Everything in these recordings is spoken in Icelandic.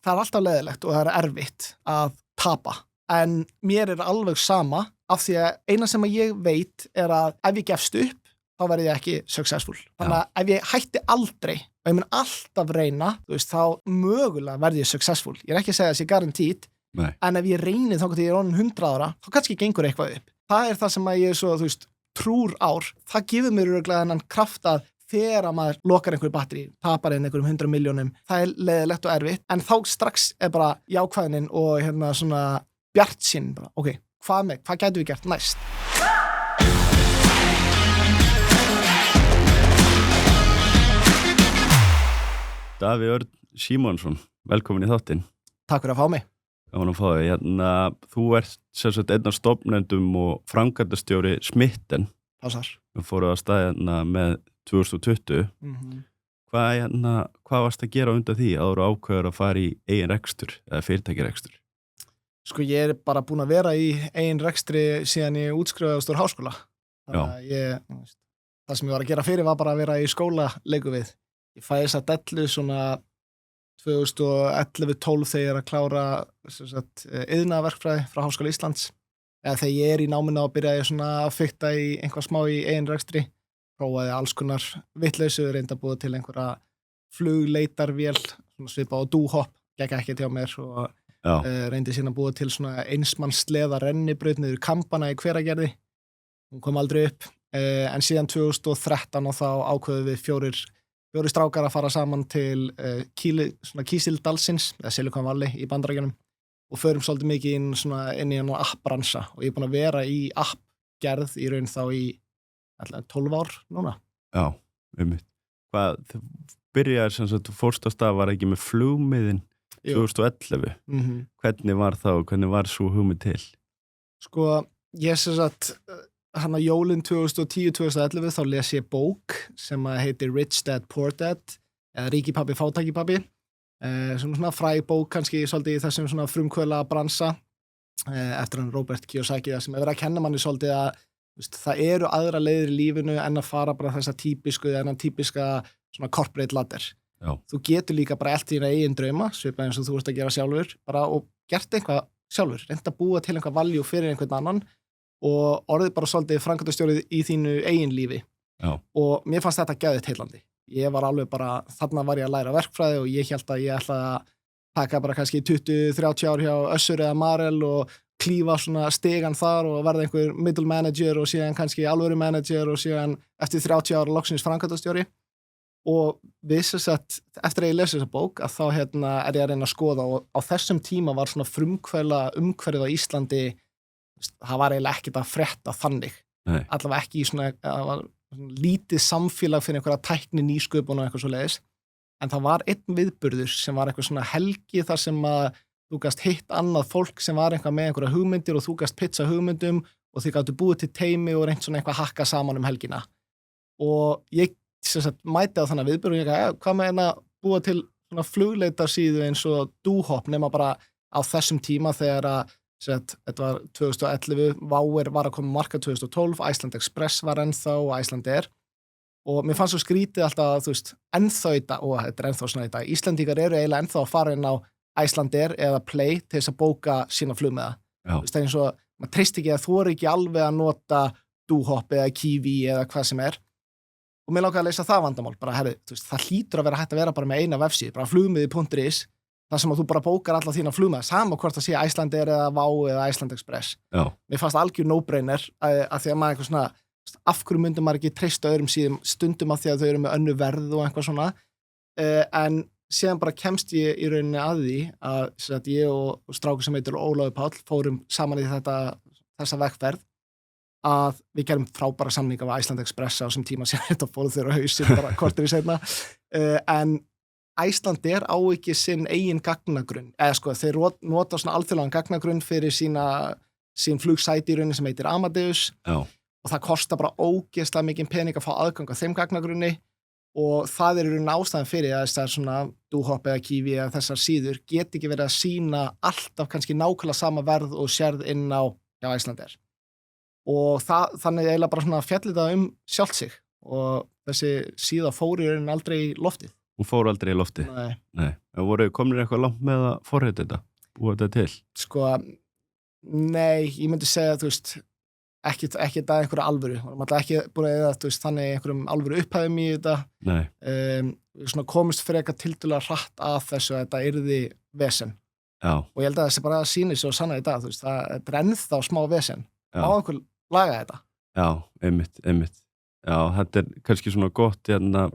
það alltaf leiðilegt og það erfitt að tapa. En mér alveg sama af því að eina sem að ég veit að ef ég gefst upp, þá verð ég ekki successful. Þannig að ef ég hætti aldrei og ég mun alltaf reyna, þú veist, þá mögulega verð ég successful. Ég ekki að segja þessi guaranteed, en ef ég reyni þá til ég orðin 100 ára, þá kannski gengur eitthvað upp. Það það sem að ég svo, þú veist, trúr ár. Það gefur mér örugglega þennan kraft að þegar maður lokar einhverju batteri, tapar einhverjum 100 milljónum, það leiðilegt og erfitt, en þá strax bara jákvæðnin og svona bjartsýn, bara, ok, hvað gætum við gert næst? Davíð Örn Símonsson, velkomin í þáttinn. Takk fyrir að fá mig. Gaman að fá þig. Þú ert sem sagt einn af stofnendum og framkvæmdastjóri Smitten. Passar. Við fórum að staða með 2020. Hvað varst að gera undan því áður ákveður að fara í eigin rekstur eða fyrirtækjarekstur? Sko, ég bara búin að vera í eigin rekstri síðan ég útskrifaðist úr háskóla. Þannig að það sem ég var að gera fyrir var bara að vera í skóla leiku við. Ég fæði þess að dellu svona 2011-12 þegar ég að klára iðnaðarverkfræði frá Háskóla Íslands. Eða þegar ég í náminu og byrjaði svona að fikta í einhvað smá í eigin rekstri. Prófaði alls konar vitleysu, reynda búið til einhverja flugleitarvél, svona svipað á dúhopp, gekk ekki hjá mér og reyndi síðan að búið til svona einsmannsleða rennibraut niður Kampana í Hveragerði. Hún kom aldrei upp, en síðan 2013 og þá ákveðum við fjórir strákar að fara saman til Kísildalsins, eða Silicon Valley í Bandaríkjunum og förum svolítið mikið inn í app-bransa og ég búin að vera í app-gerð í raun þá í 12 ár núna. Já, Hvað byrjaði sem sagt, fórst á stað var ekki með flugmiðin 2011. Hvernig var það og hvernig var svo hugmynd til? Sko, ég sem sagt jólin 2010-2011 þá les ég bók sem heitir Rich Dad Poor Dad eða Ríki pabbi, fátæki pabbi svona fræg bók kannski svolítið í þessum svona frumkvöðla bransa eftir hann Robert Kiyosaki sem verið að kenna manni svolítið að það eru aðra leiðir í lífinu en að fara bara þessa típiska svona corporate ladder. Þú getur líka bara elt þína eigin drauma svipað eins og þú ert að gera sjálfur bara og gert eitthvað sjálfur, reynt að búa til einhvað value fyrir einhvern annan og orðið bara svolítið framkvæmdastjórið í þínu eigin lífi. Og mér fannst þetta geðveikt heillandi. Ég var alveg bara, þarna var ég að læra verkfræði og ég hélt að ég ætlaði að taka bara kannski 20-30 ár hjá Össur eða Marel og klífa svona stegan þar og verða einhver middle manager og síðan kannski alvöru manager og síðan eftir 30 ára loksins framkvæmdastjóri. Og við sem sagt, eftir að ég lesi þessa bók að þá ég að reyna að skoða og á þessum tíma var svona frumkvöðla umhverfið á Íslandi það var eiginlega ekkert að frétta þannig. Allavega ekki í svona lítið samfélag fyrir einhverja tækni nýsköpun og eitthvað svoleiðis. En það var einn viðburður sem var eitthvað svona helgi þar sem að þú gast hitt annað fólk sem var eitthvað með einhverja hugmyndir og þú gast pitcha hugmyndum og þið gáttu búið til teimi og reynt svona eitthvað hakka saman helgina. Og ég sem sagt mæti á þannig viðburð og ég hvað með að búa til svona flugleitarsíðu eins og dúhopp nema bara á þessum tíma þegar að þetta var 2011, Váir var að koma marka 2012, Iceland Express var ennþá og Icelandair og mér fannst svo skrítið alltaf að þú veist ennþá þetta er ennþá svona þetta Íslendingar eru eiginlega ennþá að fara inn á Icelandair eða Play til þess að bóka sína flugmiða. Þú veist það eins og maður treyst ekki að þú ekki alveg að nota dúhopp eða Kiwi eða hvað sem og mér langaði að leysa það vandamál bara þú veist það hlýtur að vera hægt að vera bara með eina vefsíðu, bara flugmiði.is þar sem að þú bara bókar alla þína flugmiða sama hvort það sé Icelandair eða Vá eða Iceland Express. Mér fannst algjör no-brainer að því að maður eitthvað svona af hverju myndum maður ekki treysta öðrum síðum stundum af því að þau eru með önnu verð og eitthvað svona en síðan bara kemst ég í rauninni að því að ég og strákur sem heitir Ólafur Páll fórum saman í þessa vegferð að við gerum frábæra samninga við Iceland Express á þessum tíma sem þetta fóru þeirra hausinn bara kortir í seinna en Icelandair á ekki sinn eigin gagnagrunn eða sko þeir nota svona alþjóðlegan gagnagrunn fyrir sín flugsæti í rauninni sem heitir Amadeus og það kostar bara ógeðslega mikið pening að fá aðgang á þeim gagnagrunni og það í rauninni ástæðan fyrir að þessar svona dúhopp eða Kiwi eða þessar síður get ekki verið að sýna alltaf kannski nákvæmlega sama verð og sérð inn á Icelandair og þannig eiginlega bara svona fjallið það sjálft sig og þessi síða fór í rauninni aldrei í loftið. Hún fór aldrei í lofti? Nei. En voru komnir eitthvað langt með að forrita þetta? Búa þetta til? Sko, nei, ég myndi segja, þú veist, ekki þetta einhverju alvöru. Við erum alltaf ekki búin að eða, þú veist, þannig einhverjum alvöru upphæðum í þetta. Nei. Við svona komist frekar tildulega hratt að þessu að þetta yrði vesen. Já. Og ég held að þessi bara sýnir svo sanna í dag, þú veist, það er ennþá smá vesen. Má einhver laga þetta? Já, einmitt. Já, þetta er kannski svona gott hérna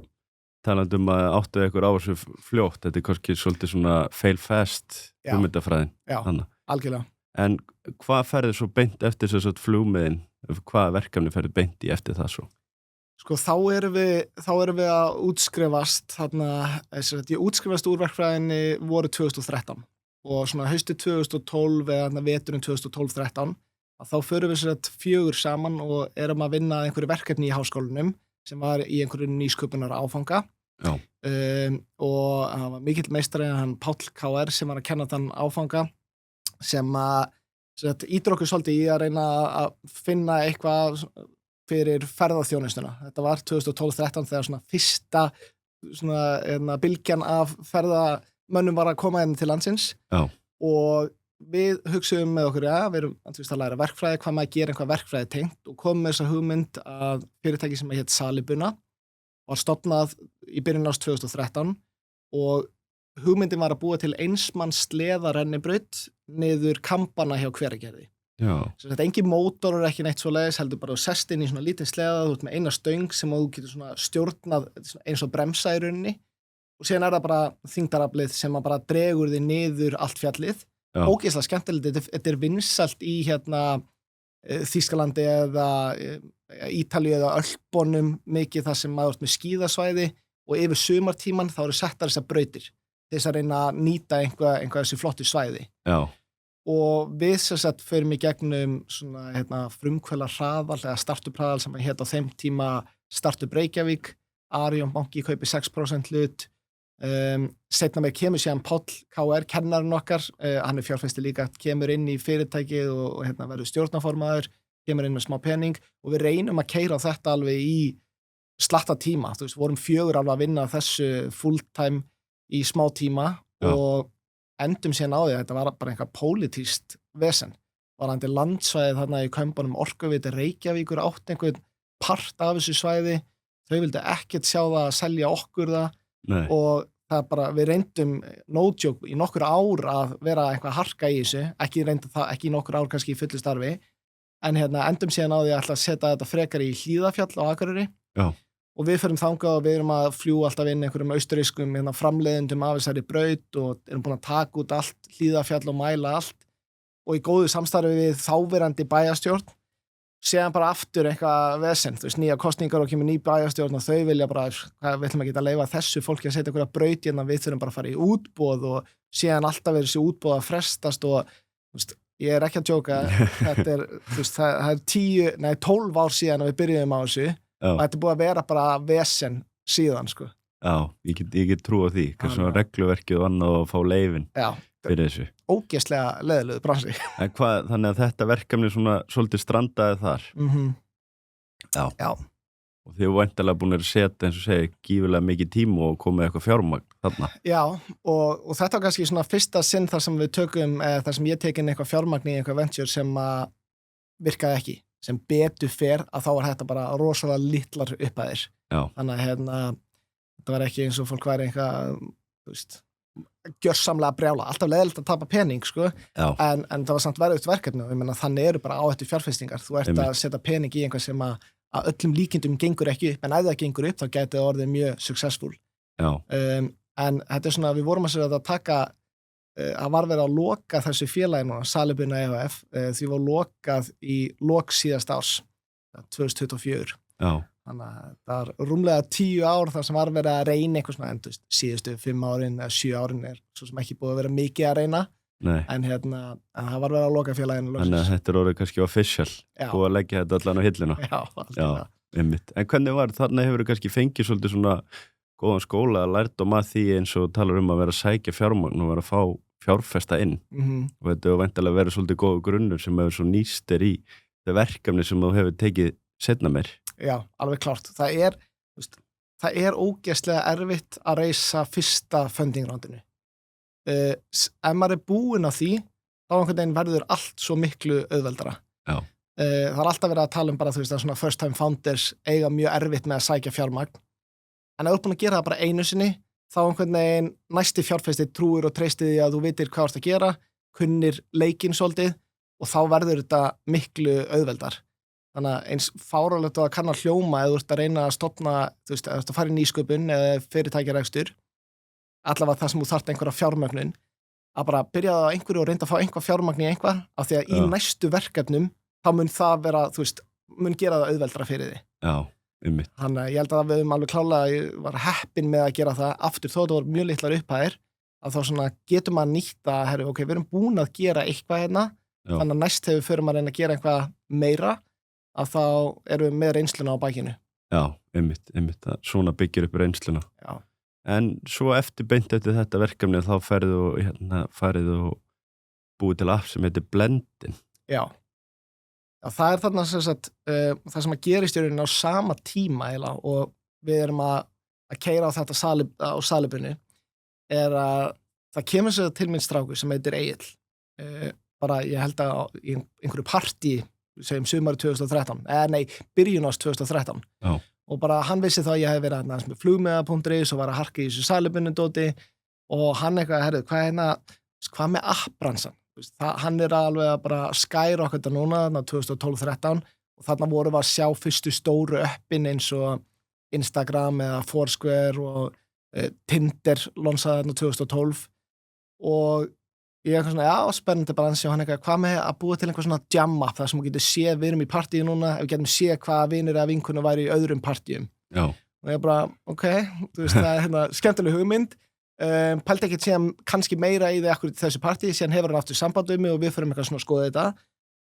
talandi að áttu ykkur á þessu fljótt, þetta er kannski svolítið svona fail fast hugmyndafræðin. Já, algjörlega. En hvað ferði svo beint eftir þess að flugmiðin, hvað verkefni ferði beint í eftir það svo? Sko, þá erum við að útskrifast þarna, ég útskrifast úr verkfræðinni voru 2013 og svona haustið 2012 eða veturinn 2012-13 að þá förum við 4 saman og erum að vinna einhverju verkefni í háskólanum sem var í einhverju nýsköpunar áfanga. Já. Og hann var mikill meistari, hann Páll KR sem var að kenna þann áfanga sem að ítur okkur svolítið í að reyna að finna eitthvað fyrir ferðaþjónustuna. Þetta var 2012-13 þegar svona fyrsta svona bylgjan af ferðamönnum var að koma inn til landsins. Já. Og við hugsaðum með okkur, við erum að læra verkfræði, hvað maður gerir einhvað verkfræði tengt og kom með þessa hugmynd að fyrirtæki sem hét Salibuna var stofnað í byrjun árs 2013 og hugmyndin var að búa til einsmanns sleðarennibraut niður kampana hjá Hveragerði. Já. Þetta er engin mótor og ekki neitt svoleiðis, heldur bara að sest inn í svona lítið sleða, þú ert með eina stöng sem þú getur svona stjórnað eins og bremsa í rauninni og síðan það bara þyngdaraflið sem bara dregur þig niður allt fjallið. Ógeðslega skemmtilegt, þetta er vinsælt í Þýskalandi eða Ítalíu eða Ölpunum mikið þar sem maður með skíðasvæði og yfir sumartíman þá eru settar þessar brautir til þess að reyna að nýta einhvað þessi flottu svæði. Já. Og við förum í gegnum svona frumkvöla hraðal eða startup hraðal sem á þeim tíma Startup Reykjavík, Arion banki kaupi 6% hlut. Seinna með kemur síðan Páll KR kennarinn okkar, hann fjárfesti líka, kemur inn í fyrirtækið og verður stjórnarformaður, kemur inn með smá pening og við reynum að keyra þetta alveg í slatta tíma, þú veist, vorum 4 alveg að vinna þessu full time í smá tíma. Já. Og endum síðan á því að þetta var bara eitthvað pólitískt vesen, varandi landsvæðið þarna í Kaupmannahöfn Orkuveita Reykjavíkur átt einhvern part af þessu svæði, þau vildu ekkert sjá það að selja okkur það. Nei. Og það bara, við reyndum no joke í nokkur ár að vera eitthvað harka í þessu, ekki í nokkur ár kannski í fullu starfi, en endum síðan á því að setja þetta frekar í Hlíðafjall á Akureyri. Já. Og við förum þangað og við erum að fljúga alltaf inn einhverjum austurískum framleiðendum af þessari braut og erum búin að taka út allt Hlíðafjall og mæla allt og í góðu samstarfi við þáverandi bæjarstjórn. Séðan bara aftur eitthvað vesen, þú veist, nýja kosningar og kemur ný bæjarstjórn og þau vilja bara, við ætlum að geta að leyfa þessu fólki að setja einhverja braut hérna, við þurfum bara að fara í útboð og séðan alltaf verið þessi útboð að frestast og, þú veist, ég er ekki að djóka, þetta er, þú veist, það er 12 ár síðan að við byrjuðum á þessu. Já. Og þetta er búið að vera bara vesen síðan, sko. Já, ég get trú á því, kannski svona regluverkið og annað og fá leyfin. Já. Fyrir þessu. Ógeðslega leiðilegur bransi. En hvað, þannig að þetta verkefni svona svolítið strandaði þar? Já. Já. Og þið voru væntanlega búin að setja, eins og segja, gífurlega mikið tíma og komið eitthvað fjármagn þarna. Já, og þetta var kannski svona fyrsta sinn þar sem við tökum, þar sem ég tekin eitthvað fjármagn í eitthvað venture sem að virkaði ekki, sem betur fer að þá var þetta bara rosalega litlar upphæðir. Já. Þannig að þetta var ekki eins og fólk væri eitthvað, þú veist, gjörsamlega brjála, alltaf leiðilegt að tapa pening sko, en það var samt verðugt verkefni og ég meina þannig eru bara áhættu fjárfestingar, þú ert að setja pening í einhvað sem að öllum líkindum gengur ekki upp, en ef það gengur upp þá gæti það orðið mjög successful. En þetta er svona, við vorum að taka að var verið að loka þessu félagi núna, Salibuna EHF, því var lokað í lok síðasta árs 2024. Já. Þannig að það er rúmlega 10 ár þar sem var verið að reyna eitthvað svona endust, síðustu 5 árin eða 7 árin er svo sem ekki búið að vera mikið að reyna. Nei. En það var verið að loka félaginu. Þannig að þetta er orðið kannski official, búið að leggja þetta allan á hilluna. Já, alltaf. Einmitt. En hvernig var, þarna hefur þú kannski fengið svolítið svona góðan skóla að lærdóm að því eins og talar að vera að sækja fjármagn og vera að fá fjárfesta inn. Og þetta hefur væntanlega verið svolítið góð grunnur sem hefur svo nýst í það verkefni sem þú hefur tekið seinna meir. Já, alveg klárt. Það er, þú veist, það ógeðslega erfitt að reisa fyrsta funding-rándinu. Ef maður búinn á því, þá einhvern veginn verður allt svo miklu auðveldara. Já. Það alltaf verið að tala bara, þú veist, að svona first time founders eiga mjög erfitt með að sækja fjármagn. En ef þú búin að gera það bara einu sinni, þá einhvern veginn næsti fjárfesti trúir og treystir því að þú vitir hvað þú ert að gera, kunnir leikinn svolítið og þá verður þetta miklu auðveldar. Þannig að eins fáránlegt að kanna hljóma ef þú ert að reyna að stofna, þú veist, að fara í nýsköpun eða fyrirtækjarekstur, allavega það sem þú þarft einhverja fjármögnun, að bara byrjaði á einhverju og reynda að fá einhver fjármagn í einhver, af því að í næstu verkefnum þá mun það vera, þú veist, mun gera það auðveldra fyrir því. Já, einmitt. Þannig að ég held að við höfum alveg klálega, ég var heppinn með að gera það aftur, þó þetta voru mjög litlar upphæðir, að þá svona getur maður nýtt að, herru, ok, við erum búin að gera eitthvað hérna, þannig að næst þegar við förum að reyna að gera eitthvað meira, að þá erum við með reynsluna á bakinu. Já, einmitt, svona byggir upp reynsluna. Já. En svo beint eftir þetta verkefni þá farið og búið til app sem heitir Blendin. Já. Já, það þarna sem sagt, það sem að gerist í rauninni á sama tíma eiginlega, og við erum að keyra á þetta á salibunni að það kemur sér til minn strákur sem heitir Egill. Bara ég held að í einhverju partí, segjum sumari 2013, byrjun árs 2013. Já. Og bara hann vissi þá að ég hef verið aðeins með flugmiða.is og var að harka í þessu salibunni-dóti og hann eitthvað, herru, hvað með app-bransan? Hann alveg að bara skæra okkur þetta núna 2012-13 og þarna vorum við að sjá fyrstu stóru appin eins og Instagram eða Foursquare og Tinder lonsaði þarna 2012 og ég eitthvað svona, já, spennandi bransi og hann eitthvað, hvað með að búa til einhver svona jam-app þar sem við getum séð, við erum í partíu núna, ef við getum séð hvað vinir eða vinkunum væri í öðrum partíum. Já. Og ég bara, ok, þú veist, það skemmtileg hugmynd. Pældi ekkert síðan kannski meira í því akkur í þessu partí, síðan hefur hann aftur samband um mig og við förum eitthvað svona að skoða þetta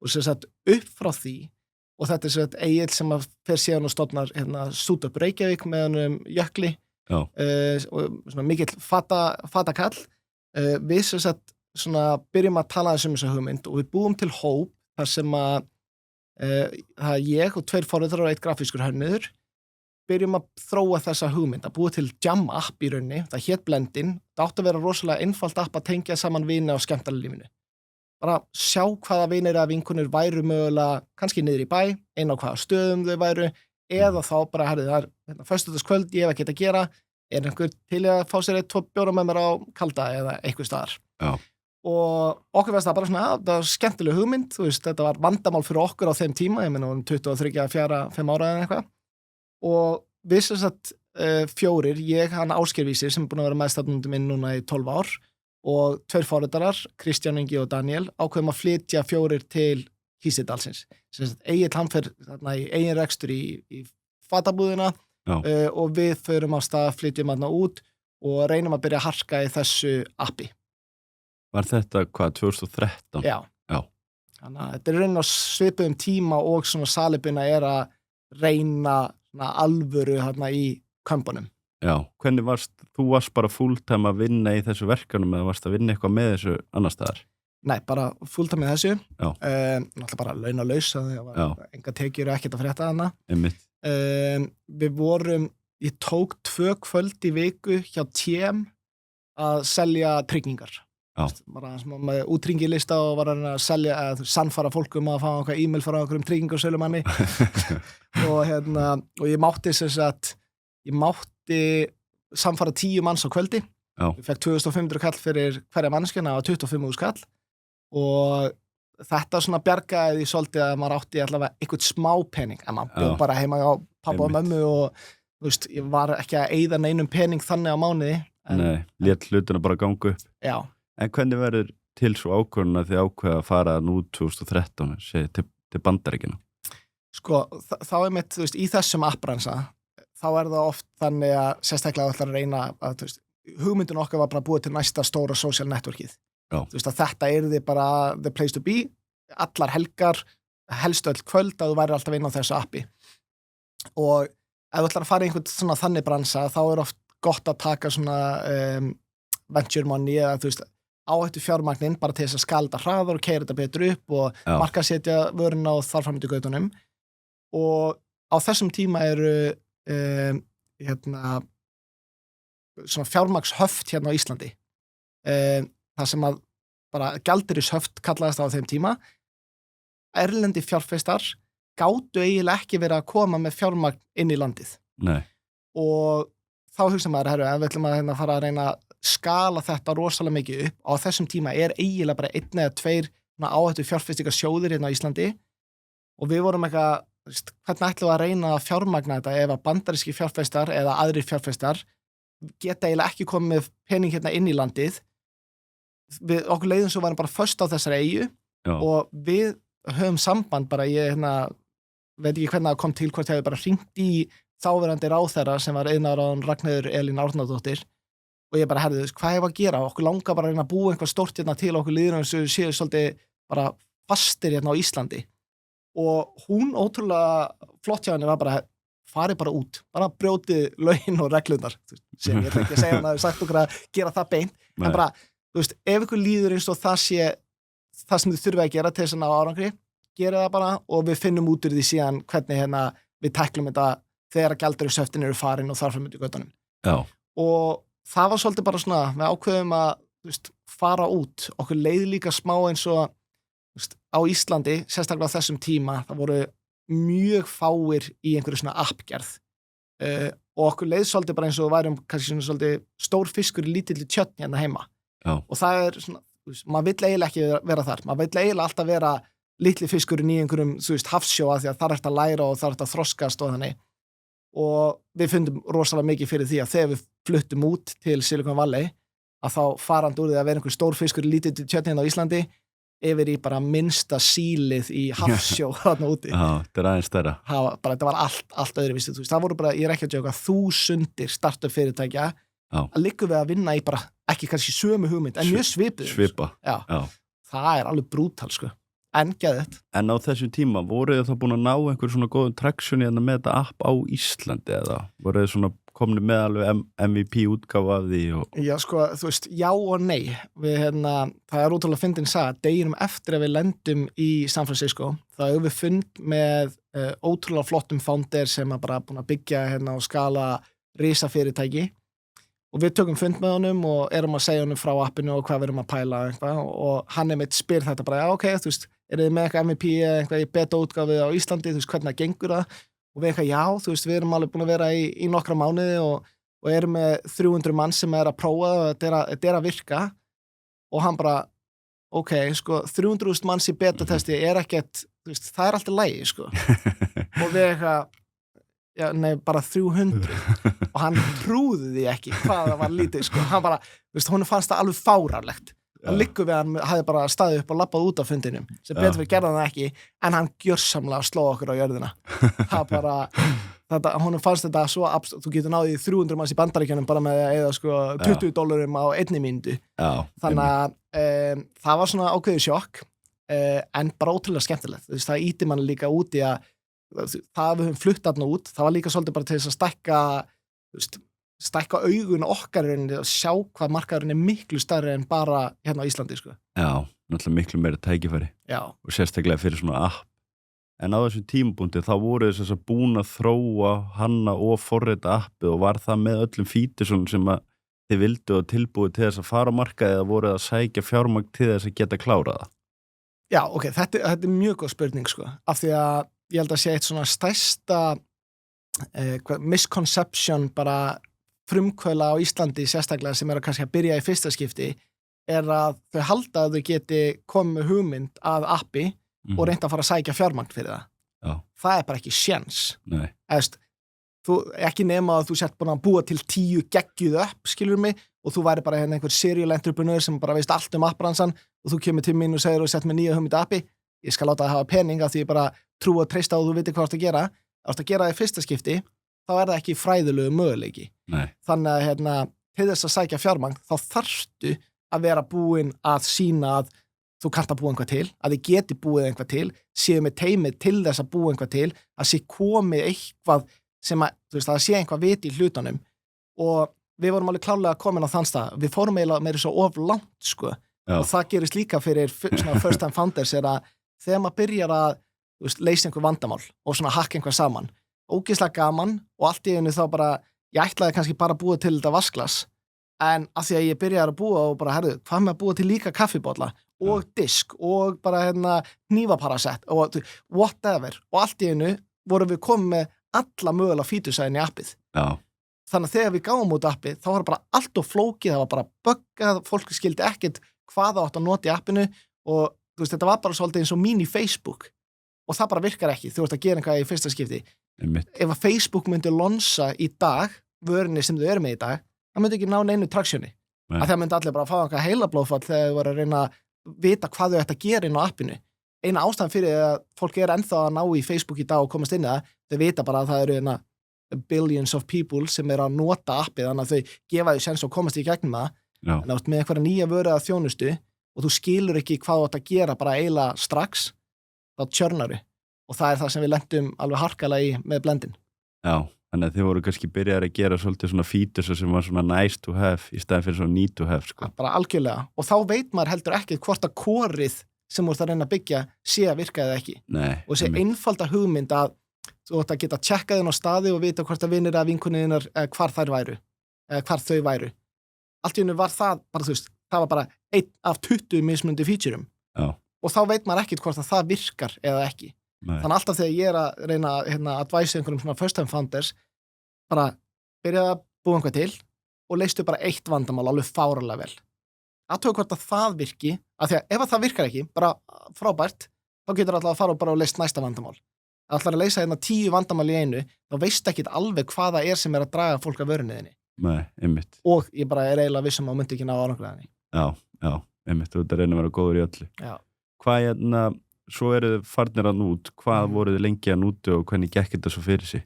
og sem sagt upp frá því og þetta sem sagt Egill sem að fer síðan og stofnar Suit-Up Reykjavík með hann Jökli og svona mikill fatakall við sem sagt svona byrjum að tala þessum hugmynd og við búum til hóp þar sem að það ég og 2 forriðar og 1 grafískur hönnuður byrjum að þróa þessa hugmynd, að búa til jam-app í rauninni, það hét Blendin, það átti að vera rosalega einfalt app að tengja saman vini á skemmtanalífinu. Bara sjá hvaða vinir eða vinkunir væru mögulega, kannski niður í bæ, einn á hvaða stöðum þau væru, eða þá bara, herri, það föstudagskvöld, ég hef ekkert að gera, einhver til að fá sér 2 bjóra með mér á kalda eða eitthvað staðar. Já. Og okkur veist það bara svona, það var skemmtileg hugmynd, þú veist, þetta var vandamál fyrir okkur á þeim tíma, ég meina 23, 4, 5 ára eða eitthvað. Og við sem sagt 4, ég, hann Ásgeir Vísir sem er búin að vera meðstafnundum minn núna í 12 ár og 2 forritarar, Kristján Ingi og Daniel, ákveðum að flytja 4 til Hýsidalsins. Sem sagt Egill hann fer þarna í eigin rekstur í fatabúðina og við förum á stað, flytjum þarna út og reynum að byrja að harka í þessu appi. Var þetta hvað, 2013? Já. Þannig að þetta raunin á svipuðum tíma og svona salibuna að reyna alvöru hérna í kömpunum. Já, hvernig þú varst bara fulltime að vinna í þessu verkanum eða varst að vinna eitthvað með þessu annar staðar? Nei, bara fulltime í þessu. Náttúrulega bara launalaus, það var enga tekjur og ekkert að frétta þarna. Einmitt. Ég tók 2 kvöld í viku hjá TM að selja tryggingar. Bara með útringilista og var að selja eða sannfara fólk að fá eitthvað e-mail frá einhverjum tryggingarsölumanni og ég mátti sannfara 10 manns á kvöldi. Ég fekk 2500 kall fyrir hverja mannskjana og 25.000 kall og þetta svona bjargaði því svolítið að maður átti allavega einhvern smá pening en maður bjóð bara heima á pappa og mömmu og þú veist, ég var ekki að eyða neinum pening þannig á mánuði. Nei, lét hlutina bara ganga upp. Já. En hvernig verður til svo ákvörðun að þið ákveða að fara nú 2013 til Bandaríkjanna? Sko, þá mitt, þú veist, í þessum appbransa, þá það oft þannig að sérstaklega ætlar að reyna að, þú veist, hugmyndin okkar var bara búið til næsta stóra social networkið. Þú veist, að þetta yrði bara the place to be, allar helgar, helst öll kvöld að þú væri alltaf inn á þessu appi. Og ef þú ætlar að fara í einhvern svona þannig bransa, þá oft gott að taka svona venture money eða, þú veist, áhættu fjármagnin bara til þess að skalda hraðar og keyra þetta betur upp og markaðsetja vöruna og þar fram í gautunum og á þessum tíma eru svona fjármagnshöft hérna á Íslandi. Það sem að bara gjaldeyrishöft kallaðist á þeim tíma. Erlendi fjárfestar gátu eiginlega ekki verið að koma með fjármagn inn í landið. Nei. Og þá hugsa maður, ef við ætlum að fara að reyna að skala þetta rosalega mikið upp, á þessum tíma eiginlega bara 1 eða 2 áhættu fjárfestingarsjóðir hérna á Íslandi og við vorum eitthvað, hvernig ætlum við að reyna að fjármagna þetta ef að bandaríski fjárfestar eða aðrir fjárfestar geta eiginlega ekki komið með pening hérna inn í landið. Okkur leiðum svo varum bara föst á þessari eyju og við höfum samband bara, ég veit ekki hvernig það kom til, hvort ég hefði bara hringt í þáverandi ráðherra sem var iðnaðarráðherra Ragnheiður Elín Árnadóttir og ég bara herðu, hvað ég var að gera? Okkur langar bara að reyna að búa eitthvað stórt hérna til okkur líður eins og séu svolítið bara fastir hérna á Íslandi og hún ótrúlega flott hjá henni var bara farið bara út, bara brjótið lögin og reglurnar, sem ég ætla ekki að segja hann að sagt okkur að gera það beint, en bara, ef ykkur líður eins og það sé það sem þið þurfið að gera til þess að ná árangri, gera það bara og við finnum út úr því síðan hvernig við tæklum þetta þegar gjaldeyrishöftin eru farin og þarfum út í göttunum. Já. Og það var svolítið bara svona, við ákveðum að fara út, okkur leið líka smá eins og á Íslandi, sérstaklega á þessum tíma, það voru mjög fáir í einhverju svona appgerð og okkur leið svolítið bara eins og værum kannski svona svolítið stór fiskur í lítilli tjörn hérna heima. Já. Og það svona, maður vill eiginlega ekki vera þar, maður vill eiginlega alltaf vera litli fiskurinn í einhverjum, hafsjóa því að það er að læra og það er að þroskast og þannig og við fundum rosalega mikið fyrir því að þegar við fluttum út til Silicon Valley að þá farandi úr því að vera einhver stór fiskur í lítilli tjörn hérna á Íslandi yfir í bara minnsta sílið í hafsjó þarna úti. Já, þetta aðeins stærra. Þetta var allt öðruvísi. Það voru bara, ég ekki að djóka, 1000 startup fyrirtækja að liggum við að vinna í bara, ekki kannski sömu hugmynd, en mjög svipið. Svipa. Já. Það alveg brútal, En geðið. En á þessum tíma, voru þið þá búin að ná einhver svona góðum traksjoni með þetta app á Íslandi eða? Voru þið svona komni með alveg MVP útgáfa af því? Já, já og nei. Við, það er ótrúlega fyndin saga. Deginum eftir að við lendum í San Francisco, þá hefur við fund með ótrúlega flottum founder sem bara búin að byggja og skala risafyrirtæki. Og við tökum fund með honum og erum að segja honum frá appinu og hvað við erum að pæla og hann mitt spyr þetta bara, já, ok, eru þið með eitthvað MVP eða eitthvað í beta útgáfið á Íslandi, hvernig það gengur það? Og við eitthvað, já, við erum alveg búin að vera í nokkra mánuði og erum með 300 mann sem að prófa og þetta að virka og hann bara, ok, 300.000 manns í beta-testi ekkert, það er alltaf lægi, og við eitthvað, já, nei, bara 300 og hann trúði því ekki hvað það var lítið, hann bara, honum fannst það alveg fáránlegt hann liggur við hann hafði bara staðið upp og labbað út á fundinum sem betur við gerðan það ekki en hann gjörsamlega sló okkur á jörðina það bara, honum fannst þetta svo þú getur náðið 300 manns í Bandaríkjunum bara með að eða $20 á 1 mínútu þannig að það var svona ákveðið sjokk en bara ótrúlega skemmtilegt það íti mann líka út í að það við höfum flutt þarna út, það var líka svolítið bara til þess að stækka augun okkar og sjá hvað markaðurinn miklu stærri en bara hérna á Íslandi, Já, náttúrulega miklu meira tækifæri. Já. Og sérstaklega fyrir svona app. En á þessum tímapunkti þá voru þess að búin að þróa, hanna og forrita appið og var það með öllum featuresum sem að þið vildu og tilbúið til þess að fara á markaði eða voru að sækja fjármagn til þess að geta klárað það? Já, ok, þetta er mjög góð spurning, af því að ég held að sé eitt svona stærsta misconception bara frumkvöla á Íslandi sérstaklega sem að kannski að byrja í fyrsta skipti að þau halda að þau geti komið hugmynd að appi og reynda að fara að sækja fjármagn fyrir það. Já. Það er bara ekki séns. Nei. Þú ekki nema að þú sett búin að búa til 10 geggjuð upp, skilur mig, og þú væri bara einhver serial entrepreneur sem bara veist allt appbransan og þú kemur til mín og segir og sett með nýja hugmynd appi, ég skal láta það hafa pening af því ég bara trú og treysta og þú veitir hvað þú að gera það í fyrsta skipti, þá er það ekki fræðilegu möguleiki. Nei. Þannig að til þess að sækja fjármagn, þá þarftu að vera búin að sýna að þú kannt að búa einhvað til, að þið geti búið einhvað til, séu með teimið til þess að búa einhvað til, að sé komið eitthvað sem að, þú veist, að sé einhvað viti í hlutunum og við vorum alveg klárlega komin á þann stað, við fórum eiginlega meira svo of langt, og það gerist líka fyrir svona first time founders að þegar maður byrjar að leysa einhver vandamál og svona hakka einhver saman, ógeðslega gaman og allt í einu þá bara, ég ætlaði kannski bara að búa til þetta vasklas, en að því að ég byrjaði að búa og bara, herðu, hvað með að búa til líka kaffibolla og disk og bara hnífaparasett og whatever, og allt í einu vorum við komið með alla mögulega fítusæðin í appið. Já. Þannig að þegar við gáum út appið, þá var bara allt of flókið, það var bara buggað, fólk skildi ekkert hvað það átt að nota í appinu og þú veist, þetta var bara svolítið eins og mini Facebook og það bara virkar ekki, þú ert að gera eitthvað í fyrsta skipti. Ef að Facebook myndi lonsa í dag, vörunni sem þau eru með í dag, það myndi ekki ná neinu traksjóni. Að það myndi allir bara fá eitthvað heilablóðfall þegar þau voru að reyna að vita hvað þau ætti að gera inn á appinu. Eina ástæðan fyrir að fólk er ennþá að ná í Facebook í dag og komast inn í það, þau vita bara að það eru billions of people sem er að nota appið, þannig að þau gefa þau sens og komast í gegnum það. Já. En átt með einhverja nýja vöru að þjónustu og þú skilur ekki hvað þú átt að gera bara eiginlega strax, þá tjörnaru. Og það er það sem við lentum alveg harkalega í með blendin. Já, þannig að þið voru kannski byrjaðir að gera svolítið svona features sem var svona nice to have í staðin fyrir svona need to have, sko. Bara algjörlega. Og þá veit maður heldur ekki hvort að korið sem þú ert að reyna að byggja sé að virka eða ekki. Nei. Og þessi einfalda hugmynd að þú ætti að geta tjekkað inn á staði og vita hvort að vinir að vinkunniðinnar hvar þær væru, hvar þau væru. Allt í einu var það bara, þú veist, það var bara 1 af 20 mismunandi featurum. Já. Og þá veit maður ekkert hvort að það virkar eða ekki. Nei. Þannig alltaf þegar ég er að reyna að advæsa einhverjum svona first time founders, bara byrjaði að búa einhvað til og leystu bara 1 vandamál alveg fáralega vel. Athuga hvort að það virki, af því að ef að það virkar ekki, bara frábært, þá getur alltaf að fara og bara leyst næsta vandamál. Ætlar að leysa 10 vandamál í einu, þá veist ekki alveg hvað það er sem er að draga fólk af vörunniðinni. Nei, einmitt. Og ég bara er eiginlega vissum að myndi ekki ná árangriðinni. Já, einmitt, þú ert að reyna að vera góður í öllu. Já. Hvað svo eru þið farnir að nút, hvað voruð þið lengi að núti og hvernig gekk þetta svo fyrir sig?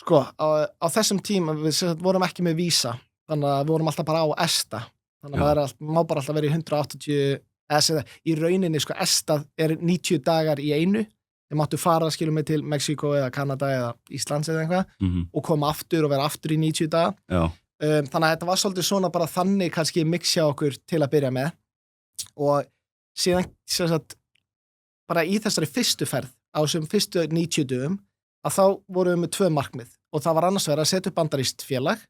Sko, á þessum tíma, við vorum ekki með vísa, þannig að við vorum alltaf bara á ESTA. Þannig að það má bara alltaf vera í 180, í rauninni, sko, ESTA er 90 dagar í einu. Þeir máttu fara, skilum mig, til Mexíkó eða Kanada eða Íslands eða eitthvað og koma aftur og vera aftur í 90 daga. Já. Þannig að þetta var svolítið svona bara þannig kannski mixja okkur til að byrja með og síðan bara í þessari fyrstu ferð á þessum fyrstu 90 dögum að þá vorum við með 2 markmið og það var annars vegar að setja upp bandarískt félag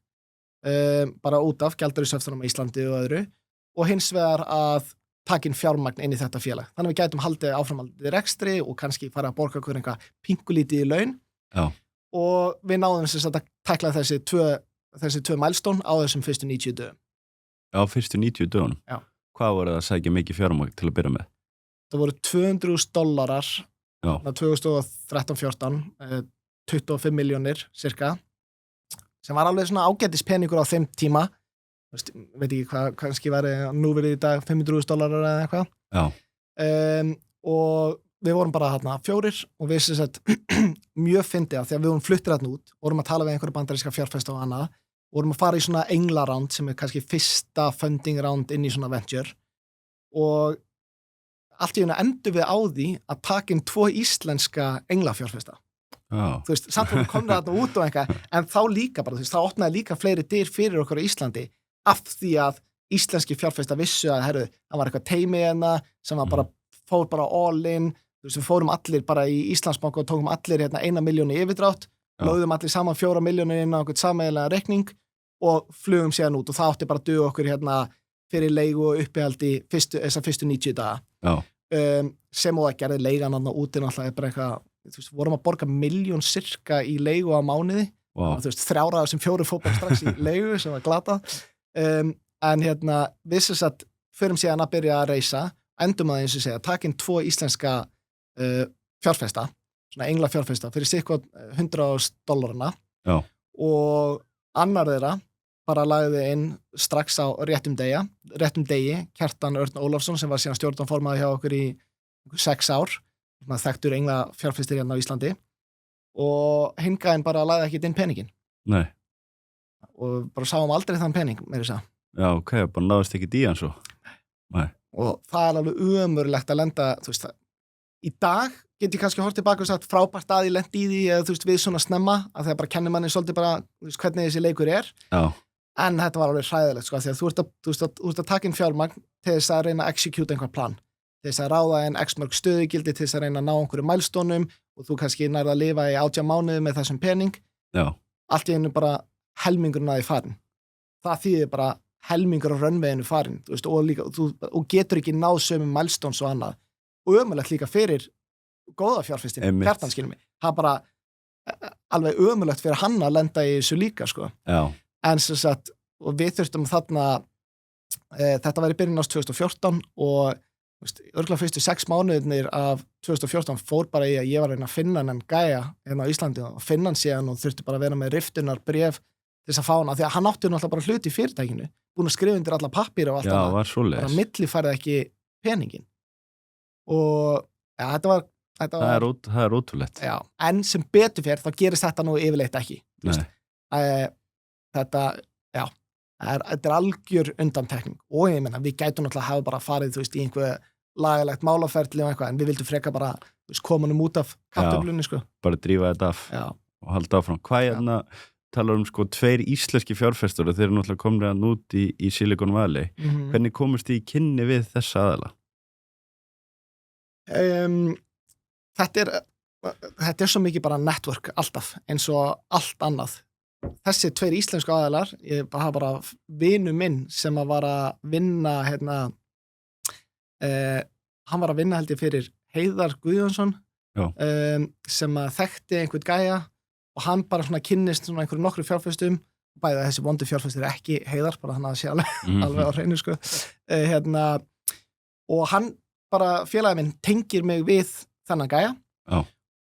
bara út af gjaldeyrishöftunum á Íslandi og öðru og hins vegar að taka inn fjármagn inn í þetta félag. Þannig að við gætum haldið áframhaldið rekstri og kannski fara að borga okkur einhvað pingulítið í laun. Já. Og við náðum að tækla þessi tvö milestone á þessum fyrstu 90 dögum. Já, fyrstu 90 dögunum? Já. Hvað voru það að sækja mikið fjármagn til að byrja með? Það voru $200 2013-14, 25 milljónir cirka, sem var alveg svona ágætis peningur á þeim tíma. Veit ekki hvað kannski væri núverið í dag $500 eða eitthvað. Já. Og við vorum bara þarna 4 og við mjög fyndið að því að við vorum fluttir þarna út, vorum að tala við einhverja bandaríska fjárfesta og annað, vorum að fara í svona englaránd sem er kannski fyrsta funding round inn í svona venture og allt í einu endur við á því að taka inn 2 íslenska englafjárfesta. Já. Þú veist, samt vorum komnir þarna út og eitthvað, en þá líka bara, þú veist, þá opnaði líka fleiri dyr fyrir okkur á Íslandi af því að íslenski fjárfesta vissu að, herru, það var eitthvað teimi hérna sem var bara, fór bara all in, þú veist, við fórum allir bara í Íslandsbanka og tókum allir 1 milljón í yfirdrátt, lögðum allir saman 4 milljónir inn á einhvern sameiginlega reikning og flugum síðan út og það átti bara að duga okkur fyrir leigu og uppihaldi þessa fyrstu 90 daga. Já. Sem og það gerði leigan þarna úti náttúrulega bara eitthvað, þú veist, vorum að borga 1 milljón cirka í leigu á mánuði. Wow. Þú veist, 3 ára sem 4 fór bara strax í leigu sem var glatað. En við förum síðan að byrja að reisa, endum að eins og segja, taka inn 2 íslenska fjárfesta, svona engla fjárfesta, fyrir sirka $100. Já. Og annar þeirra bara lagði inn strax á réttum degi, Kjartan Örn Ólafsson sem var síðan stjórnarformaður hjá okkur í 6 ár, þekktur engla fjárfestir hérna á Íslandi og hingaðin bara lagði ekkert inn peningin. Nei. Og bara sáum aldrei þann pening, meira þess að. Já, ok, bara náðist ekki í hann svo. Nei. Og það er alveg ömurlegt að lenda, þú veist, í dag get ég kannski hort tilbaka og sagt frábært að ég lendi í því eða þú veist við svona snemma að það bara kennir manni svolítið bara veist, hvernig þessi leikur er. Já. En þetta var alveg hræðilegt sko því að þú ert að taka inn fjármagn til þess að reyna að execute einhver plan, til þess að ráða en x mörg stöðugildi, til þess að reyna að ná einhverju milestónum og þú kannski nærða að lifa í 18 mánuði með þessum pening. Já. Allt í einu bara helmingurinn að því farin. Það þýðir bara helmingur á runwayinu farin, þú veist, og getur ekki náð sömu milestones og annað. Og ömurlegt líka fyrir góða fjárfestin, Kjartan skilur mig. Það bara alveg ömurlegt fyrir hann að lenda í þessu líka, sko. Já. En sem sagt, og við þurftum þarna, þetta var í byrjun árs 2014 og örgulega fyrstu 6 mánuðirnir af 2014 fór bara í að ég var að reyna að finna hann gæja hérna á Íslandi og finna hann síðan og þurfti bara að vera með riftunar bréf til þess að fá hann, af því að hann átti náttúrulega bara hluti í fyrirtækinu, búin að skrifa undir alla pappíra og allt annað. Já, var svoleiðis. Bara millifærið ekki peningin. Og ja, þetta var það er ótrúlegt. Já, en sem betur fyrir þá gerist þetta nú yfirleitt ekki. Þetta er algjör undantekning og ég meina, við gætum náttúrulega hafa bara farið, þú veist, í einhver lagalegt málaferli og eitthvað, en við vildum freka bara, þú veist, komunum út af kartöflunni, sko. Bara drífa þetta af og halda áfram. Hvað hérna talar sko 2 íslenski fjárfestar og þeir eru náttúrulega komin út í Silicon Valley. Hvernig komust þið í kynni við þessa aðila? Þetta er svo mikið bara network alltaf, eins og allt annað. Þessi 2 íslensku aðilar, ég hafa bara vinu minn sem að var að vinna hann var að vinna held ég fyrir Heiðar Guðjónsson sem að þekkti einhvern gæja og hann bara svona kynnist svona einhverjum nokkru fjárfestum, bæði þessi vondu fjárfestir ekki Heiðar, bara hann að sé alveg á hreinu, sko. Og hann bara, félagi minn, tengir mig við þennan gæja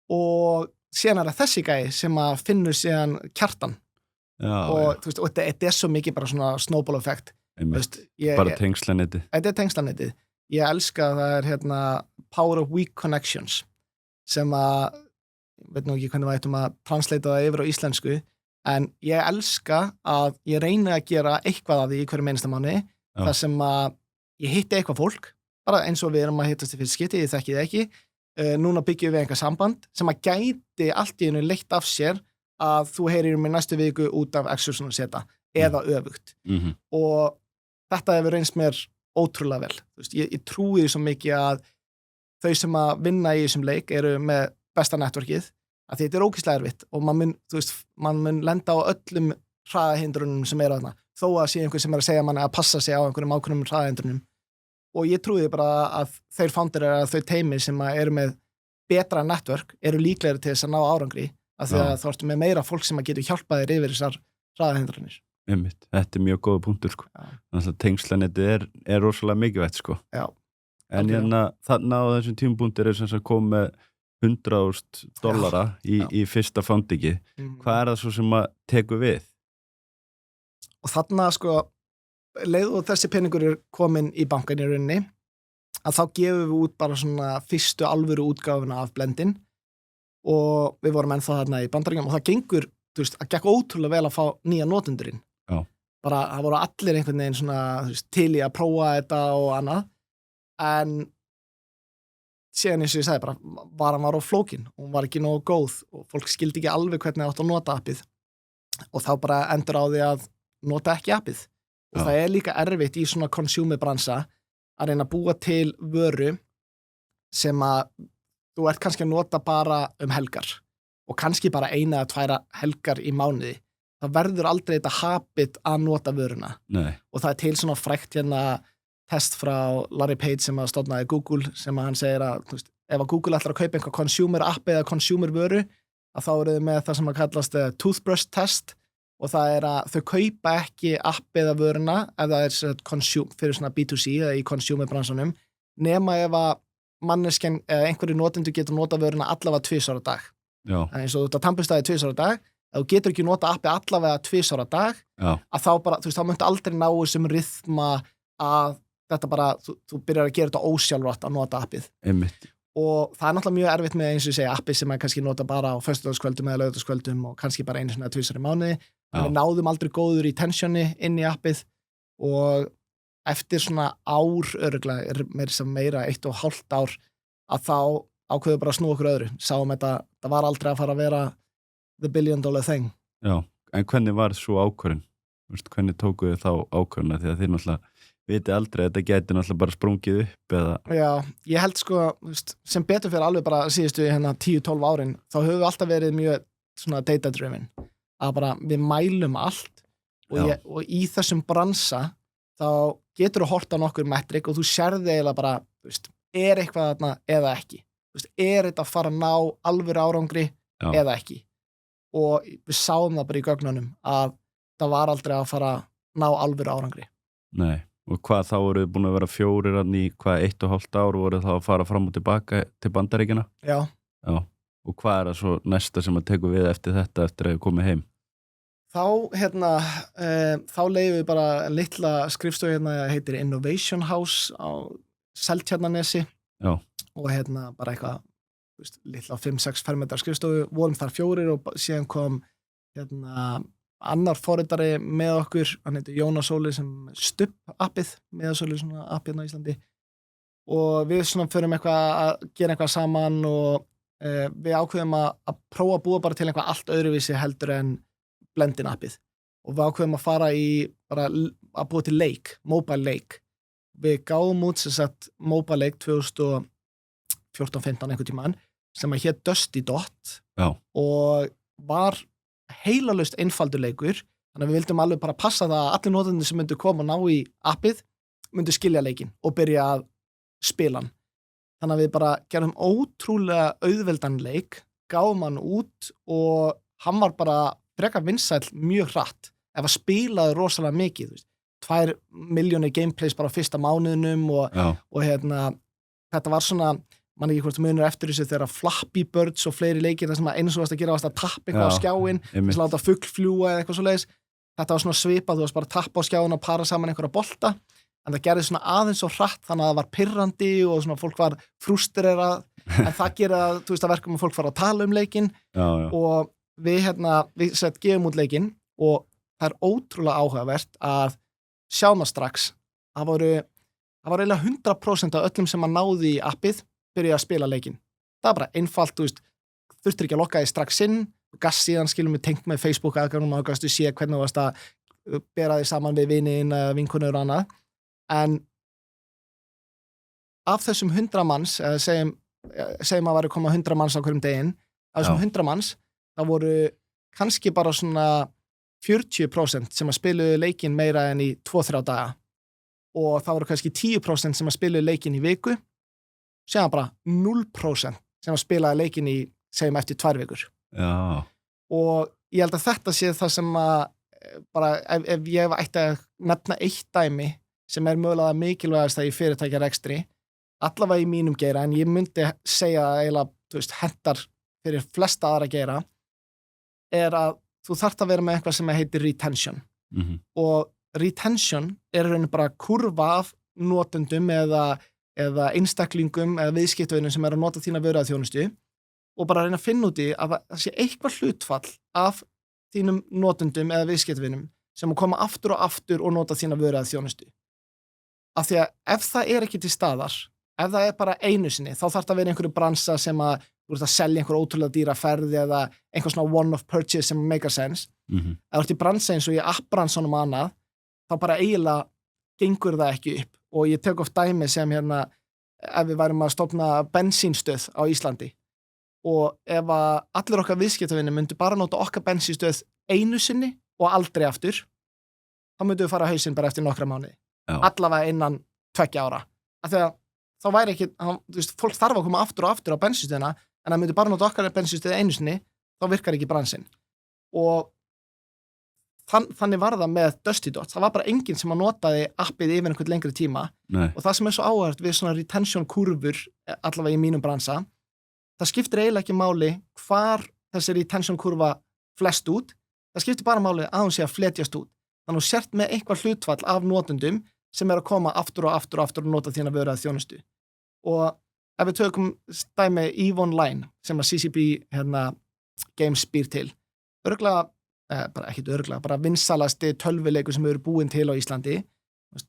og síðan er það þessi gæji sem að finnur síðan Kjartan. Og þú veist, og þetta er svo mikið bara svona snowball effect. Bara tengslanetið. Þetta er tengslanetið. Ég elska að það er Power of Weak Connections sem að, veit nú ekki hvernig við ættum að translata það yfir á íslensku, en ég elska að ég reyni að gera eitthvað af því í hverju einasta mánuði, þar sem að ég hitti eitthvað fólk, bara eins og við erum að hittast í fyrst skipti, ég þekki það ekki, núna byggjum við einhver samband sem að gæti allt í einu leitt af sér að þú heyrir mér næstu viku út af Exerson að setja, eða öfugt. Og þetta hefur reynst mér ótrúlega vel. Þú veist, ég trúi því svo mikið að þau sem að vinna í þessum leik eru með besta networkið, að þetta er ógeðslega erfitt og man mun lenda á öllum hraðahindrunum sem eru þarna, þó að sé einhver sem er að segja manni að passa sig á einhverjum ákveðnum hraðahindrunum. Og ég trúi því bara að þeir founderar eða þau teymi sem eru með betra network eru líklegri til þess að ná árangri, af því að þú ertu með meira fólk sem að getur hjálpað þér yfir þessar hraðahindranir. Þetta er mjög góða punktur, sko. Þannig að tengslanetið er rosalega mikilvægt, sko. Já. En þarna á þessum tímapunktir er sem sagt komið með $100,000 í fyrsta foundingið. Hvað er það svo sem að tekur við? Og þarna, sko, leið og þessi peningur er komin í bankan í rauninni, að þá gefum við út bara svona fyrstu alvöru útgáfuna af blendin og við vorum ennþá þarna í Bandaríkjunum og það gengur, þú veist, það gekk ótrúlega vel að fá nýja notendurinn. Bara, það voru allir einhvern veginn svona, þú veist, til í að prófa þetta og annað, en síðan eins og ég sagði bara, varan var á flókin, hún var ekki nógu góð og fólk skildi ekki alveg hvernig það átt að nota appið og þá bara endur á því að nota ekki appið. Og það er líka erfitt í svona consumer bransa að reyna að búa til vöru sem að þú ert kannski að nota bara helgar og kannski bara 1 eða 2 helgar í mánuði. Það verður aldrei þetta habit að nota vöruna. Nei. Og það er til svona frækt test frá Larry Page sem að stofnaði Google sem að hann segir að, þú veist, ef að Google ætlar að kaupa einhver consumer app eða consumer vöru, að þá eru þau með það sem að kallast toothbrush test og það er að þau kaupa ekki app eða vöruna ef það er fyrir svona B2C eða í consumer bransanum, nema ef að manneskjan eða einhverju notendur getur nota vöruna allavega 2 á dag. Eins og þú ert að tannburstaði 2 á dag, ef þú getur ekki nota appi allavega 2 á dag, að þá bara, þú veist, þá möntu aldrei ná þessum rythma að þetta bara, þú byrjar að gera þetta ósjálfrátt að nota appið. Og það er náttúrulega mjög erfitt með eins og ég segja appi sem að kannski nota bara á föstudagskvöldum eða laugardagskvöldum og kannski bara 1 eða 2 í mánuði. Við náðum aldrei góður í tensioni inn í appið og eftir svona ár örugglega, meira 1,5 ár, að þá ákveðu bara að snúa okkur öðru. Sáum þetta, það var aldrei að fara að vera the $1 billion thing. Já, en hvernig var svo ákvörðun? Hvernig tókuðu þá ákvörðuna? Því að þið náttúrulega viti aldrei að þetta geti náttúrulega bara sprungið upp eða... Já, ég held sko, sem betur fyrir alveg bara síðustu 10-12 árin, þá höfum við alltaf verið mjög svona data-driven. að bara við mælum allt og í þessum bransa þá getur þú hort á nokkur metrik og þú sérði eiginlega bara, þú veist, eitthvað þarna eða ekki, þú veist, þetta að fara að ná alvöru árangri eða ekki, og við sáum það bara í gögnunum að það var aldrei að fara að ná alvöru árangri. Nei, og hvað þá voruð búin að vera 4 í 1,5 ár voruð þá að fara fram og tilbaka til Bandaríkjanna? Já. Og hvað það svo næsta sem að tekur við eftir þetta eftir að þið komið heim? Þá, þá leiðum við bara litla skrifstofu heitir Innovation House á Seltjarnarnesi og bara eitthvað, þú veist, litla 5-6 fermetrar skrifstofu, vorum þar 4 og síðan kom annar forritari með okkur, hann heitir Jónas Óli sem Stubb appið, meðasölu svona app á Íslandi, og við svona förum eitthvað að gera eitthvað saman og við ákveðum að prófa að búa bara til eitthvað allt öðruvísi heldur en blendin appið, og við ákveðum að fara í bara að búa til leik, mobile leik. Við gáum út sem sagt mobile leik 2014-15 einhvern tímann sem að hét Dusty Dot og var heilalust einfaldur leikur, þannig að við vildum alveg bara passa það að allir notendur sem myndu koma og ná í appið myndu skilja leikinn og byrja að spila hann. Þannig að við bara gerum ótrúlega auðveldan leik, gáum hann út og hann var bara frekar vinsæll mjög hratt, ef að spilaði rosalega mikið, 2 milljónir gameplays bara á fyrsta mánuðinum og þetta var svona, man ekki hvort munur eftir þessu þegar Flappy Birds og fleiri leikir það sem að eins og varst að gera varst að tappa eitthvað á skjáin, þess að láta fugl fljúga eða eitthvað svoleiðis. Þetta var svona svipað, þú varst bara að tappa á skjáin og para saman einhverja bolta, en það gerði svona aðeins svo hratt þannig að það var pirrandi og svona fólk var frústrerað, en það gera, þú veist, að verkum að fólk fara að tala um leikinn og við gefum út leikinn og það er ótrúlega áhugavert að sjá maður strax, það var eiginlega 100% af öllum sem að náði í appið byrja að spila leikinn. Það var bara einfalt, þú veist, þurftir ekki að lokka þig strax inn, gast síðan skilum við tengt með Facebook aðganum og gastu sé hvernig þú varst að bera þig saman við viniðin, vinkonur og annað, en af þessum 100 manns, segjum að væri koma 100 manns á hverjum deginn, af þessum 100 manns, það voru kannski bara svona 40% sem að spiluðu leikinn meira en í 2-3 daga og það voru kannski 10% sem að spiluðu leikinn í viku, séðan bara 0% sem að spilaði leikinn í, segjum, eftir 2 vikur. Já. Og ég held að þetta sé það sem að bara, ef ég ætti að nefna eitt dæmi sem er mögulega mikilvægast að í fyrirtækjarekstri, allavega í mínum geira, en ég myndi segja að eiginlega, þú veist, hentar fyrir flesta aðra geira, er að þú þarft að vera með eitthvað sem heitir retention. Og retention er raunin bara kurva af notendum eða einstaklingum eða viðskiptavinum sem er að nota þína vöru að þjónustu og bara reyna að finna út í að það sé eitthvað hlutfall af þínum notendum eða viðskiptavinum sem að koma aftur og nota þína vöru að þjónustu. Af því að ef það er ekki til staðar, ef það er bara einu sinni, þá þarf það að vera einhverju bransa sem að þú ert að selja einhver ótrúlega dýra ferð eða einhver svona one-off purchase sem make sense. Ef þú ert í bransa eins og í app-bransanum annað, þá bara eiginlega gengur það ekki upp. Og ég tek oft dæmi sem ef við værum að stofna bensínstöð á Íslandi og ef að allir okkar viðskiptavinir myndu bara nota okkar bensínstöð einu sinni og aldrei aftur, þá myndu við fara á hausinn bara eftir nokkra mánuði. Allavega innan 2 ára. Af því að þá væri ekki, þú veist, fólk þarf að koma aftur og aftur á bensínstöðina, en að myndu bara nota okkar bensínstöð einu sinni, þá virkar ekki bransinn. Og þannig var það með Dusty Dot. Það var bara enginn sem að notaði appið yfir einhvern lengri tíma. Og það sem er svo áhugavert við svona retention kurvur, allavega í mínum bransa, það skiptir eiginlega ekki máli hvar þessi retention kurva flest út. Það skiptir bara máli að hún sé að fletjast út. Þannig að þú sért með eitthvað hlutfall af notendum sem er að koma aftur og nota þína vöru að þjónustu. Og ef við tökum dæmi EVE Online sem að CCP Games býr til, bara vinsalasti tölvuleikur sem eru búin til á Íslandi,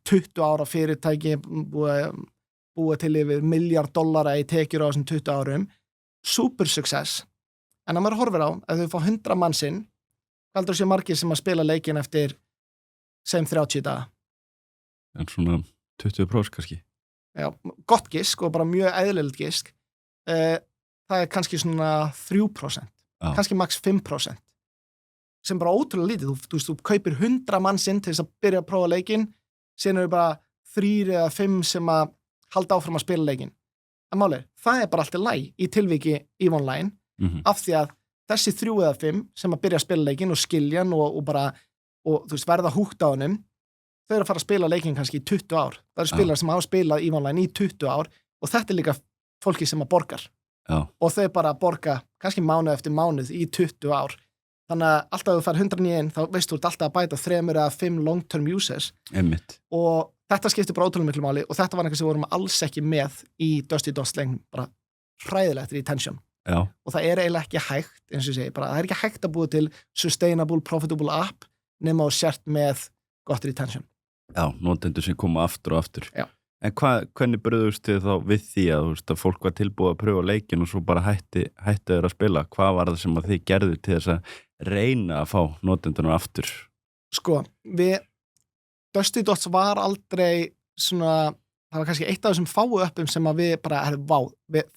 20 ára fyrirtæki búa til yfir $1 miljard í tekjur á þessum 20 árum, super success. En að maður horfir á, ef þau fá 100 mannsinn, hvað heldur sé margir sem að spila leikinn eftir sem 30 daga? En svona 20% kannski. Já, gott gisk og bara mjög eðlilegt gisk. Það er kannski svona 3%, kannski max 5%. sem bara ótrúlega lítið, þú kaupir 100 mannsinn til þess að byrja að prófa leikinn, síðan eru bara 3 eða 5 sem að halda áfram að spila leikinn. En málið, það bara allt í lagi í tilviki EVE Online, af því að þessi 3 eða 5 sem að byrja að spila leikinn og skilja hann og bara, og þú veist, verða húkt á honum, þau eru að fara að spila leikinn kannski í 20 ár. Það eru spilar sem hafa spilað EVE Online í 20 ár og þetta líka fólki sem að borgar. Já. Og þau bara borga kannski mánuð eftir mánuð í 20 ár. Þannig að alltaf þú fær 100 í einn, þá veistu þú alltaf að bæta 3 eða 5 long-term users. Einmitt. Og þetta skiptir bara ótrúlega miklu máli og þetta var eitthvað sem við vorum alls ekki með í Dusty Dust leiknum, bara hræðilegt retention. Já. Og það eiginlega ekki hægt, eins og ég segi, bara það ekki hægt að búa til sustainable, profitable app nema og sért með gott retention. Já, notendur sem koma aftur og aftur. Já. En hvernig brugðust þið þá við því að, þú veist, að fólk var tilbúið að pröfa leikin og svo bara hætti þeir að spila? Hvað var það sem að þið gerðu til þess að reyna að fá notendunar aftur? Sko, Dusty Dots var aldrei svona, það var kannski eitt af þessum fáu appum sem að við bara,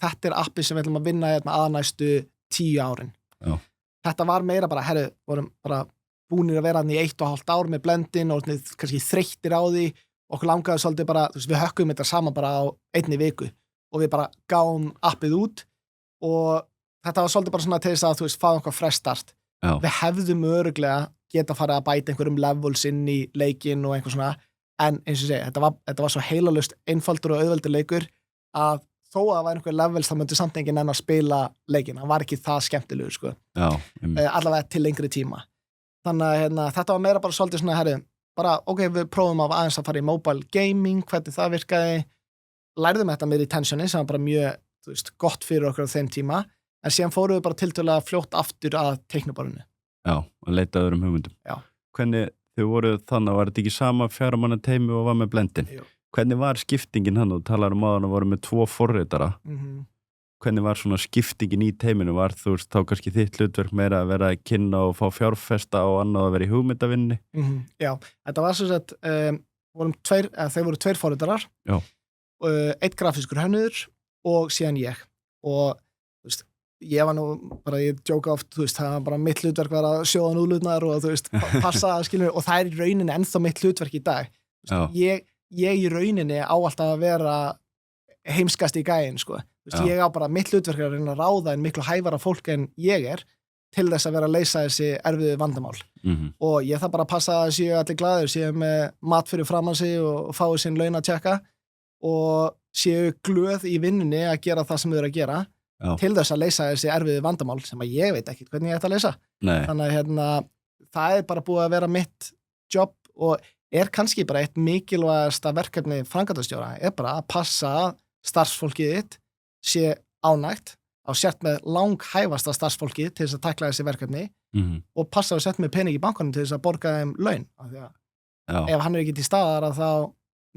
þetta appi sem við ætlum að vinna að næstu 10 árin. Já. Þetta var meira bara, vorum bara búnir að vera hann í 1,5 ár með blendin og kannski þreyttir á því. Okkur langaði svolítið bara, þú veist, við hökkum þetta saman bara á 1 viku og við bara gáum appið út og þetta var svolítið bara svona til þess að, þú veist, fá eitthvað fresh start. Já. Við hefðum öruglega geta farið að bæta einhverjum levels inn í leikinn og einhver svona, en eins og segja, þetta var svo heilalust einfaldur og auðveldur leikur að þó að það væri einhver levels þá myndi samt enginn enn að spila leikinn, hann var ekki það skemmtilegur, sko. Já. Allavega til lengri tíma. Þannig að þetta var meira bara svolítið svona, bara, ok, við prófum aðeins að fara í mobile gaming, hvernig það virkaði, lærðum þetta með retentioni sem var bara mjög, þú veist, gott fyrir okkur á þeim tíma, en síðan fórum við bara tiltölulega fljótt aftur að teikniborðinu. Já, að leita öðrum hugmyndum. Já. Hvernig þau voru þannig, var þetta ekki sama 4 manna teymi og var með blendin? Jú. Hvernig var skiptingin hann? Þú talar áðan að voru með 2 forritara. Hvernig var svona skiptingin í teiminu? Var þú veist þá kannski þitt hlutverk meira að vera að kynna og fá fjárfesta og annað að vera í hugmyndavinni? Já, þetta var svo að þeir voru 2 forritarar, 1 grafískur hönnuður og síðan ég. Og þú veist, ég var nú bara, ég djóka oft, þú veist, það var bara mitt hlutverk var að sjóða núlutnar og þú veist, passa að skilja, og það í rauninni ennþá mitt hlutverk í dag. Ég í rauninni á alltaf að vera heimskast í gæinn, sko. Þú veist, ég á bara mitt hlutverk að reyna að ráða en miklu hæfara fólk en ég til þess að vera að leysa þessi erfiðu vandamál. Og ég þarf bara að passa að séu allir glaðir, séu með mat fyrir framan sig og fái sinn laun að tjekka og séu glöð í vinnunni að gera það sem þau eru að gera til þess að leysa þessi erfiðu vandamál sem að ég veit ekki hvernig ég ætti að leysa. Nei. Þannig að það bara búið að vera mitt jobb og kannski bara eitt mikilvægasta verkefni framkvæmdastjóra bara að passa að starfsfólkið þitt sé ánægt á sért með langhæfasta starfsfólkið til þess að takla þessi verkefni og passa að sett með pening í bankanum til þess að borga þeim laun. Af því að ef hann ekki til staðar að þá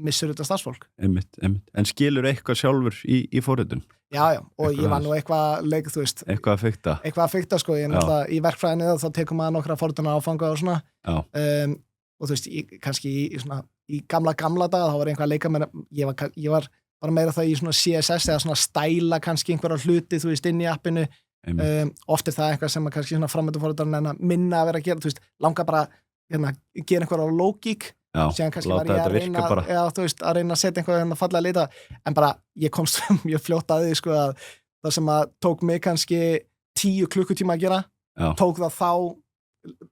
missur þetta starfsfólk. Einmitt. En skilur eitthvað sjálfur í forritun? Já, og ég var nú eitthvað leik, þú veist. Eitthvað að fikta, sko. Ég náttúrulega í verkfræðinni þá tekum maður nokkra forrituna áfanga og svona. Og þú veist, kannski í gamla daga þá var einhvað að leika með, ég var bara meira það í svona CSS eða svona stæla kannski einhverja hluti, þú veist, inn í appinu. Oft það eitthvað sem kannski svona framönduforritarinn en að minna að vera að gera, þú veist, langa bara gera einhverja lógík. Síðan kannski var ég að reyna að setja einhverja fallega lita, en bara ég komst mjög fljótt að því, sko, að það sem að tók mig kannski 10 klukkutíma að gera, tók það þá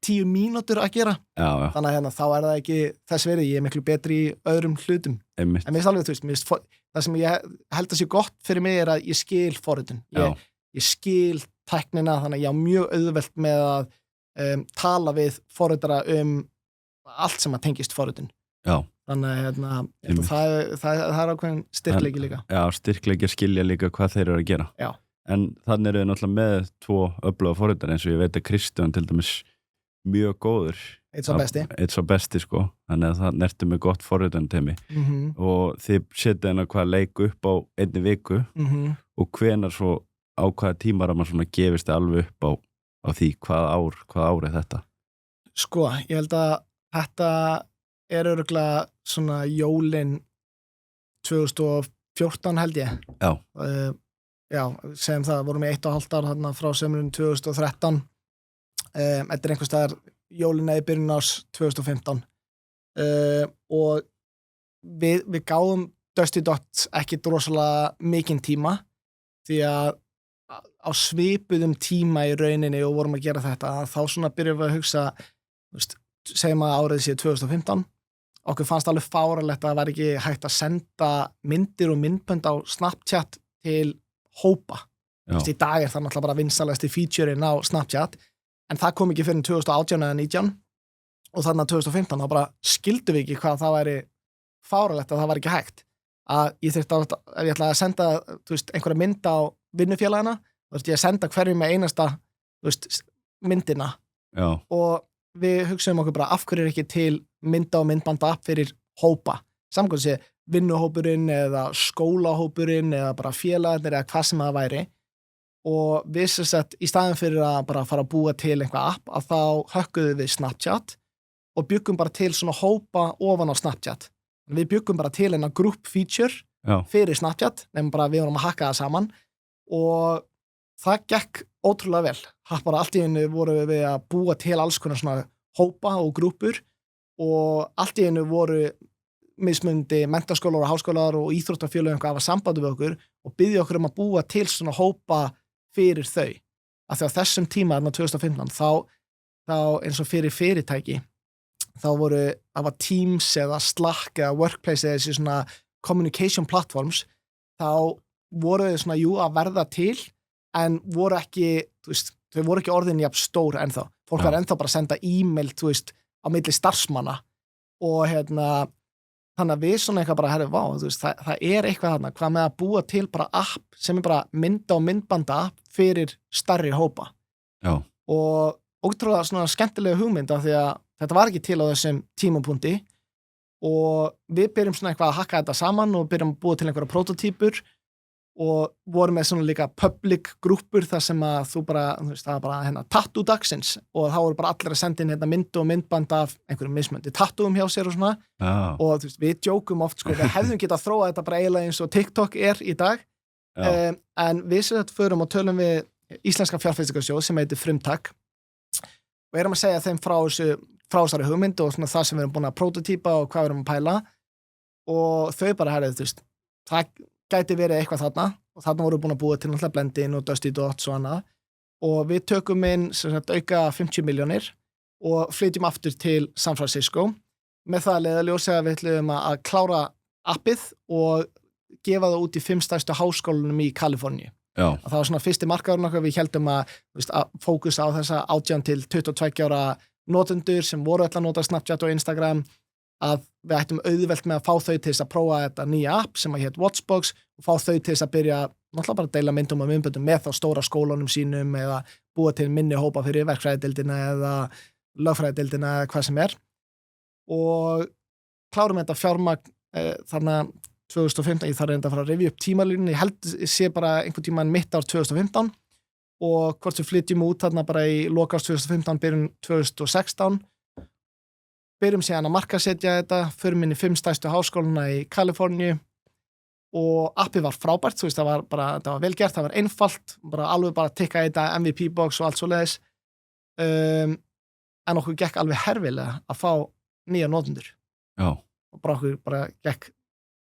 10 mínútur að gera. Þannig að þá það ekki þess verið, ég miklu betri í öðrum hlutum. En mér finnst alveg, þú veist, það sem ég held að sé gott fyrir mig að ég skil forritun. Ég skil tæknina, þannig að ég á mjög auðvelt með að tala við forritara allt sem að tengist forritun. Þannig að það ákveðin styrkleiki líka. Já, styrkleiki skilja líka hvað þeir eru að gera. Já. En þannig eru þau náttúrulega með 2 öfluga forritar eins og ég veit að Kristján til dæmis mjög góður. Eitt sá besti, sko. Þannig að það nerti með gott forritunarteymi. Og þið setja hennar hvað leik upp á 1 viku og hvenar svo á hvaða tímar að maður svona gefist alveg upp á því hvað ár þetta? Sko, ég held að þetta örugglega svona jólin 2014 held ég. Já, segjum það, vorum í 1,5 ár þarna frá sömurinn 2013 Þetta einhvers staðar jólin eða í byrjun árs 2015 og við gáðum Dusty Dots ekki rosalega mikinn tíma því að á svipuðum tíma í rauninni og vorum að gera þetta þá svona byrjum við að hugsa segjum að árið sé 2015 okkur fannst alveg fáralegt að það var ekki hægt að senda myndir og myndbönd á Snapchat til hópa í dag það náttúrulega bara vinsalegasti featureinn á Snapchat en það kom ekki fyrir 2018 eða 19 og þannig að 2015 þá bara skildum við ekki hvað það væri fáralegt að það var ekki hægt að ég þurfti að ef ég ætlaði að senda einhverja mynd á vinnufélagina þá þurfti ég að senda hverju með einasta myndina og við hugsaðum okkur bara af hverju er ekki til mynda og myndbanda app fyrir hópa samkvæmt sé vinnuhópurinn eða skólahópurinn eða bara félagarnir eða hvað sem það væri og við sem sagt í staðin fyrir að bara fara að búa til einhvað app að þá hökkuðum við Snapchat og byggum bara til svona hópa ofan á Snapchat við byggum bara til einna group feature fyrir Snapchat nefnum bara við vorum að hakka það saman og það gekk ótrúlega vel bara allt í einu voru við að búa til alls konar svona hópa og grúpur og allt í einu voru mismundi menntaskólar og háskólar og íþróttafélög að hafa sambandi við okkur og biðja okkur að búa til svona hópa fyrir þau af því á þessum tíma 2015 þá eins og fyrir fyrirtæki þá voru það var Teams eða Slack eða Workplace eða þessi svona communication platforms þá voru þau svona að verða til en voru ekki þau voru ekki orðin jafn stór ennþá fólk var ennþá bara að senda e-mail á milli starfsmanna og þannig að við svona eitthvað bara það er eitthvað þarna hvað með að búa til bara app sem er bara mynda og myndbanda app fyrir stærri hópa og ótrúlega svona skemmtilega hugmynd af því að þetta var ekki til á þessum tímapunkti og við byrjum svona eitthvað að hakka þetta saman og byrjum að búa til einhverja prototýpur og vorum með svona líka public grúppur þar sem að þú bara, það var bara tattoo dagsins og þá voru bara allir að senda inn mynd og myndband af einhverjum mismöndi tattooum hjá sér og svona og við djókum oft, við hefðum getað að þróa þetta bara eiginlega eins og TikTok er í dag en við sér þetta förum og tölum við Íslenska fjárfestingarsjóð sem heitir Frumtak og erum að segja þeim frá þessari hugmynd og svona það sem við erum búin að prototýpa og hvað við erum að pæla og þau bara það gæti verið eitthvað þarna og þarna voru búin að búa til náttúrulega Blendin og Dusty Dots og annað og við tökum inn auka 50 milljónir og flytjum aftur til San Francisco með það að leiðarljósi að við ætlum að klára appið og gefa það út í 5 stærstu háskólunum í Kaliforníu og það var svona fyrsti markaðurinn okkar við heldum að fókusa á þessa 18 til 22 ára notendur sem voru alltaf að nota Snapchat og Instagram að við ættum auðvelt með að fá þau til þess að prófa þetta nýja app sem að hét Watchbox og fá þau til þess að byrja náttúrulega bara að deila myndum og myndböndum með þá stóra skólanum sínum eða búa til minni hópa fyrir verkfræðideildina eða lögfræðideildina eða hvað sem er og klárum þetta fjármagn þarna 2015, ég þarf reynda að fara að rifja upp tímalínu, ég held sé bara einhvern tímann mitt ár 2015 og hvort við flytjum út þarna bara í loka árs 2015, byrjum 2016 byrjum síðan að markaðsetja þetta, förum inn í 5 stærstu háskóluna í Kaliforníu og appið var frábært, það var vel gert, það var einfalt, alveg bara tikka í þetta MVP-box og allt svoleiðis en okkur gekk alveg herfilega að fá nýja notendur og okkur gekk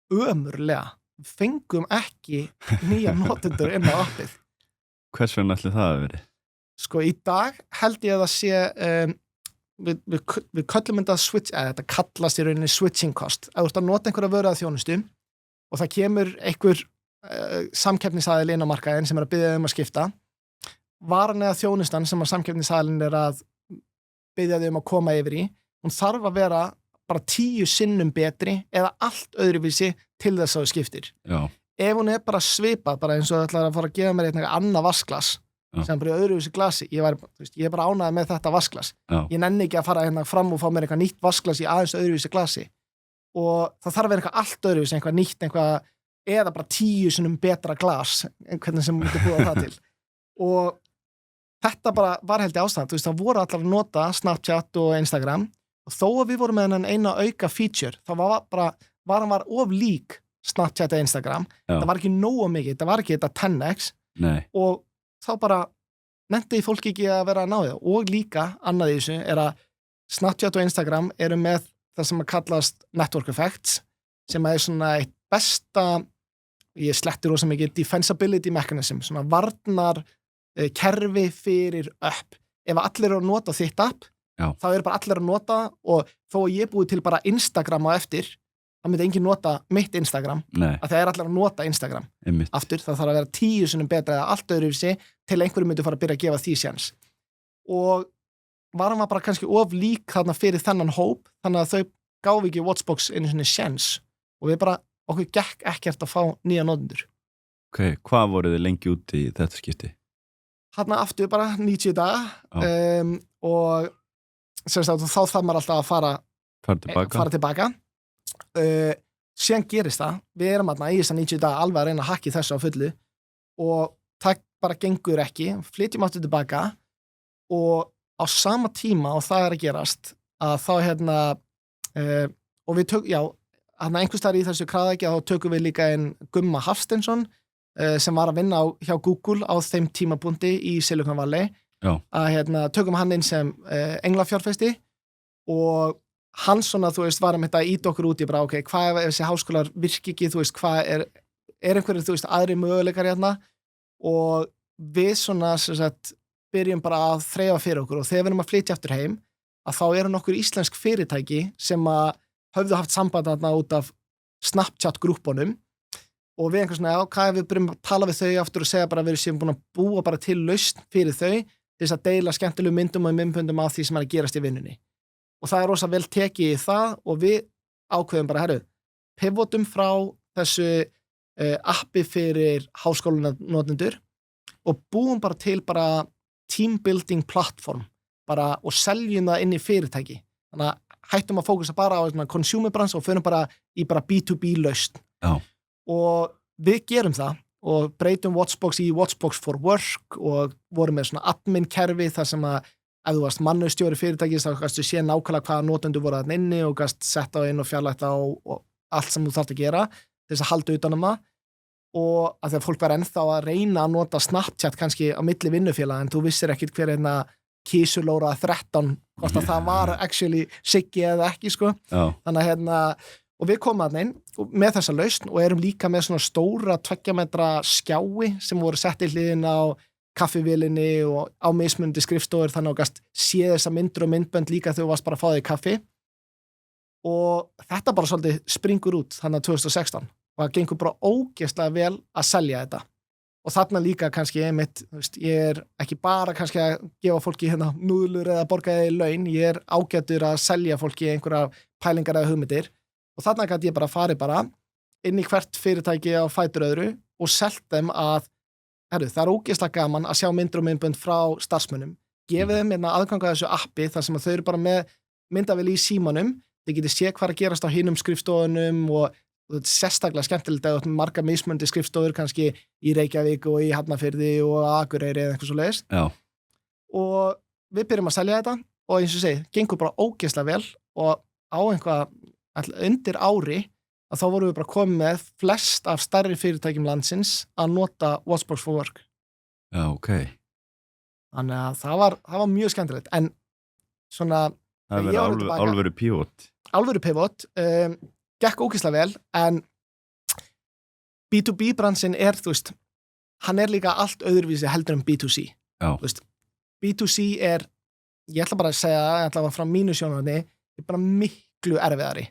ömurlega, fengum ekki nýja notendur inn á appið. Hvers vegna ætli það að veri? Sko í dag held ég að það sé við köllum þetta kallast í rauninni switching cost. Ef þú ert að nota einhverja vöru að þjónustu og það kemur einhver samkeppnisaðili inn á markaðinn sem er að biðja að skipta, varan eða þjónustan sem að samkeppnisaðilin er að biðja að koma yfir í, hún þarf að vera bara 10 sinnum betri eða allt öðruvísi til þess að þú skiptir. Ef hún er bara svipað, bara eins og það ætlar að fara að gefa mér eitthvað annað vasklas sem bara í öðruvísi glasi, ég er bara ánægð með þetta vasklas. Ég nenni ekki að fara fram og fá mér eitthvað nýtt vasklas í aðeins öðruvísi glasi og það þarf að vera eitthvað allt öðruvísi, eitthvað nýtt, eða bara 10 sinnum betra glas, hvernig sem myndi búa það til. Og þetta bara var held í ástand, það voru allar að nota Snapchat og Instagram og þó að við vorum með hennan eina auka feature, þá var hann of lík Snapchat og Instagram, það var ekki nógu mikið, það var ekki þetta 10x og þá bara nennti fólki ekki að vera að ná það og líka annað í þessu að Snapchat og Instagram eru með það sem að kallast network effects sem að svona eitt besta ég sletti rosa mikið defensibility mechanism, svona varnar kerfi fyrir app ef allir eru að nota þitt app þá eru bara allir að nota og þó að ég búið til bara Instagram á eftir þá myndi enginn nota mitt Instagram að það allir að nota Instagram aftur, það þarf að vera 10 sinnum betra eða allt öðruvísi til einhverju myndi fara að byrja að gefa því séns og varum við bara kannski of lík þarna fyrir þennan hóp þannig að þau gáfi ekki Watchbox einu sinni séns og við bara, okkur gekk ekkert að fá nýja notendur. Ok, hvað voruð þið lengi út í þetta skipti? Þarna aftur bara 90 daga og þá þarf maður alltaf að fara tilbaka. Síðan gerist það, við erum þarna í þess að 90 daga alveg að reyna að hakki þessu á fullu og það bara gengur ekki, flytjum aftur tilbaka og á sama tíma og það að gerast að þá og við einhvers staðar í þessu kraðæki þá tökum við líka einn Gumma Hafsteinsson sem var að vinna hjá Google á þeim tímapunkti í Silicon Valley að tökum hann inn sem englafjárfesti og hann svona, þú veist, var að mynda að íta okkur út í bara, ok, hvað ef þessi háskólar virki ekki, þú veist, hvað einhverjir, þú veist, aðri möguleikar hérna og við svona, sem sagt, byrjum bara að þreifa fyrir okkur og þegar við erum að flytja aftur heim að þá eru nokkur íslensk fyrirtæki sem að höfðu haft samband þarna út af Snapchat-grúppunum og við einhvers svona, hvað ef við byrjum að tala við þau aftur og segja bara að við séum búin að búa bara til lausn fyrir þau til þess að deila skemmtilegu myndum og myndböndum af því sem að gerast í vinnunni. Og það rosa vel tekið í það og við ákveðum bara, pivotum frá þessu appi fyrir háskólanotendur og búum bara til bara team building platform bara og seljum það inn í fyrirtæki. Þannig að hættum að fókusa bara á consumer branch og förum bara í bara B2B lausn. Og við gerum það og breytum Watchbox í Watchbox for Work og vorum með svona admin kerfi þar sem að ef þú varst mannustjóri fyrirtækis þá kannstu sé nákvæmlega hvaða notendur voru þarna inni og kannst setta á inn og fjarlægt á og allt sem þú þarft að gera til þess að halda utan um það og að þegar fólk var ennþá að reyna að nota Snapchat kannski á milli vinnufélaga en þú vissir ekkit hver kísulóra 13 hvort að það var actually Siggi eða ekki sko þannig að og við komum að inn með þessa lausn og erum líka með svona stóra 2 metra skjái sem voru sett í hliðin á kaffivélinni og á mismunandi skrifstofur þannig að gast sé þessa myndir og myndbönd líka þegar þú varst bara að fá þig kaffi og þetta bara svolítið springur út þannig að 2016 og það gengur bara ógeðslega vel að selja þetta og þarna líka kannski einmitt, ég ekki bara kannski að gefa fólki núðlur eða borga þeir laun, ég ágætur að selja fólki einhverja pælingar eða hugmyndir og þarna gæti ég bara farið bara inn í hvert fyrirtæki á fætur öðru og selt þeim að það ógeðslega gaman að sjá myndir og myndbönd frá starfsmönnum, gefið þeim aðgang að þessu appi þar sem að þau eru bara með myndavél í símanum, þið getið sé hvað að gerast á hinum skrifstofunum og þetta er sérstaklega skemmtilegt að þú margar mismunandi skrifstofur kannski í Reykjavík og í Hafnarfirði og Akureyri eða eitthvað svoleiðis og við byrjum að selja þetta og eins og segi, gengur bara ógeðslega vel og á einhvað undir ári að þá vorum við bara komið með flest af stærri fyrirtækjum landsins að nota Watchbox for Work. Já, ok. Þannig að það var mjög skemmtilegt en svona það verður alvöru pivot. Alvöru pivot gekk ógeðslega vel, en B2B bransin þú veist, hann líka allt öðruvísi heldur en B2C. Já. Þú veist, B2C ég ætla bara að segja það, ég ætla að fara frá mínu sjónarhorni, bara miklu erfiðari.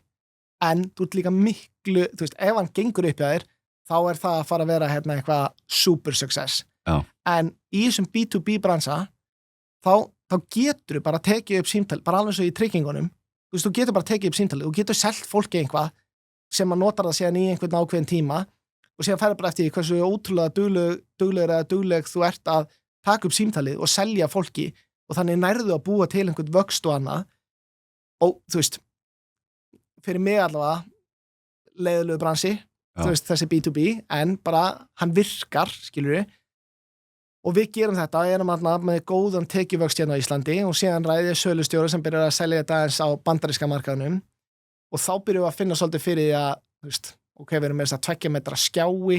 En þú ert líka miklu, þú veist, ef hann gengur upp hjá þér, þá það að fara að vera eitthvað super success. Já. En í þessum B2B bransa, þá getur þú bara tekið upp símtal, bara alveg svo í tryggingunum, þú veist, þú getur bara tekið upp símtalið, þú getur selt fólki einhvað sem að notar það síðan í einhvern ákveðin tíma og síðan færður bara eftir því hversu ótrúlega duglegur eða dugleg þú ert að taka upp símtalið og selja fólki og þannig nærðu að búa til einhvern vöxt og annað og þú veist, fyrir mig allavega leiðilegu bransi, þú veist, þessi B2B en bara, hann virkar, skilur við og við gerum þetta, erum með góðan tekjuvöxt hérna á Íslandi og síðan ræði sölustjóri sem byrjar að selja þetta eins á bandaríska markaðnum og þá byrjum við að finna svolítið fyrir því að, þú veist, ok, við erum með þess að 2 metra skjái,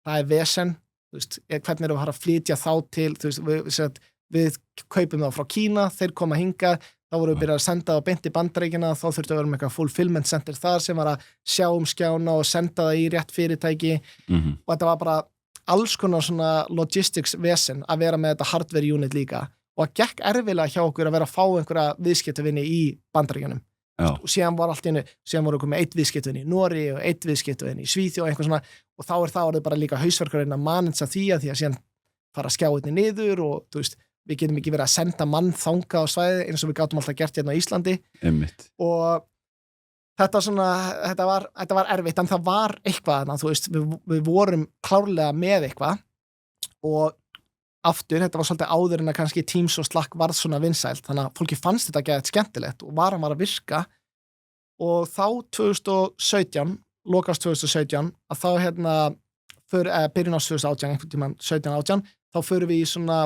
það vesen, þú veist, hvernig erum við að flytja þá til, þú veist, við kaupum þá frá Kína, þeir koma hingað, þá vorum við byrjað að senda það beint í Bandaríkjana, þá þurfti að vera með eitthvað fulfillment center þar sem var að sjá skjána og senda það í rétt fyrirtæki og þetta var bara alls konar svona logistics vesen að vera með þetta hardware unit líka og það gekk erfilega hjá okkur að vera að fá einhverja viðskiptavinni í Bandaríkjunum og síðan voru við komið 1 viðskiptavinni í Noregi og 1 viðskiptavinni í Svíþjóð og eitthvað svona og þá það orðið bara líka hausverkurinn að manage því að síðan fara skjáinni niður og þú veist, við getum ekki verið að senda mann þanga á svæði eins og við gátum alltaf gert hérna á Íslandi og þetta var erfitt en það var eitthvað, þú veist, við vorum klárlega með eitthvað og aftur, þetta var svolítið áður en að kannski Teams og Slack varð svona vinsælt, þannig að fólki fannst þetta geðið skemmtilegt og var að virka og þá 2017, lokast 2017 að þá byrjun á 2018, einhvern tímann 17-18 þá förum við í svona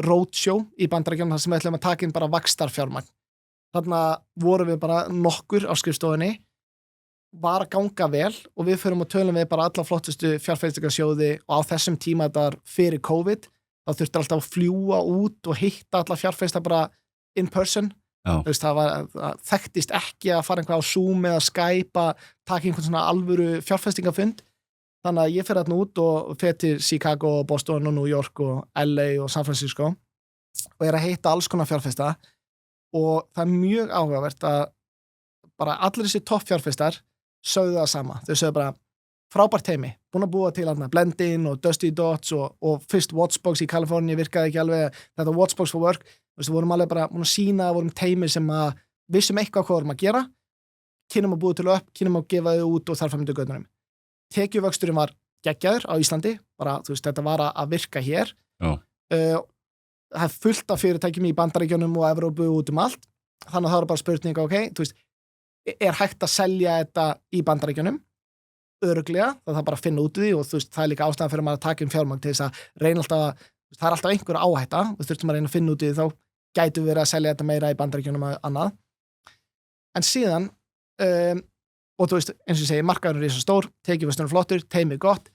roadshow í Bandaríkjunum þar sem við ætlum að taka inn bara vaxtarfjármagn. Þarna vorum við bara nokkur á skrifstofunni, var að ganga vel og við förum og tölum við bara alla flottustu fjárfestingarsjóði og á þessum tíma þetta var fyrir COVID, þá þurfti alltaf að fljúa út og hitta alla fjárfesta bara in person. Það þekktist ekki að fara einhvað á Zoom eða Skype að taka einhvern svona alvöru fjárfestingafund. Þannig að ég fer þarna út og fer til Chicago, Boston og New York og LA og San Francisco og að hitta alls konar fjárfesta og það mjög áhugavert að bara allir þessi topp fjárfestar sögðu það sama. Þau sögðu bara frábært heimi, búin að búa til Blendin og Dusty Dots og fyrst Watchbox í Kaliforníu virkaði ekki alveg þetta Watchbox for Work. Við vorum alveg bara búin að sína, vorum teimi sem að vissum eitthvað hvað vorum að gera, kynum að búa til upp, kynum að gefa þau út og þar fram til göttunum. Tekjuvöxturinn var geggjaður á Íslandi, bara þú veist, þetta var að virka hér. Það fullt af fyrirtækjum í Bandaríkjunum og Evrópu út allt, þannig að það var bara spurning, ok, þú veist, hægt að selja þetta í Bandaríkjunum? Örugglega, það bara að finna út í því og þú veist, það líka ástæðan fyrir maður að taka fjármagn til þess að reyna alltaf að, það alltaf einhver áhætta, við þurftum að reyna að finna út í því, þá gætu við verið að selja þetta meira í Bandaríkjunum og annað. En síðan, og þú veist, eins og ég segi, markaðurinn er svo stór, tekjuvöxturinn flottur, teimið gott,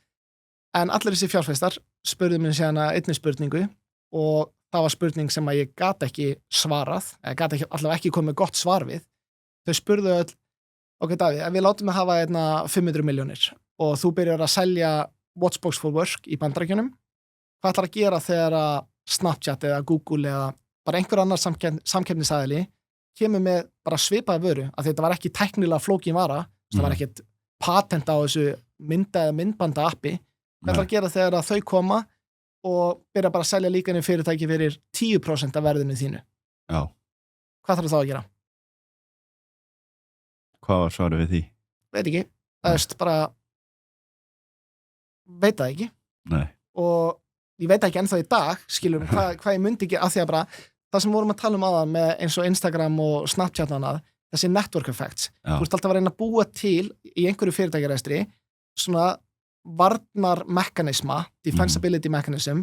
en allir þessi fjárfestar spurðu mér síðan einni spurningu og það var spurning sem að ég gat ekki svarað, eða gat ekki, allavega ekki komið gott svar við. Þau spurðu öll, ok Davíð, við látum að hafa 500 milljónir og þú byrjar að selja Watchbox for Work í Bandaríkjunum, hvað ætlar að gera þegar að Snapchat eða Google eða bara einhver annar samkeppnisaðili kemur með bara svipaða vöru, að þetta var ekki tæknilega flókin vara, það var ekkert patent á þessu myndbanda appi, hvað ætlar að gera þegar að þau koma og byrja bara að selja líka inn í fyrirtæki fyrir 10% af verðinu þínu. Já. Hvað þarf þá að gera? Hvað var svarið við því? Veit ekki, það er bara veit það ekki. Nei. Og ég veit ekki ennþá í dag, skilur hvað ég myndi ekki, af því að bara það sem vorum að tala áðan með eins og Instagram og Snapchat og annað, þessi network effects. Þú ert alltaf að reyna að búa til í einhverju fyrirtækjarekstri svona varnarmekanisma, defensibility mechanism,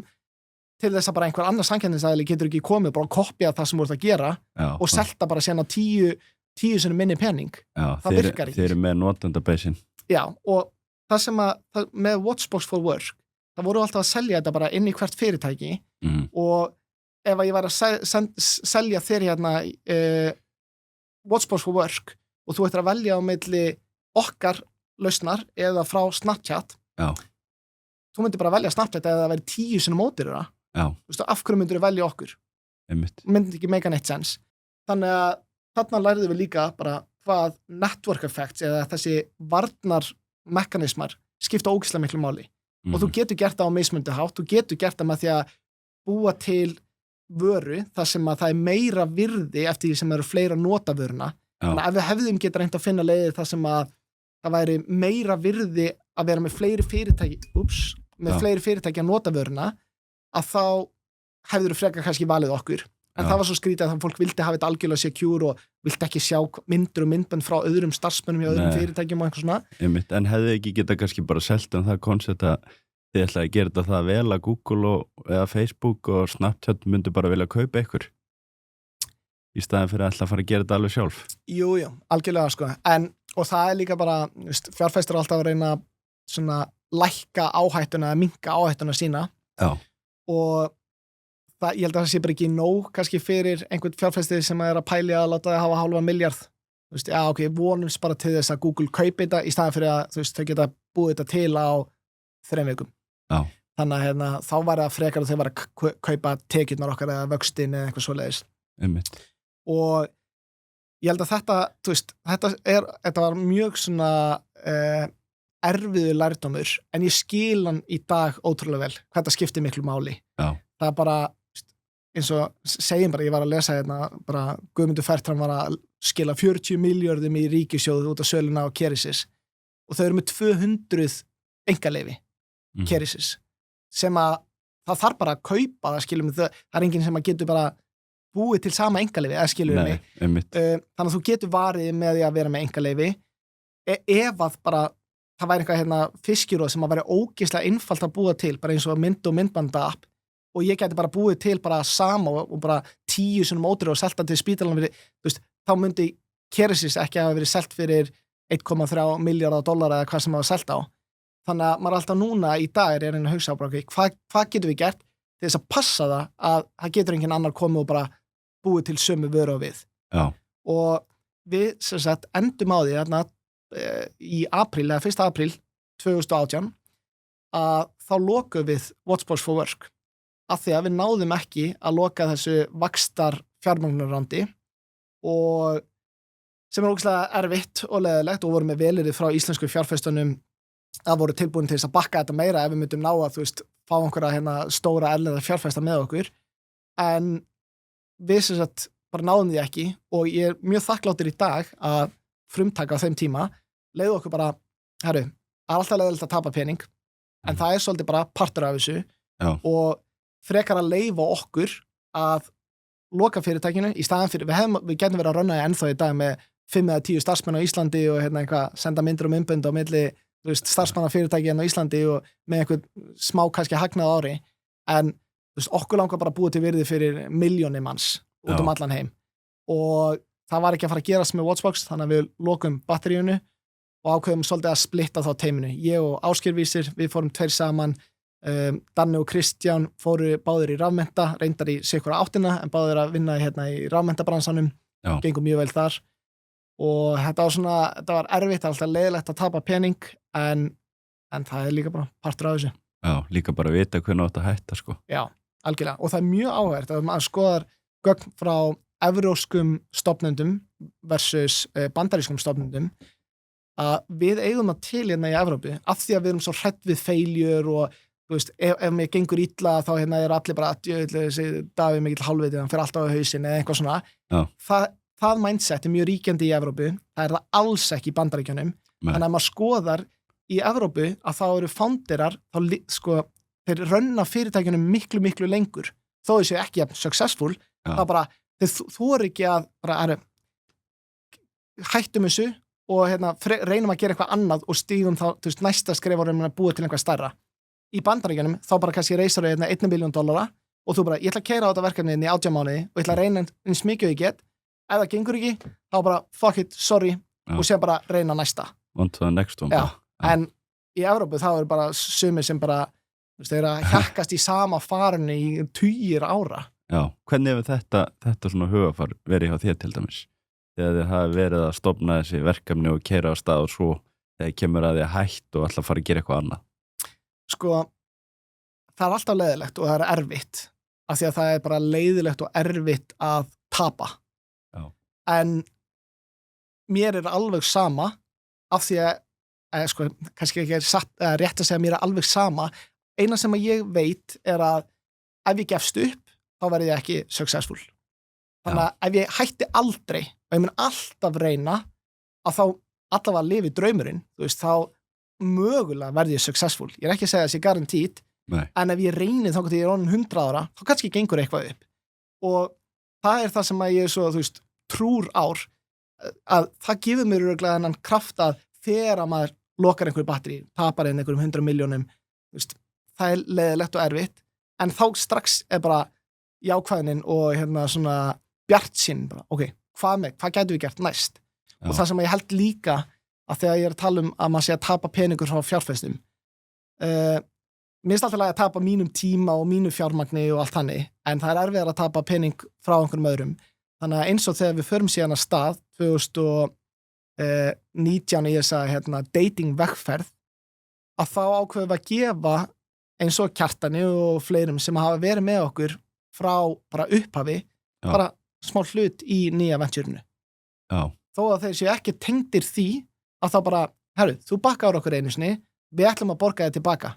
til þess að bara einhver annar samkeppnisaðili getur ekki komið bara að kopja það sem voru að gera og selta bara síðan á 10 sinni minni pening. Það virkar ekki. Þeir eru með notendabasin. Já, og það sem að með Watchbox for Work, það voru alltaf að selja þetta bara inn í hvert fyrirtæki og ef ég var að selja þér hérna Watchbox for Work og þú ættir að velja á milli okkar lausnar eða frá Snapchat, þú myndir bara velja Snapchat eða það væri 10 sinni mótir það. Þú veist, af hverju myndir þú velja okkur? Myndir ekki make neitt sense. Þannig að þarna lærðum við líka bara hvað network effects eða þessi varnarmekanismar skipta ógeðslega miklu máli. Og þú getur gert það á mismunandi hátt, þú getur gert það með því að búa til vöru þar sem að það er meira virði eftir því sem eru fleira nota vöruna. Þannig að ef við hefðum geta reynt að finna leiðir þar sem að það væri meira virði að vera með fleiri fyrirtæki að nota vöruna, að þá hefður frekar kannski valið okkur. En það var svo skrítið að fólk vildi hafa þetta algjörlega secure og vildi ekki sjá myndir og myndbönd frá öðrum starfsmönnum í öðrum fyrirtækjum og eitthvað svona. En hefði ekki geta kannski bara selt það koncept að þið ætlaði að gera þetta það vel að Google eða Facebook og Snapchat myndi bara vilja kaupa ykkur í staðin fyrir að ætla að fara að gera þetta alveg sjálf? Jú, algjörlega sko. Og það er líka bara, fjárfestar alltaf að reyna svona lækka áhættuna eða minnka áhættuna sína. Já. Og ég held að það sé bara ekki nóg kannski fyrir einhvern fjárfesti sem að pæli að láta það hafa $500 million. Þú veist, já, ok, vonumst bara til þess að Google kaupi þetta í staðan fyrir að, þú veist, þau geta búið þetta til á 3 vikum. Já. Þannig að þá var það frekar að þau var að kaupa tekjurnar okkar eða vöxtin eða eitthvað svoleiðis. Einmitt. Og ég held að þetta, þú veist, þetta var mjög svona erfiður lærdómur, en ég skil hann í dag ótrúlega vel, hvað þetta skiptir miklu máli. Já. Það bara, eins og segjum bara, ég var að lesa hérna, bara Guðmundur Fertram var að skila 40 milljörðum í ríkissjóð út af söluna á Kerecis og þau eru með 200 einkaleyfi Kerecis, sem að það þarf bara að kaupa það, skiljum við, það er enginn sem að getur bara búið til sama einkaleyfi, eða skiljum við mig. Þannig að þú getur varið með því að vera með einkaleyfi, ef að bara það væri eitthvað hérna fiskiróð sem að væri ógeðslega einfalt að búa til, bara eins og mynd- og myndbanda app, og ég geti bara búið til bara sama og bara 10 sinnum ódýrara og selta til spítalanum fyrir, þú veist, þá myndi Kerecis ekki hafa verið selt fyrir 1,3 milljarða dollara eða hvað sem hafa selt á. Þannig að maður alltaf núna í dag er að hugsa á bara, hvað getum við gert til þess að passa það að það getur enginn annar komið og bara búið til sömu vöru á við. Já. Og við, sem sagt, endum á því þarna í apríl, eða 1. apríl 2018, að þá lokum við Watchbox for Work, af því að við náðum ekki að loka þessu vaxtar fjármagnarrandi, og sem er ógeðslega erfitt og leiðilegt, og vorum með velyrði frá íslensku fjárfestunum að voru tilbúin til þess að bakka þetta meira ef við myndum ná að, þú veist, fá einhverja hérna stóra erlenda fjárfesta með okkur, en við sem sagt bara náðum því ekki, og ég er mjög þakkláttur í dag að frumtaka á þeim tíma, leiðu okkur bara, herru, það er alltaf leiðilegt að tapa pening, en það er svolítið bara partur af þessu. Já. Og frekar að leyfa okkur að loka fyrirtækinu í staðan fyrir, við getum verið að runna ennþá í dag með 5 eða 10 starfsmenn á Íslandi og hérna eitthvað, senda myndir og myndbönd á milli, þú veist, starfsmanna fyrirtæki á Íslandi og með einhvern smá kannski hagnað ári, en þú veist, okkur langar bara að búa til virði fyrir milljónir manns út um allan heim, og það var ekki að fara að gerast með Watchbox, þannig að við lokum batteríunu og ákveðum svolítið að splitta þá teiminu. Ég og Ásgeir Vísir, við fórum 2 saman, Danni og Kristján fóru báðir í rafmenta, reyndar í sikura áttina, en báðir að vinna hérna í rafmentabransanum, gengum mjög vel þar, og þetta var erfitt, alltaf leiðilegt að tapa pening, en það er líka bara partur af þessu. Já, líka bara að vita hvernig átt að hætta, sko. Já, algjörlega, og það er mjög áhugavert að maður skoðar gögn frá evrópskum stofnendum versus bandarískum stofnendum, að við eigum að til hérna í Evrópu, af því að við erum svo hrædd við failure, og þú veist, ef mér gengur illa þá hérna er allir bara þessi Davíð mikill hálfviti, hann fer alltaf á hausinn eða eitthvað svona. Það mindset er mjög ríkjandi í Evrópu, það er það alls ekki í Bandaríkjunum. Þannig að maður skoðar í Evrópu að þá eru founderar, sko, þeir rönna fyrirtækjunum miklu, miklu lengur, þó þessu ekki jafn successful, það bara, þú er ekki að bara, hættum þessu og hérna, reynum að gera eitthvað annað og stígum þá, þú veist, næsta skref að búa til einhvað stærra. Í Bandaríkjunum þá bara kannski reisar þau hérna $1 million og þú bara, ég ætla að keyra á þetta verkefni í 18 mánuði og ég ætla að reyna eins mikið ég get, ef það gengur ekki þá bara, fuck it, sorry, og sé bara reyna næsta. On to the next one. Já, en í Evrópu þá eru bara sumir sem bara, þú veist, þeir eru að hjakkast í sama farinu í 20 ára. Já, hvernig hefur þetta svona hugafar verið hjá þér til dæmis? Þegar þið hafi verið að stofna þessi verkefni og keyra á stað og svo þegar kemur að þið hætt og ætla að fara að gera eitthvað annað? Sko, það er alltaf leiðilegt og það er erfitt, af því að það er bara leiðilegt og erfitt að tapa. Já. En mér er alveg sama, af því að sko, kannski ekki rétt að segja mér er alveg sama, eina sem að ég veit er að ef ég gefst upp, þá verð ég ekki successful. Þannig að ef ég hætti aldrei og ég mun alltaf reyna að þá allavega lifi draumurinn, þú veist, þá mögulega verð ég successful. Ég er ekki að segja þessi guaranteed, en ef ég reyni þá til ég er orðin 100 ára, þá kannski gengur eitthvað upp. Og það er það sem að ég er svo, þú veist, trúr ár, að það gefur mér örugglega þennan kraft að þegar að maður lokar einhverju batteri, tapar einhverjum 100 milljónum, þú veist, það er leiðilegt og erfitt, en þá strax er bara jákvæðnin og hérna svona bjartsýn, bara, ok, hvað gætum við gert næst? Og það sem ég held líka að þegar ég er að tala um að maður sé að tapa peningur frá fjárfestum, mér finnst alltaf að tapa mínum tíma og mínu fjármagni og allt hannig, en það erfiðar að tapa pening frá einhverjum öðrum. Þannig að eins og þegar við förum síðan að stað 2019 í þessa dating vegferð, að þá ákveðum við að gefa eins og Kjartani og fleirum sem hafa verið með okkur frá bara upphafi, bara smá hlut í nýja venturinu. Já. Þó að þeir séu ekki tengdir því að þá bara, herru, þú bakkaður okkur einu sinni, við ætlum að borga þér tilbaka.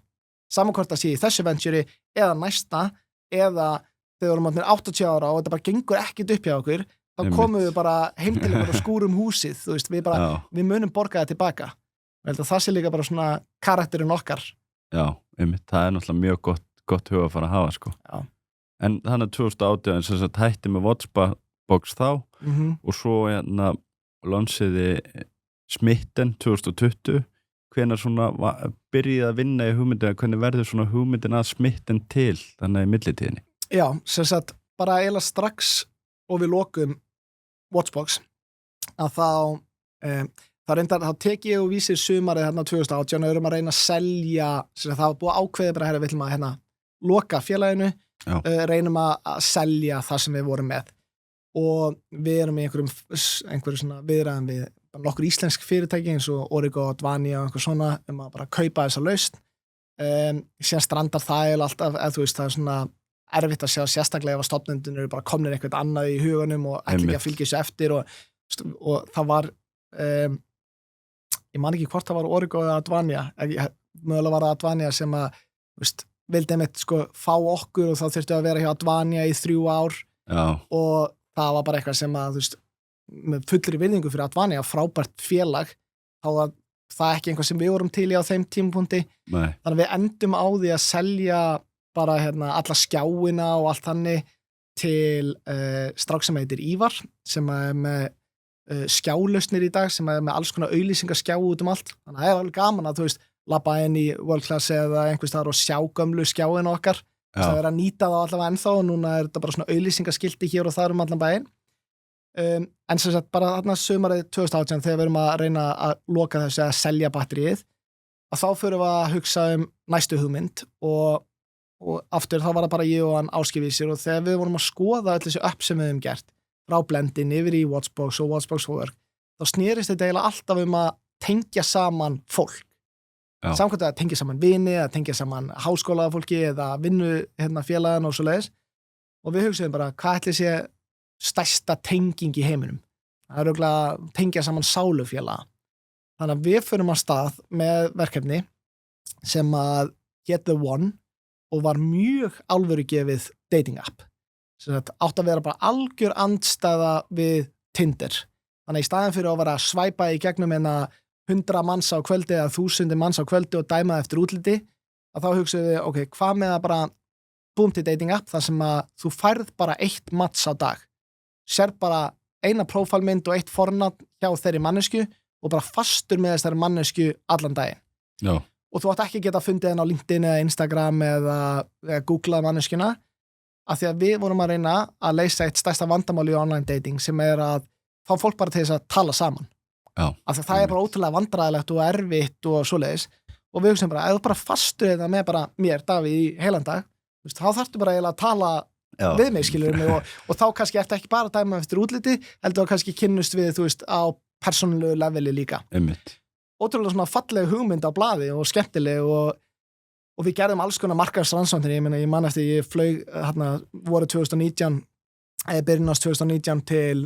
Saman hvort að sé í þessu venturi eða næsta, eða þegar við vorum 80 ára og þetta bara gengur ekkert upp hjá okkur, þá komum við bara heim til ykkur og skúrum húsið, þú veist, við munum borga þér tilbaka. Ég held að það sé líka bara svona karakterinn okkar. Já, það náttúrulega mjög gott hug að fara að hafa, sko. Já. En þannig 2018 sem sagt hætti með Watchbox þá og svo lansiði Smitten 2020. Hvenær svona byrjaði að vinna í hugmyndina, hvernig verður svona hugmyndin að Smitten til þannig í millitíðinni? Já, sem sagt bara eiginlega strax og við lokum Watchbox að þá tek ég og vísir sumarið 2018 og erum að reyna að selja, sem það var búið ákveðið bara við ætlum að loka félaginu, reynum að selja það sem við vorum með og við erum í einhverjum svona viðræðum við nokkur íslensk fyrirtæki eins og Origo, Advania og einhver svona að bara kaupa þessa lausn. Síðan strandar það alltaf, eða þú veist, það svona erfitt að sjá sérstaklega ef að stofnendunir eru bara komnir eitthvað annað í hugunum og ekki að fylgja þessu eftir og það var ég man ekki hvort það var Origo eða Advania, mögulega var það Advania sem að, veist, vildi einmitt fá okkur og þá þurftu að vera hjá Advania í 3 ár og það var bara eitthvað sem að, þú veist, með fullri virðingu fyrir Advania, frábært félag, þá var það ekki einhvað sem við vorum til í á þeim tímapunkti. Þannig að við endum á því að selja bara alla skjáina og allt þannig til strák sem heitir Ívar, sem er með skjálausnir í dag, sem er með alls konar auglýsingaskjá út allt. Þannig að það alveg gaman að, þú veist, labba inn í World Class eða einhvers staðar og sjá gömlu skjáinu okkar. Það er að nýta það allavega ennþá og núna er þetta bara svona auglýsingaskilti hér og þar allan bæinn. En sem sagt bara þarna sumarið 2018 þegar við erum að reyna að loka þessu að selja batterið að þá förum við að hugsa næstu hugmynd og aftur þá var það bara ég og hann áskifísir og þegar við vorum að skoða öll þessu upp sem við hefum gert frá blendin yfir í Watchbox og Watchbox for Work þá snerist þetta eiginlega alltaf að tengja saman fólk samkvæmt að tengja saman vini að tengja saman háskólafólki eða vinnu félagann og svo leiðis og við hugsaðum bara hvað ætli sé stærsta tenging í heiminum. Það örugglega að tengja saman sálufélaga. Þannig að við förum á stað með verkefni sem að Get the One og var mjög alvörugefið dating app. Sem þetta átt að vera bara algjör andstæða við Tinder. Þannig að í staðin fyrir að vera að svæpa í gegnum 100 manns á kvöldi eða 1000 manns á kvöldi og dæma eftir útliti, að þá hugsaðum við, ok, hvað með að bara búum til dating app þar sem að þú færð bara 1 match á dag. Sér bara eina prófálmynd og 1 fornafn hjá þeirri mannesku og bara fastur með þessari mannesku allan daginn. Já. Og þú átt ekki að geta fundið henn á LinkedIn eða Instagram eða googlað manneskuna af því að við vorum að reyna að leysa eitt stærsta vandamál í online dating sem er að fá fólk bara til þess að tala saman. Já. Af því að það er bara ótrúlega vandræðilegt og erfitt og svoleiðis og við hugsaum bara, ef þú bara fastur þetta með bara mér, Davíð, í heilan dag, þá þarftu bara eiginlega að tala við mig, skilur mig og þá kannski eftir ekki bara dæma eftir útliti heldur að kannski kynnust við, þú veist, á persónulegu leveli líka. Einmitt. Ótrúlega svona falleg hugmynd á blaði og skemmtileg og við gerðum alls konar markaðsrannsóknir, ég man eftir ég flaug voru 2019 byrjun árs 2019 til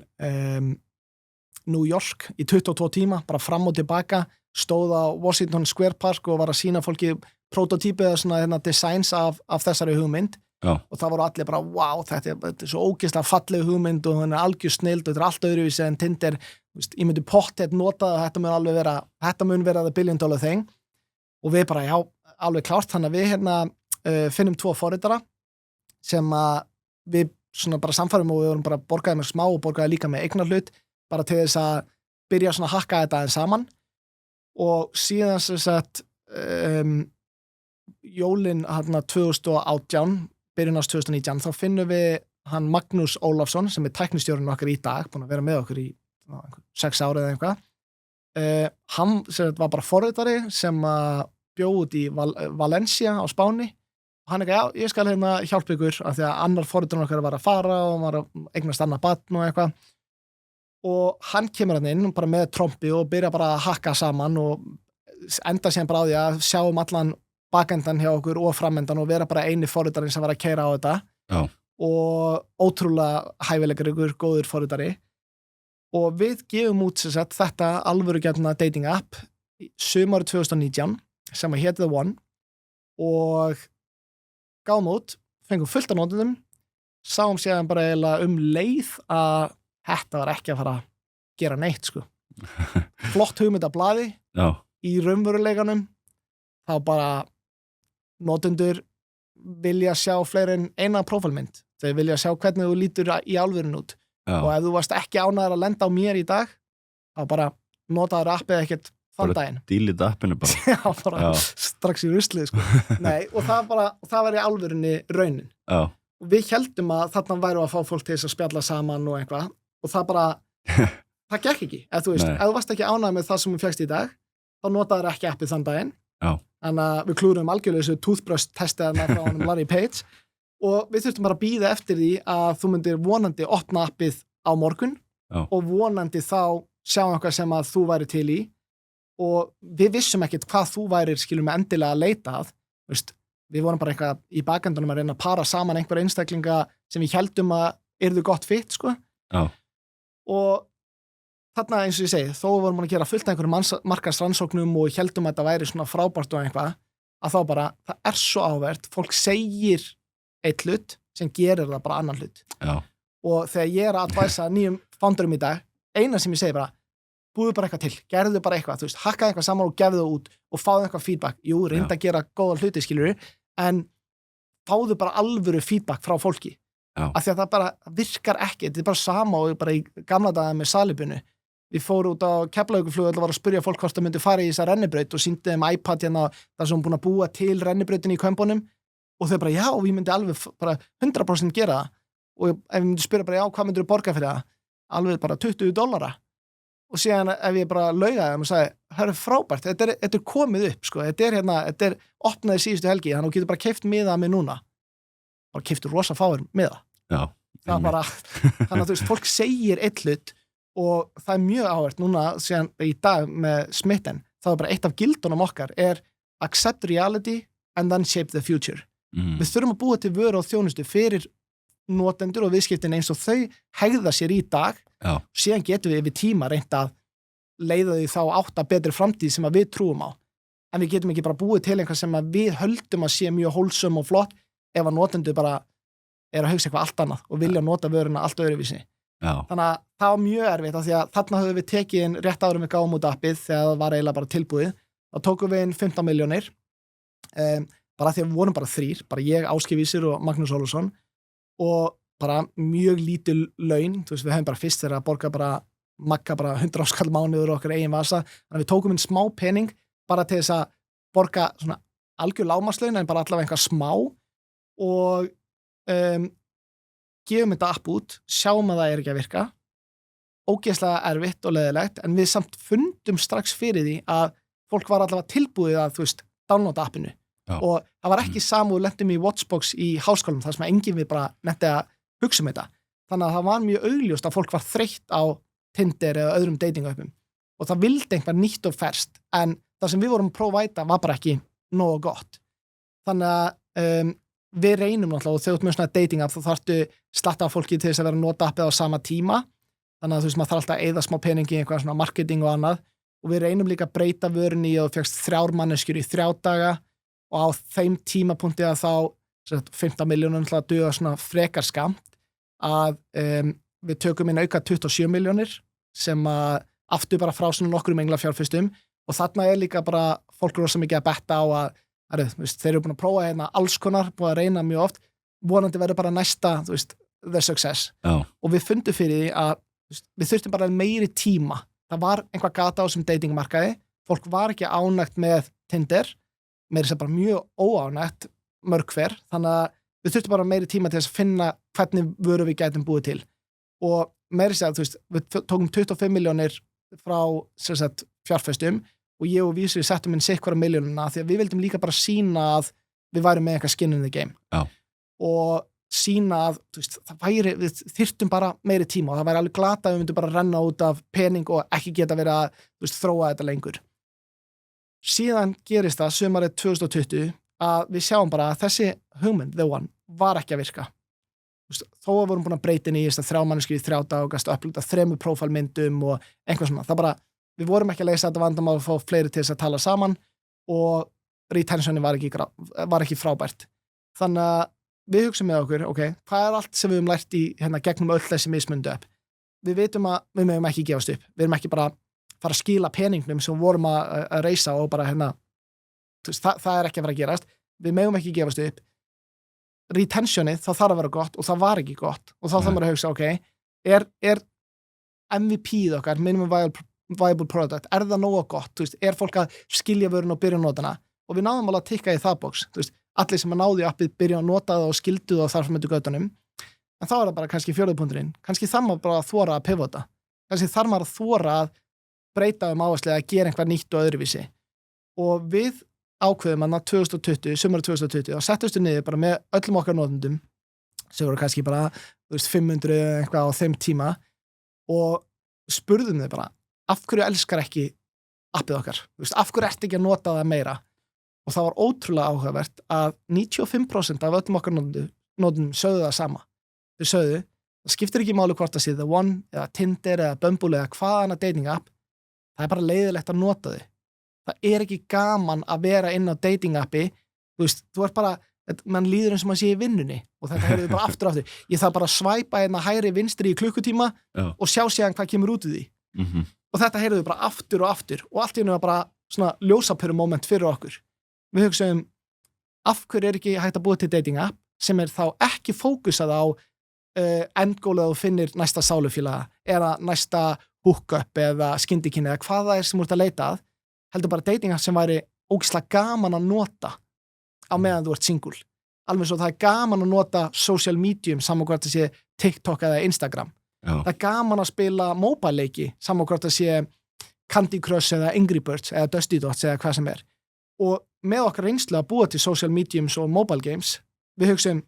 New York í 22 tíma, bara fram og tilbaka stóð á Washington Square Park og var að sýna fólki prototípið eða svona designs af þessari hugmynd. Já. Og það voru allir bara, wow, þetta er svo ógeðslega falleg hugmynd og hann er algjör snild og þetta er allt öðruvísi en Tinder, veist, ég myndi pottþétt nota það, þetta mun vera the $1 billion thing og við bara, já, alveg klárt, þannig að við finnum 2 forritara sem að við svona bara samfærum og við vorum bara borgaði með smá og borgaði líka með eignarhlut bara til þess að byrja svona að hakka þetta aðeins saman og síðan sem sagt jólin 2018 byrjun árs 2019, þá finnum við hann Magnús Ólafsson, sem er tæknistjórinn okkar í dag, búin að vera með okkur í 6 ára eða eitthvað. Hann sem var bara forritari sem bjó út í Valencia á Spáni og hann já, ég skal hérna hjálpa ykkur af því að annar foreldrarnir okkar var að fara og var að eignast annað barn og eitthvað og hann kemur hann inn bara með trompi og byrja bara að hakka saman og enda síðan bara á því að sjáum allan bakendan hjá okkur og framendan og vera bara eini foreldrarinn sem var að keyra á þetta Já. og ótrúlega hæfileikar ykkur, góður forritari og við gefum út sem sagt, þetta alvörugjarna dating app sumarið 2019 sem að héti The One og gáum út, fengum fullt af notendum sáum séðan bara eiginlega leið að þetta var ekki að fara að gera neitt sko flott hugmynd af blaði Já. í raunveruleikanum þá bara notendur vilja sjá fleiri en eina prófálmynd þau vilja sjá hvernig þú lítur í alvörun út Já. og ef þú varst ekki ánæður að lenda á mér í dag þá bara notaður appið ekkert þann daginn Dílita appinu bara Já, bara strax í ruslið sko. Nei, og það var í alvörunni raunin Já. og við heldum að þarna væru að fá fólk til þess að spjalla saman og eitthvað og það bara það gekk ekki, ef þú veist, ef þú varst ekki ánæður með það sem þú fékkst í dag þá notaður ekki appið þann daginn Já. þannig að við klúrum algjörlega þessu toothbrush testiðana frá honum Larry Page og við þurftum bara að bíða eftir því að þú myndir vonandi opna appið á morgun Já. og vonandi þá sjá eitthvað sem að þú væri til í og við vissum ekkert hvað þú værir skilum með endilega að leita að veist, við vorum bara eitthvað í bakendunum að reyna að para saman einhver einstaklinga sem við heldum að yrðu gott fit sko. Og þarna eins og ég segi þó vorum við að gera fullt af einhverjum markaðsrannsóknum og heldum að þetta væri svona frábært og einhvað að þá bara, það svo áhvert fólk segir eitt hlut sem gerir það bara annan hlut Já. og þegar ég að advæsa nýjum founderum í dag, eina sem ég segi bara búðu bara eitthvað til, gerðu bara eitthvað þú veist, hakkaðu eitthvað saman og gefðu það út og fáðu eitthvað feedback, jú, reynda að gera góða hluti skilur, en fáðu bara alvöru feedback frá fólki af því að það bara virkar ekki þetta bara sama og bara í gamla daga með salibunu, við fórum út á Keflavíkurflugvöll og var að spyrja fólk hvort það myndi fara í þessa rennibraut og sýndi þeim iPad hérna þar sem búin að búa til rennibrautin í Kömbunum og þau bara, já, ég myndi alveg bara 100% gera það og ef ég myndi spyrja bara, já, hvað myndir þú borga fyrir það? Alveg bara $20 og síðan ef ég bara laugaði þeim og sagði, það frábært, þetta er komið upp sko, þetta er opnaði síðustu helgi, þannig að þú getur bara keypt miða með núna og keyptur rosa fáir miða það bara, þannig að þú veist, fólk segir eitt hlut og það er mjög áhvert núna síðan í dag með smitten, það er bara eitt af gildunum okkar er accept reality and then shape the future við þurfum að búa til vöru og þjónustu fyrir notendur og viðskiptin eins og þau hegða sér í dag síðan getum við yfir tíma reynt að leiða því þá átt að betri framtíð sem að við trúum á en við getum ekki bara búið til einhvað sem að við höldum að sé mjög wholesome og flott ef að notendur bara að hugsa eitthvað allt annað og vilja nota vöruna allt öðruvísi þannig að það var mjög erfitt af því að þarna höfum við tekið inn rétt árum við gáum út appið þegar það var eiginlega bara tilbúið þá tókum við inn 15 milljónir bara því að við vorum bara þrír bara ég, Ásgeir Vísir og Magnús Ólusson og bara mjög lítil laun, þú veist við höfum bara fyrst þegar að borga bara magga bara 100 áskall mánuður okkur eigin vasa, þannig að við tókum inn smá pening bara til þess að borga svona algjör lágmarkslaun en bara allavega einhvað smá og gefum þetta app út, sjáum að það er ekki að virka ógeðslega erfitt og leiðilegt en við samt fundum strax fyrir því að fólk var allavega tilbúið að þú veist, downloada appinu og það var ekki samúð lendum í Watchbox í háskólum þar sem enginn við bara nefndi að hugsa um þetta þannig að það var mjög augljóst að fólk var þreytt á Tinder eða öðrum datingappum og það vildi einhver nýtt og ferskt en það sem við vorum að prófæta var bara ekki nógu gott þannig að við reynum náttúrulega og þegar þú ert með svona dating app þá þarftu slatta á fólki til þess að vera að nota appið á sama tíma þannig að þú veist maður þarf alltaf að eyða smá peningi í einhvað svona marketing og annað og við reynum líka að breyta vörunni og þú fékkst 3 manneskjur í 3 daga og á þeim tímapunkti að þá 15 milljónum til að duga svona frekar skamt að við tökum inn auka 27 milljónir sem að aftur bara frá svona nokkrum englafjárfestum og þarna er líka bara fólk rosa mikið að betta á að þeir eru búin að prófa hérna alls konar, búin að reyna mjög oft vonandi verður bara næsta, þú veist, the success og við fundum fyrir því að við þurftum bara meiri tíma það var einhvað gata á sem datingmarkaði fólk var ekki ánægt með Tinder meiri sem bara mjög óánægt mörg hver, þannig að við þurftum bara meiri tíma til þess að finna hvernig vöru við gætum búið til og meiri sem að, þú veist, við tókum 25 milljónir frá fjárfestum og ég og Vísir settum inn sikkvara milljónuna því að við vildum líka bara sýna að við værum með eitthvað skin in the game og sýna að við þyrftum bara meiri tíma og það væri alveg glata að við myndum bara renna út af pening og ekki geta verið að þróa þetta lengur. Síðan gerist það sumarið 2020 að við sjáum bara að þessi hugmynd, The One, var ekki að virka. Þó að vorum búin að breyta inn í 3 manneskjur í 3 daga og upplita 3 prófálmyndum og eitthvað svona. Það bara, við vorum ekki að leysa þetta vandamál og fá fleiri til þess að tala saman og retentioni var ekki frábært. Þannig að við hugsaum með okkur, hvað er allt sem við höfum lært í gegnum öll þessi mismundu upp? Við vitum að við megum ekki gefast upp. Við erum ekki bara fara að skila peningnum sem vorum að reisa og bara það er ekki að vera að gerast. Við megum ekki gefast upp. Retentionið, það þarf að vera gott og það var ekki gott og þá þarf maður að hugsa, er MVP-ið okkar, minimum viable product, er það nógu gott? Er fólk að skilja vörun og byrja að nota hana? Og við náðum alveg að tikka í það box. Allir sem að náðu appið byrja að nota það og skildu það þar með göttunum. En þá er það bara kannski 4. punkturinn. Kannski þarf maður bara að þora að pivota. Kannski þarf maður að þora að breyta áherslu að gera einhver nýtt og öðruvísi. Og við ákveðum að 2020, sumar 2020, og settustu niður bara með öllum okkar notendum, sem voru kannski bara 500 eitthvað á þeim tíma, og spurðum þau bara, af hverju elskar ekki appið okkar? Af hverju ert ekki að nota það meira? Og það var ótrúlega áhugavert að 95% af öllum okkar notendum sögðu það sama. Þau sögðu, það skiptir ekki máli hvort það sé The One, eða Tinder, eða Bumble, eða hvaðana dating app, það er bara leiðilegt að nota þau. Það er ekki gaman að vera inn á dating appi, þú ert bara, mann líður eins og maður sé í vinnunni, og þetta heyrðu bara aftur og aftur. Ég þarf bara að svæpa hægri vinstri í klukkutíma og sjá síðan hvað kemur út í því. Og þetta heyrðu bara aftur og aftur, og allt í einu var bara svona ljósapöru moment fyrir okkur. Við hugsaum, af hverju er ekki hægt að búa til dating app sem er þá ekki fókusað á endgólið og finnir næsta sálufélaga eða næsta hookup eða skyndikynni eða hvað það er sem þú ert að leita að, heldur bara dating app sem væri ógeðslega gaman að nota á meðan þú ert single. Alveg svo það er gaman að nota social medium saman hvort það sé TikTok eða Instagram. Það er gaman að spila mobile leiki saman hvort það sé Candy Crush eða Angry Birds eða Dusty Dots eða hvað sem er. Og með okkar reynslu að búa til social mediums og mobile games, við hugsaum,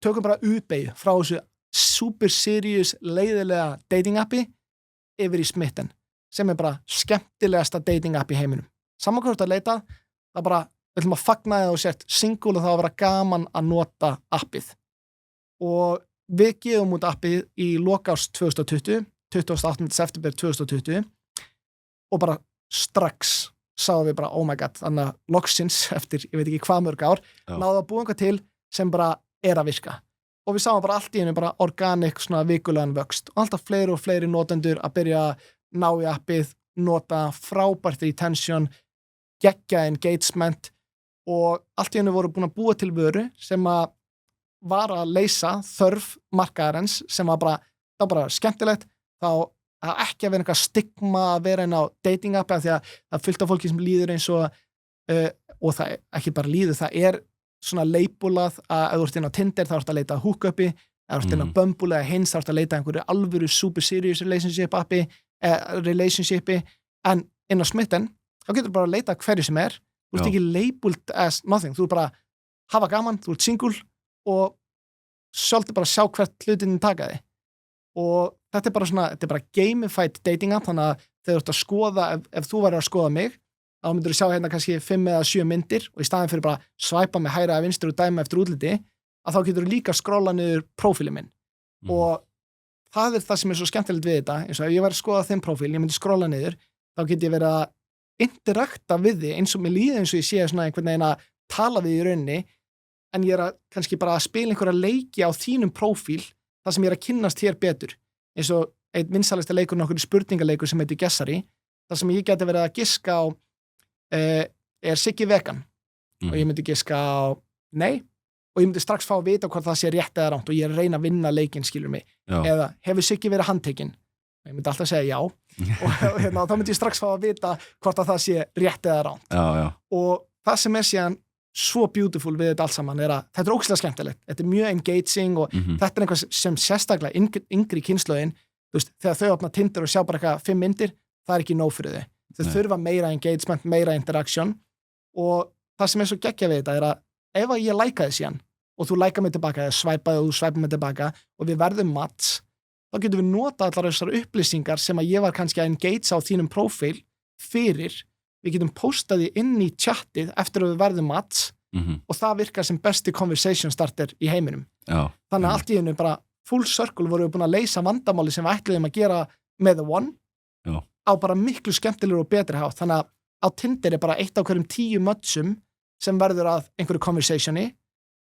tökum bara U-beygju frá þessu super serious, leiðilega dating appi yfir í smitten, sem er bara skemmtilegasta dating app í heiminum. Saman hvort að leita, það bara, við ætlum að fagna það og sért single og það að vera gaman að nota appið. Og við gefum út appið í lokárs 2020, 28. september 2020, og bara strax sáum við bara, oh my god, þannig að loksins eftir, ég veit ekki hvað mörg ár, náðu að búa einhver til sem bara er að virka. Og við sáum bara allt í einu bara organic, svona vikulegan vöxt. Og alltaf fleiri og fleiri notendur að byrja að ná í appið, nota frábært retention, geggja engagement og allt í einu voru búin að búa til vöru sem að var að leysa þörf markaðarins sem var bara skemmtilegt, þá að ekki að vera einhver stigma að vera inn á dating appi af því að það fyllt af fólki sem líður eins og það ekki bara líður, það er svona labelað að ef þú ert inn á Tinder þá ert að leita hookupi, ef þú ert inn á Bumble eða hins þá ert að leita einhverju alvöru super serious relationshipi en inn á smitten þá getur bara að leita hverju sem er, þú ert ekki labeled as nothing, þú ert bara hafa gaman, þú ert single og svolítið bara sjá hvert hlutin taka þig. Og þetta er bara svona, þetta er bara gamified dating app, þannig að þegar þú ert að skoða, ef þú væri að skoða mig, þá myndir þú sjá hérna kannski 5 eða 7 myndir og í staðin fyrir bara svæpa með hægri að vinstri og dæma eftir útliti, að þá getur þú líka skrolla niður prófílinn minn. Og það er það sem er svo skemmtilegt við þetta, eins og ef ég væri að skoða þinn prófíl, ég myndi skrolla niður, þá get ég verið að interakta við þig eins og mér líði eins og ég sé svona einhvern veginn að tala við í rauninni, en ég er að kannski bara að spila einhverja leiki á þínum prófíl þar sem ég er að kynnast hér betur, eins og einn vinsælasta leikur nokkur spurningaleikur sem heitir Gessari, þar sem ég geti verið að giska á er Siggi vegan? Og ég myndi giska á nei, og ég myndi strax fá að vita hvort það sé rétt eða ránt og ég er að reyna að vinna leikinn, skilur mig. Eða hefur Siggi verið handtekinn? Ég myndi alltaf segja já og þá myndi ég strax fá að vita hvort að það sé rétt eða ránt. Og það sem er síðan svo beautiful við þetta allt saman er að þetta er ógeðslega skemmtilegt, þetta er mjög engaging og þetta er einhvað sem sérstaklega yngri kynslóðin, þú veist, þegar þau opna Tinder og sjá bara eitthvað 5 myndir, það er ekki nóg fyrir þau þau þurfa meira engagement, meira interaction og það sem svo geggjað við þetta að ef að ég lækaði síðan og þú læka mig tilbaka eða svæpaði og þú svæpaði mig tilbaka og við verðum match, þá getum við nota allar þessar upplýsingar sem að ég var kannski að engage á þínum prófíl fyrir, við getum postað því inn í chatið eftir að við verðum match og það virkar sem besti conversation starter í heiminum. Þannig að allt í einu bara full circle vorum við búin að leysa vandamáli sem við ætluðum að gera með The One á bara miklu skemmtilegur og betri hátt. Þannig að á Tinder bara 1 af hverjum 10 matchum sem verður að einhverju conversationi,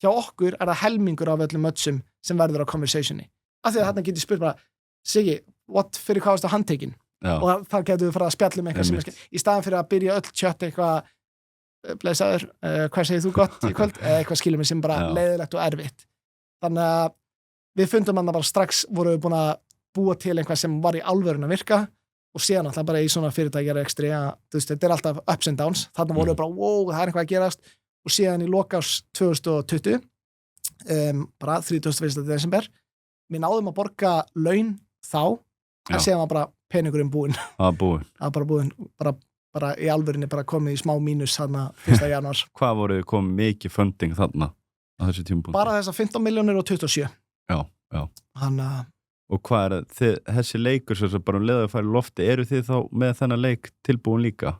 hjá okkur það helmingur af öllum matchum sem verður að conversationi. Af því að þarna getur spurt bara, Siggi, fyrir hvað varstu handtekinn? Og það getur við fara að spjalla eitthvað sem í staðan fyrir að byrja öll chat eitthvað blessaður, hvað segir þú gott í kvöld? Eitthvað skilur mig sem bara leiðilegt og erfitt. Þannig að við fundum hann bara strax vorum við búin að búa til einhvað sem var í alvörun að virka og síðan alltaf bara í svona fyrirtækjar ekstri að þetta alltaf ups and downs. Þannig vorum við bara, wow, það eitthvað að gerast og síðan í lokás 2020 bara 31. desember við náðum að borga laun þá en síðan var bara peningurinn búinn. Það var bara búinn. Bara í alvörinni bara komið í smá mínus þarna 1. janúar. Hvað voruð þið komið mikið funding þarna á þessu tímapunkti? Bara þessar 15 milljónir og 27. Já. Hanna... Og hvað þessi leikur sem bara leið að fara í lofti, eru þið þá með þennan leik tilbúin líka?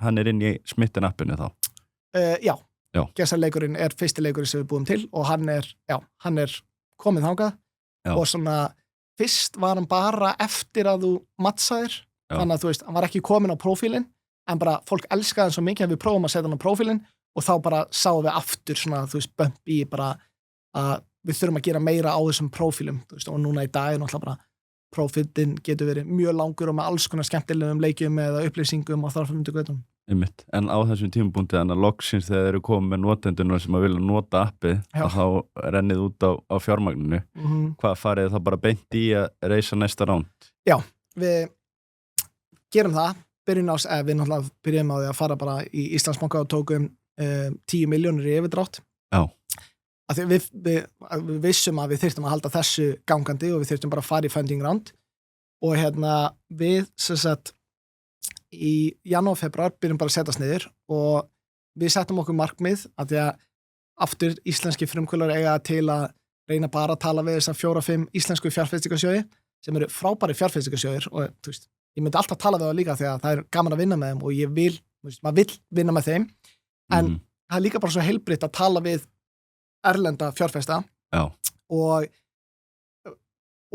Hann inn í Smitten appinu þá? Já. Gesarleikurinn fyrsti leikurinn sem við búum til og hann er komið þangað og svona fyrst var hann bara eftir að þú mattsaðir, þannig að þú veist, hann var ekki komin á prófílinn en bara fólk elskaði hann svo mikið að við prófum að setja hann á prófílinn og þá bara sáum við aftur svona, þú veist, bump í bara að við þurfum að gera meira á þessum prófílum, þú veist, og núna í dag náttúrulega bara prófílinn getur verið mjög langur og með alls konar skemmtilegum leikjum eða upplýsingum og þarfum til göttum. En á þessum tímapunkti þannig að loksins þegar þeir eru komið með notendunar sem að vilja nota appið þá rennið út á fjármagninu. Hvað farið það bara beint í að reisa næsta ránd? Já, við gerum það, við náttúrulega byrjum á því að fara bara í Íslandsbanka og tókum 10 milljónir í yfirdrátt. Af því við vissum að við þyrftum að halda þessu gangandi og við þyrftum bara að fara í funding round og við sem sagt í janúar, februar byrjum bara að setjast niður og við settum okkur markmið að því að aftur íslenski frumkvölar eiga til að reyna bara að tala við þessar 4-5 íslensku fjárfestingasjóði sem eru frábæri fjárfestingasjóðir og þú veist, ég myndi alltaf tala við það líka því að það gaman að vinna með þeim og ég vil, maður vill vinna með þeim en það líka bara svo heilbritt að tala við erlenda fjárfesta og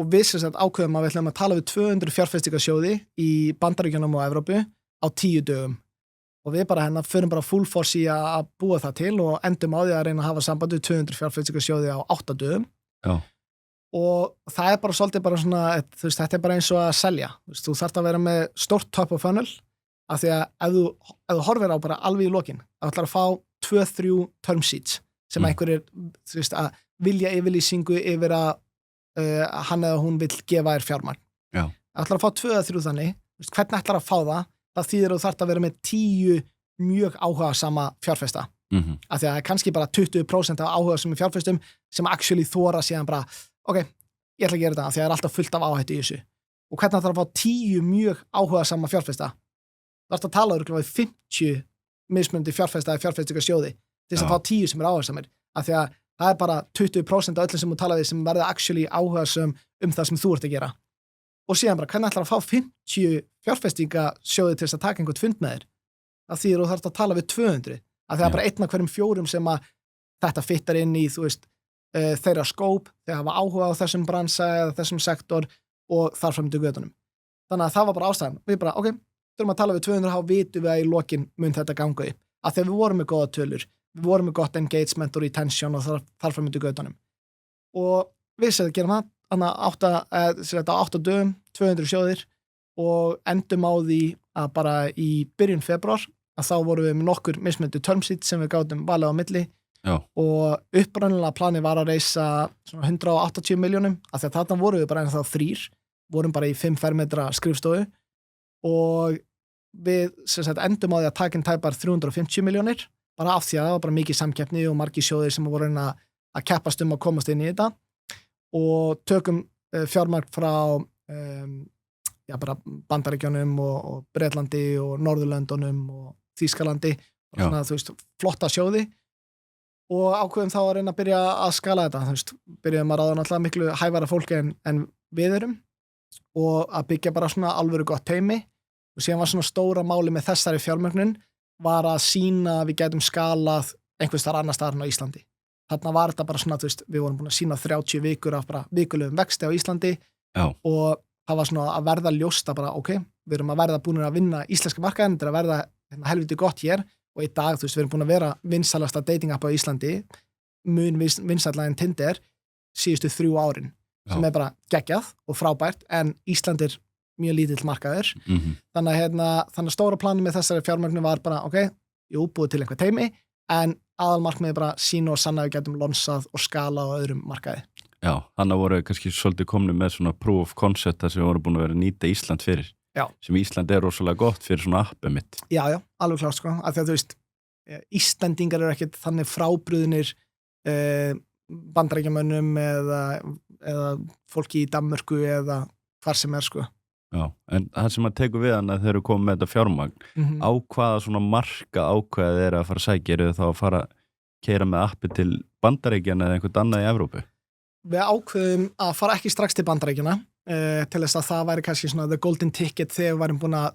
við sem sagt ákveðum að við ætlum að tala við 200 fjárfestingasjóði í Bandaríkjunum og Evrópu á 10 dögum og við bara förum bara full force í að búa það til og endum á því að reyna að hafa samband við 200 fjárfestingasjóði á 8 dögum og það bara svolítið bara svona, þú veist, þetta bara eins og að selja, þú þarft að vera með stórt top of funnel af því að ef þú horfir á bara alveg í lokin þá ætlar að fá 2-3 term sheets sem einhverjir, þú veist, að vilja yfirlýsingu yfir að hann eða hún vill gefa þér fjármagn. Ætlar að fá 2-3 þannig, hvernig ætlar að fá það? Það þýðir að þú þarft að vera með 10 mjög áhugasama fjárfesta. Af því að kannski bara 20% af áhugasama fjárfestum sem actually þóra síðan bara, ok, ég ætla að gera þetta af því að það alltaf fullt af áhættu í þessu. Og hvernig ætlar að fá 10 mjög áhugasama fjárfesta? Það ætlar að tala við 50 mismunandi fjárfesta eða fjárfestingasjóði til þess að fá 10 sem áhugasamir, af því að það bara 20% af öllum sem þú talaði sem verða actually áhugasum það sem þú ert að gera. Og síðan bara, hvernig ætlar að fá 50 fjárfestingasjóði til þess að taka einhvern fund með þér? Það þýðir þú þarft að tala við 200, af því að bara 1 af hverjum 4 sem að þetta fittar inn í, þú veist, þeirra skóp, þeir hafa áhuga á þessum bransa eða þessum sektor og þarfram til götunum. Þannig að það var bara ástæðan. Við bara, ok, þurfum að tala við 200, þá vitum við að í lokin mun þetta ganga upp. Af því að við vorum með góða tölur. Við vorum með gott engagement og retention og þarfram til götunum. Og við séum að gera það 8 dögum, 200 sjóðir og endum á því að bara í byrjun februar að þá vorum við með nokkur mismunandi term sheet sem við gátum valið á milli og upprænilega plani var að reisa 180 milljónum af því að þarna vorum við bara ennþá 3, vorum bara í 5 fermetra skrifstofu og við sem sagt endum á því að taka inn tæpar 350 milljónir bara af því að það var bara mikið samkeppni og margir sjóðir sem voru að keppast að komast inn í þetta og tökum fjármagn frá bara Bandaríkjunum og Bretlandi og Norðurlöndunum og Þýskalandi og svona, þú veist, flotta sjóði og ákveðum þá að reyna að byrja að skala þetta, þú veist, byrjuðum að ráða náttúrulega miklu hæfara fólki en við erum og að byggja bara svona alvöru gott teymi og síðan var svona stóra máli með þessari fjármögnun var að sýna að við gætum skalað einhvers þar annars staðar á Íslandi. Þarna var þetta bara svona, þú veist, við vorum búin að sýna 30 vikur af bara vikulegum vexti á Íslandi og það var svona að verða ljóst að bara, ok, við erum að verða búin að vinna íslenska markaðin, þetta er að verða helviti gott hér og í dag, þú veist, við erum búin að vera vinsælasta dating app á Íslandi, mun vinsælla en Tinder síðustu 3 árin, sem er bara geggjað og frábært, en Ísland er mjög lítill markaður. Þannig að stóra planið með þessari fjármögnun var bara, ok, búið til einhver teymi, en aðalmarkmiðið bara sína og sanna að við getum lonsað og skala á öðrum markaði. Já, þannig voru kannski svolítið komni með svona proof of concept sem við voru búin að vera að nýta Ísland fyrir. Já. Sem Ísland er rosalega gott fyrir svona appið mitt. Já, alveg klart sko, af því að þú veist, Íslendingar eru ekkert þannig frábrugðnir Bandaríkjamönnum eða fólki í Danmörku eða hvar sem er sko. Já, en það sem að tekur við hann að þeir eru komið með þetta fjármagn, á hvaða svona marka ákveðið er að fara að sækja, eru þá að fara að keyra með appi til Bandaríkjana eða einhvern annað í Evrópu? Við ákveðum að fara ekki strax til Bandaríkjana til þess að það væri kannski svona the golden ticket þegar við værum búin að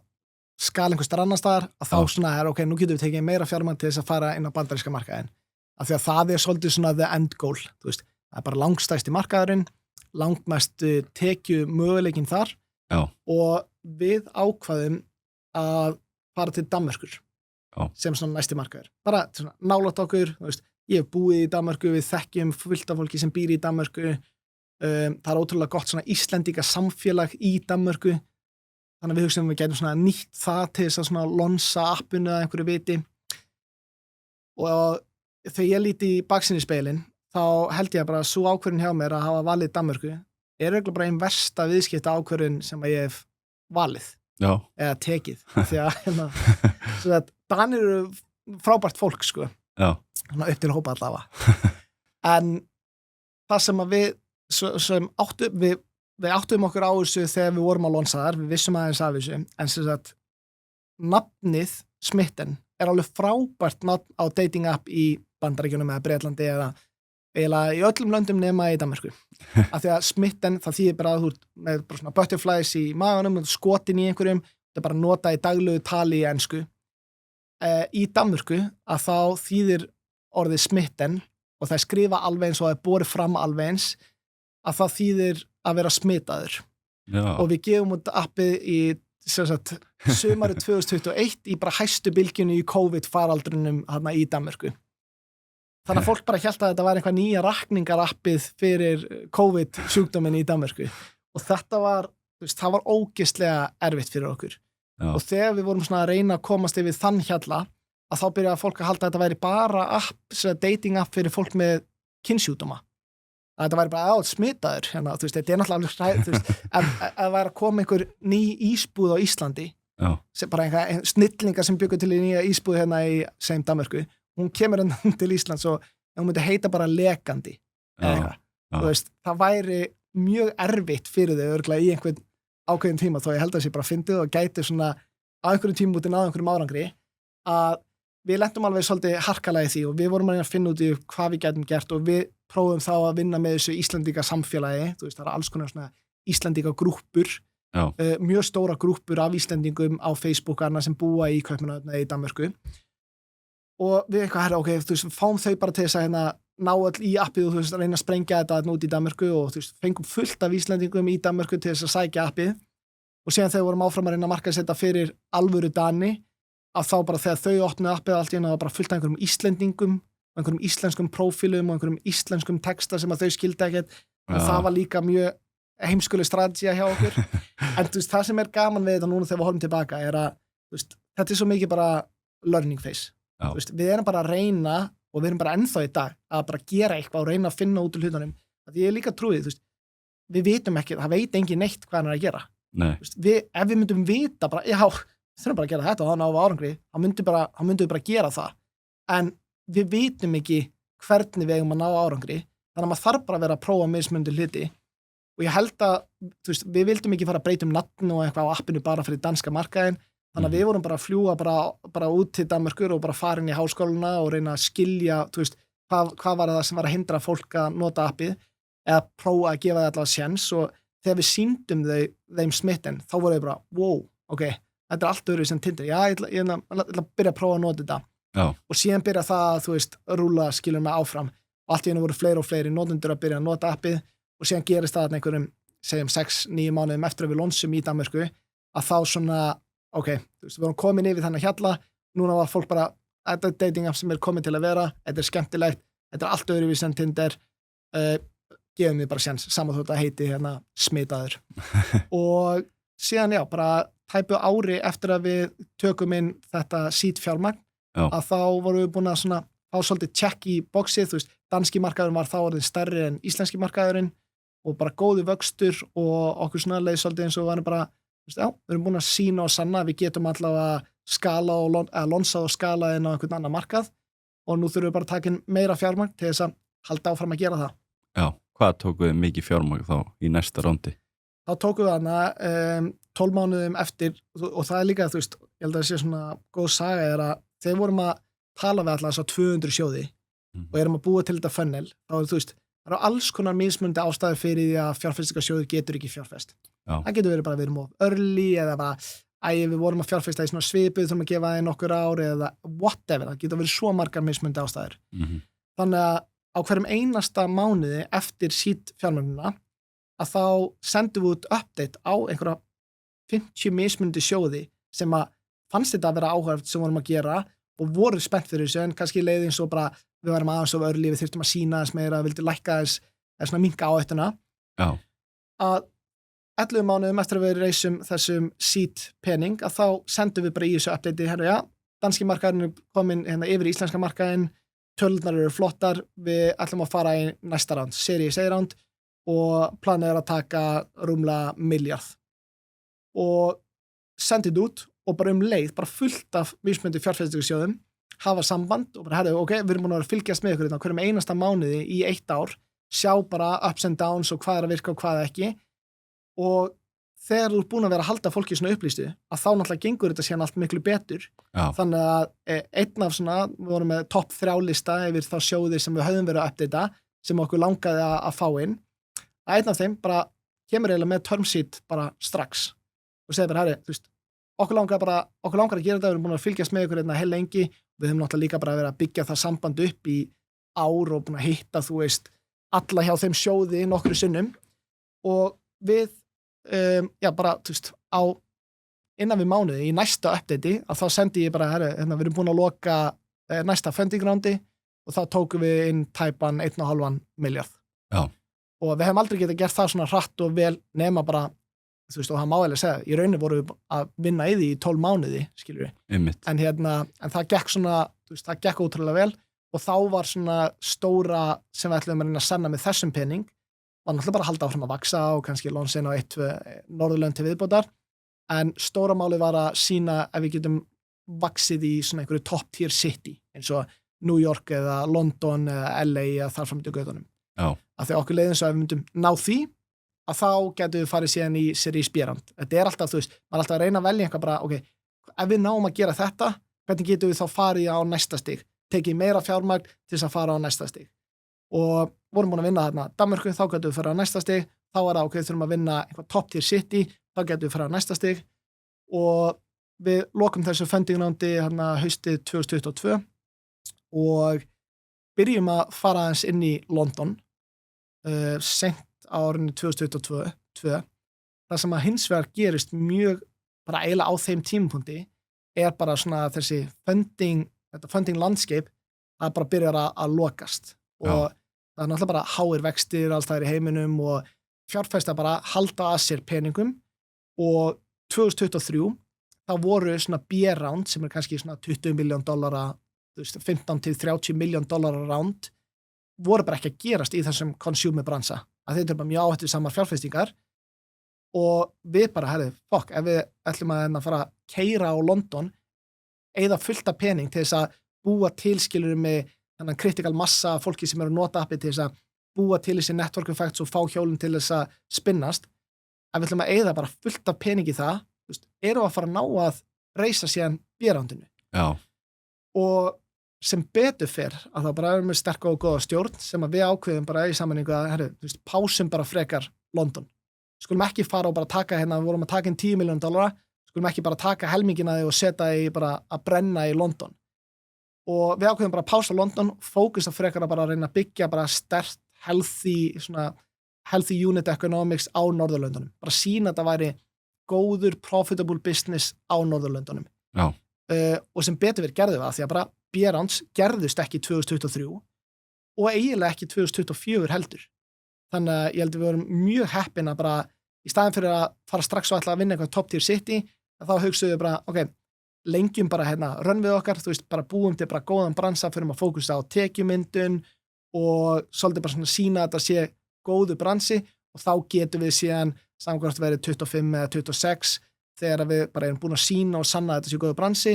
skala einhvers þar annars staðar, að þá svona ok, nú getum við tekið meira fjármagn til þess að fara inn á bandaríska markaðin. Af því að það er svolítið svona the end goal, þú veist, það er bara langstærsti markaðurinn, langmest tekju möguleikin þar. Já. Og við ákvaðum að fara til Danmörkur sem svona næsti markaður. Bara svona nálægt okkur, þú veist, ég hef búið í Danmörku, við þekkjum fullt af fólki sem býr í Danmörku, það er ótrúlega gott svona Íslendinga samfélag í Danmörku, þannig að við hugsaum við getum svona nýtt það til þess að svona lonsa appinu eða einhverju viti og þegar ég líti í baksinnispeilin þá held ég bara að svo ákvörðin hjá mér að hafa valið Danmörku er eiginlega bara einn versta viðskipta ákvörðun sem að ég hef valið eða tekið því að Danir eru frábært fólk sko upp til að hópa allavega en það sem að við áttum okkur á þessu þegar við vorum á lonsaðar, við vissum aðeins af þessu en sem sagt nafnið Smitten er alveg frábært nafn á dating app í Bandaríkjunum eða Bretlandi eða eiginlega í öllum löndum nema í Danmörku af því að Smitten, það þýðir bara að þú með bara svona butterflies í maganum skotin í einhverjum, það er bara nota í daglegu tali í ensku í Danmörku að þá þýðir orðið Smitten og það er skrifa alveg eins og það er borið fram alveg eins að það þýðir að vera smitaður og við gefum út appið í sumarið 2021 í bara hæstu bylgjunni í COVID faraldrinum hérna í Danmörku. Þannig að fólk bara hélt að þetta var einhvað nýja rakningarappið fyrir COVID sjúkdóminn í Danmörku og þetta var, þú veist, það var ógeðslega erfitt fyrir okkur og þegar við vorum svona að reyna að komast yfir þann hjalla að þá byrjaði fólk að halda að þetta væri bara app, dating app fyrir fólk með kynnsjúkdóma að þetta væri bara smitaður hérna, þú veist, þetta er náttúrulega alveg þú veist, ef það væri að koma einhver ný ísbúð á Íslandi bara einhver snillingar sem byggur til í nýja ísbúð hérna í segjum Danmörku hún kemur hennan til Íslands og hún myndi heita bara lekandi þú veist, það væri mjög erfitt fyrir þau örugglega í einhvern ákveðin tíma þó ég held að það sé bara fyndið og gæti svona á einhverjum tímabúti náð einhverjum árangri að við lentum alveg svolítið harkalega í því og við vorum að finna út í hvað við gætum gert og við prófum þá að vinna með þessu Íslendinga samfélagi, þú veist, það er alls konar svona Íslendinga grúppur mjög stóra grúppur af Íslendingum á Facebookarna sem búa í Kaupmannahöfn í Danmörku og við eitthvað herra, ok, þú veist, fáum þau bara til þess að ná all í appið og þú veist, reyna að sprengja þetta út í Danmörku og þú veist, fengum fullt af Íslendingum í Danmörku til þess að sækja appið og síðan þegar vorum áfram að reyna að markaðsetta fyrir alvöru Dani að þá bara þegar þau opnuðu appið allt í einu að bara fullt af einhverjum Íslendingum og einhverjum íslenskum prófílum og einhverjum íslenskum texta sem að þau skildi ekkert og það var líka mjög heimskuleg strategía hjá okkur en þú veist, það sem er gaman við þetta núna þegar við horfum tilbaka er að þú veist, þetta er svo mikið bara learning phase þú veist, við erum bara að reyna og við erum bara ennþá í dag að bara gera eitthvað og reyna að finna út úr hlutunum því ég er líka trúið, þú veist, við vitum ekki það veit engin neitt hvað hann er að gera veist, ef við myndum vita bara, já, þurfum bara að gera þetta og þá náum við árangri þá myndum við bara gera það en við vitum ekki hvernig við eigum að ná árangri þannig að maður þarf bara að vera að prófa mismunandi hluti og ég held að, þú veist, við vildum ekki fara að breyta nafn og eitthvað á appinu bara fyrir danska markaðin, þannig að við vorum bara að fljúga bara út til Danmerkur og bara fara inn í háskóluna og reyna að skilja, þú veist, hvað var það sem var að hindra fólk að nota appið eða prófa að gefa það allavega séns og þegar við sýndum þeim smitten, þá voru við bara, wow, ok, þetta allt öðru sem Tinder, já, ég ætla að byrja að prófa að nota þetta. Já. Og síðan byrja það, þú veist, rúla skilur mig áfram og allt í hennu voru fleiri og fleiri notendur að byrja að nota appið og síðan gerist það einhverjum, segjum 6-9 mánuðum eftir að við lonsum í Danmörku að þá svona, ok, þú veist, við vorum komin yfir þannig hjalla, núna var fólk bara, þetta er dating app sem er komin til að vera, þetta er skemmtilegt, þetta er allt öðru sem Tinder, gefum við bara séns, saman þótt að heiti hérna smitaður. Og síðan, já, bara tæpu ári eftir að við tökum inn þetta seed fjármagn, að þá vorum við búin að svona fá svolítið check í boxið, þú veist, danski markaðurinn var þá orðin stærri en íslenski markaðurinn og bara góði vöxtur og okkur svona leið svolítið eins og varum bara, þú veist, já, við erum búin að sína og sanna að við getum allavega skala og lonsa og skala inn á einhvern annan markað og nú þurfum við bara að taka inn meira fjármagn til þess að halda áfram að gera það. Já, hvað tókuð þið mikið fjármagn þá í næsta rándi? Þá tókum við hana 12 mánuðum eftir og það er líka, þú veist, ég held að það sé svona góð saga er að þegar vorum að tala við alltaf þess að 200 sjóði og erum að búa til þetta funnel, þá er þú veist, það eru alls konar mismundi ástæður fyrir því að fjárfestingarsjóður getur ekki fjárfest. Já. Það getur verið bara við erum of early eða bara við vorum að fjárfesta í svona svipuð þurfum að gefa það í nokkur ár eða whatever, það getur verið svo margar mismundi ástæður. Þannig að á hverjum einasta mánuði eftir seed fjármögnuna að þá sendum við út update á einhverja 50 mismundi sjóði sem að fannst þetta að vera áhugavert sem vorum að gera og voru spennt fyrir þessu en kannski leiði eins og bara við varum aðeins of early, við þurftum að sína þess meira, vildi lækka þess eða svona minnka áhættuna. Já. Að 11 mánuðum eftir að við reisum þessum seed pening að þá sendum við bara í þessu update herru, já, danski markaðurinn er komin hérna yfir í íslenska markaðinn, tölurnar eru flottar, við ætlum að fara í næsta round, series A round og planið er að taka rúmlega miljard og sendið út og bara leið, bara fullt af mismunandi fjárfestingarsjóðum hafa samband og bara herðu, ok, við erum búin að vera að fylgjast með ykkur hérna hverjum einasta mánuði í 1 ár, sjá bara ups and downs og hvað er að virka og hvað ekki og þegar þú er búin að vera að halda fólki svona upplýstu að þá náttúrulega gengur þetta síðan allt miklu betur. Já. Þannig að einn af svona, við vorum með topp 3 lista yfir þá sjóði sem við höfum verið að updata sem okkur langaði að fá inn að einn af þeim bara kemur eiginlega með term sheet bara strax og segir bara, herri, þú veist, okkur langar að gera þetta, við erum búin að fylgjast með ykkur hérna heil lengi, við höfum náttúrulega líka bara verið að byggja það samband upp í ár og búin að hitta, þú veist, alla hjá þeim sjóði nokkru sinnum og við, já bara, þú veist, á innan við mánuði í næsta update að þá sendi ég bara, herri, hérna, við erum búin að loka næsta funding roundi og þá tókum við inn tæpan 1,5 miljard. Já. Og við hefum aldrei getað gert það svona hratt og vel nema bara þú veist, og það má eiginlega segja, í rauninni voru við að vinna í því í 12 mánuði, skilur við. En en það gekk svona, þú veist, það gekk ótrúlega vel og þá var svona stóra sem við ætlum að reyna að sanna með þessum pening, var náttúrulega bara að halda áfram að vaksa og kannski lonsin á 1-2 Norðurlönd til viðbótar, en stóra máli var að sína ef við getum vaksið í svona einhverju top tier city, eins og New York eða London eða LA eða þar fram til götunum. Já. Af því okkur leiðin svo ef við myndum ná því að þá getum við farið síðan í series B-round. Þetta er alltaf, þú veist, maður er alltaf að reyna að velja eitthvað bara, ok, ef við náum að gera þetta, hvernig getum við þá farið á næsta stig? Tekið meira fjármagn til þess að fara á næsta stig. Og vorum búin að vinna þarna Danmörku, þá getum við farið á næsta stig, þá er það, ok, þurfum að vinna einhvað top tier city, þá getum við farið á næsta stig og við lokum þessu funding roundi hérna haustið 2022 og byrjum að fara aðeins inn í London, sent á árinu 2022 það sem að hins vegar gerist mjög bara eiginlega á þeim tímapunkti er bara svona þessi funding landscape að bara byrjar að lokast og það er náttúrulega bara háir vextir alls það er í heiminum og fjárfesta bara halda að sér peningum og 2023 þá voru svona B-round sem er kannski svona $20 million, 15 til $30 million round voru bara ekki að gerast í þessum consumer bransa að þeir eru bara mjög áhættu samar fjárfestingar og við bara, herri, ef við ætlum að fara að keyra á London eyða fullt af pening til þess að búa tilskilur með þennan critical massa fólki sem eru að nota appið til þess að búa til þessi network effects og fá hjólinn til þess að spinnast, að við ætlum að eyða bara fullt af pening í það, erum að fara að ná að reisa síðan B-roundinu. Já. Og sem betur fyrr, að það bara erum við sterk og góða stjórn, sem að við ákveðum bara í sammenningu að, pásum bara frekar London. Skulum ekki fara og bara taka við vorum að taka inn $10 million, skulum ekki bara taka helmingina því og setja í bara að brenna í London. Og við ákveðum bara að pása London, fókusa frekar að bara reyna að byggja bara sterkt, healthy unit economics á Norðurlöndunum. Bara sýna að það væri góður, profitable business á Norðurlöndunum. Já. Og sem betur verið gerðu við það, því að bara B-rounds gerðust ekki 2023 og eiginlega ekki 2024 heldur. Þannig að ég held að við vorum mjög heppin að bara, í staðin fyrir að fara strax og ætla að vinna eitthvað top tier city, þá hugsuðu við bara, ok, lengjum bara rönn við okkar, bara búum til bara góðan bransa fyrir að fókusa á tekjumyndun og svolítið bara svona sína að það sé góðu bransi og þá getum við síðan samkvæmt verið 25 eða 26 þegar við bara erum búin að sína og sanna að þetta sé góðu bransi,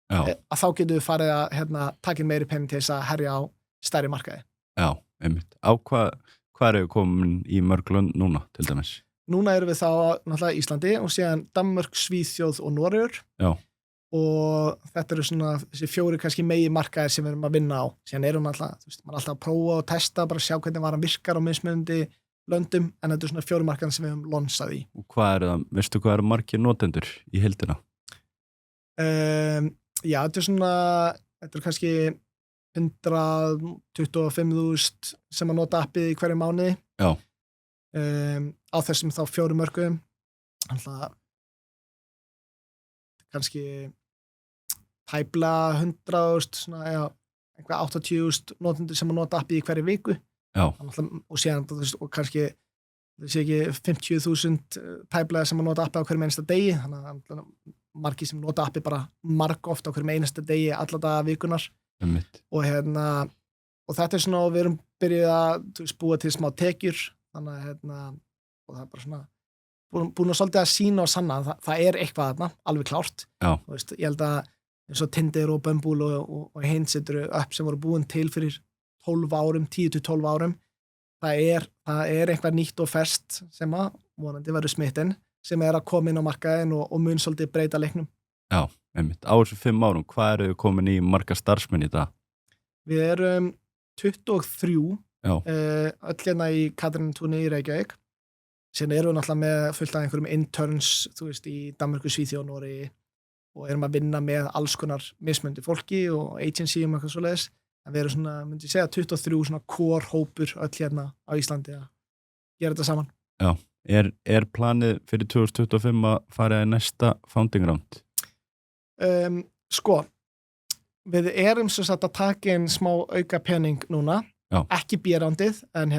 að þá getum við farið að taka inn meiri penning til þess að herja á stærri markaði. Já, einmitt. Á hvað eru við komin í mörg lönd núna til dæmis? Núna erum við þá náttúrulega Íslandi og síðan Danmörk, Svíþjóð og Noregur. Já. Og þetta eru svona þessi 4 kannski megi markaðir sem við erum að vinna á. Síðan erum við alltaf, maður er alltaf að prófa og testa, bara sjá hvernig varan virkar á mismunandi löndum, en þetta eru svona 4 markaðir sem við höfum lonsað í. Og hvað eru það, veistu hvað eru margir notendur í heildina? Já, þetta er kannski 125.000 sem að nota appið í hverju mánuði. Já. Á þessum þá 4 mörkuðum. Alltaf kannski tæpla 100.000, svona, eitthvað 80.000 notendur sem að nota appið í hverju viku. Já. Og síðan, og kannski, það sé ekki 50.000 tæpla sem að nota appið á hverjum einasta degi, þannig að margir sem nota appið bara margoft á hverjum einasta degi alla daga vikunar. Og og þetta er svona, og við erum byrjuð að búa til smá tekjur, þannig að og það er bara svona búin að svolítið að sína og sanna það er eitthvað þarna, alveg klárt. Já. Ég held að eins og Tinder og Bumble og Hinge eru upp sem voru búin til fyrir 12 árum, 10-12 árum. Það er eitthvað nýtt og ferskt sem að vonandi verður smittin, sem að koma inn á markaðin og mun svolítið breyta leiknum. Já, einmitt. Á þessu 5 árum, hvað eru þið komin í marga starfsmenn í dag? Við erum 23, öll í Katrínartúni í Reykjavík. Síðan erum við náttúrulega með fullt af einhverjum interns, í Danmörku, Svíþjóð og Noregi og erum að vinna með alls konar mismunandi fólki og agency og eitthvað svoleiðis. En við erum svona, myndi ég segja, 23 svona core hópur öll á Íslandi að gera þetta saman. Já. Er planið fyrir 2025 að fara í næsta founding round? Við erum svo satt að taka inn smá auka pening núna, ekki B-roundið, en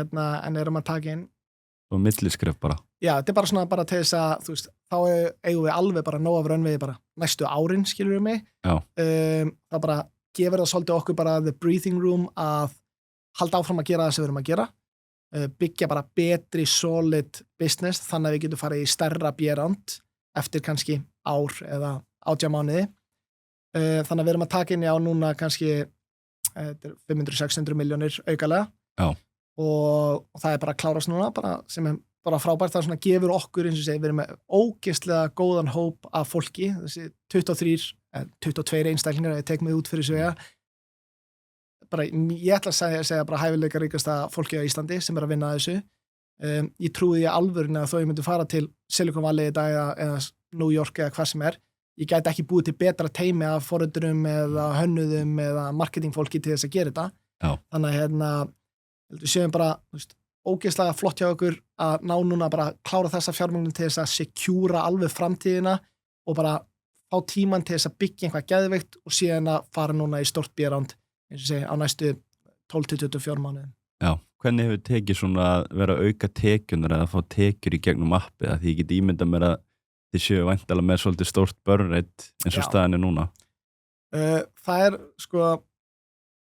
erum að taka inn og milliskref bara. Já, þetta er bara svona bara til þess að, þá eigum við alveg bara nóg af raunvegi bara næstu árin, skilur við mig. Já. Það bara gefur það svolítið okkur bara the breathing room að halda áfram að gera það sem við erum að gera. Byggja bara betri solid business, þannig að við getum farið í stærra B-round eftir kannski ár eða 18 mánuði. Þannig að við erum að taka inn núna kannski 500-600 milljónir aukalega. Já. Og það er bara að klárast núna, bara, sem er bara frábært, það svona gefur okkur, eins og segi, við erum með ógeðslega góðan hóp af fólki, þessi 22 einstaklingar, ég tek mig út fyrir svega, bara, ég ætla að segja bara hæfileika ríkasta fólki á Íslandi sem er að vinna að þessu. Ég trúi í alvörinu að þó ég myndi fara til Silicon Valley í dag eða New York eða hvað sem er, ég gæti ekki búið til betra teymi af forröndurum eða hönnuðum eða marketingfólki til þess að gera þetta. Já. Þannig að við séum bara ógeðslega flott hjá okkur að ná núna bara klára þessa fjármögnun til þess að secura alveg framtíðina og bara fá tíman til þess að byggja einhvað geðveikt og síðan að fara núna í stórt B-round, eins og segi, á næstu 12-24 mánuðum. Já, hvernig hefur tekið svona að vera að auka tekjunar eða að fá tekjur í gegnum appið, að því ég get ímyndað mér að þið séu væntanlega með svolítið stórt burn rate eins og staðan er núna? Það er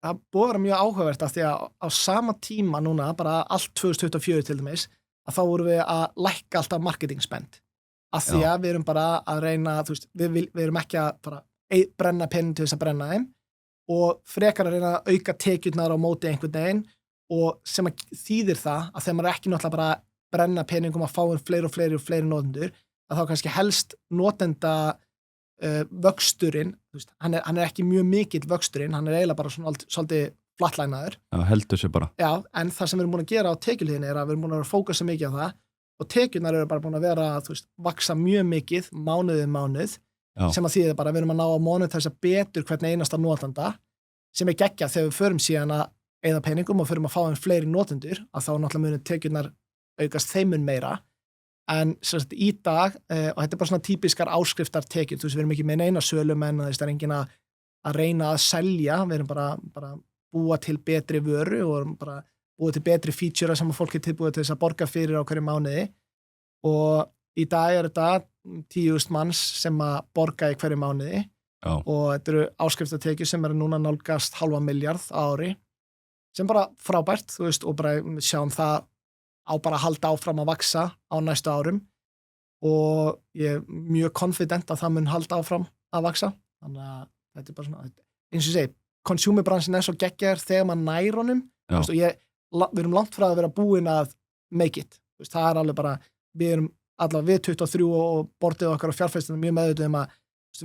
það búið að vera mjög áhugavert af því að á sama tíma núna, bara allt 2024 til dæmis, að þá vorum við að lækka alltaf marketing spend. Af því að við erum bara að reyna, við erum ekki að bara brenna pening til þess að brenna þeim og frekar að reyna að auka tekjurnar á móti einhvern veginn og sem að þýðir það að þegar maður ekki náttúrulega bara brenna peningum að fá fleiri notendur, að þá kannski helst notenda vöxturinn, hann er ekki mjög mikill vöxturinn, hann er eiginlega bara svona svolítið flatlænaður. Já, heldur sér bara. Já, en það sem við erum búin að gera á tekjuhliðinni er að við erum búin að fókusa mikið á það og tekjurnar eru bara búin að vera, vaksa mjög mikið mánuð, Já. sem að þýðir bara að við erum að ná að monetæsa betur hvern einasta notanda, sem er geggjað þegar við förum síðan að eyða peningum og förum að fá fleiri notendur, að þá náttúrulega munu tekjurnar aukast þeimun meira. En í dag, og þetta er bara svona típiskar áskriftartekjur, við erum ekki með neina sölum en það er enginn að reyna að selja, við erum bara búa til betri vöru og bara búa til betri feature sem fólk er tilbúið til þess að borga fyrir á hverju mánuði og í dag er þetta 10.000 manns sem að borga í hverju mánuði. Já. Og þetta eru áskriftartekjur sem eru núna nálgast 500 milljarð á ári sem bara frábært, og bara sjáum það á bara að halda áfram að vaksa á næstu árum og ég er mjög confident að það mun halda áfram að vaksa, þannig að þetta er bara svona, eins og ég segi, consumer-bransin er svo geggjaður þegar maður nær honum, og við erum langt frá að vera búin að make it, það er alveg bara, við erum allavega við 23 og bordið okkar og fjárfestum mjög meðvituð að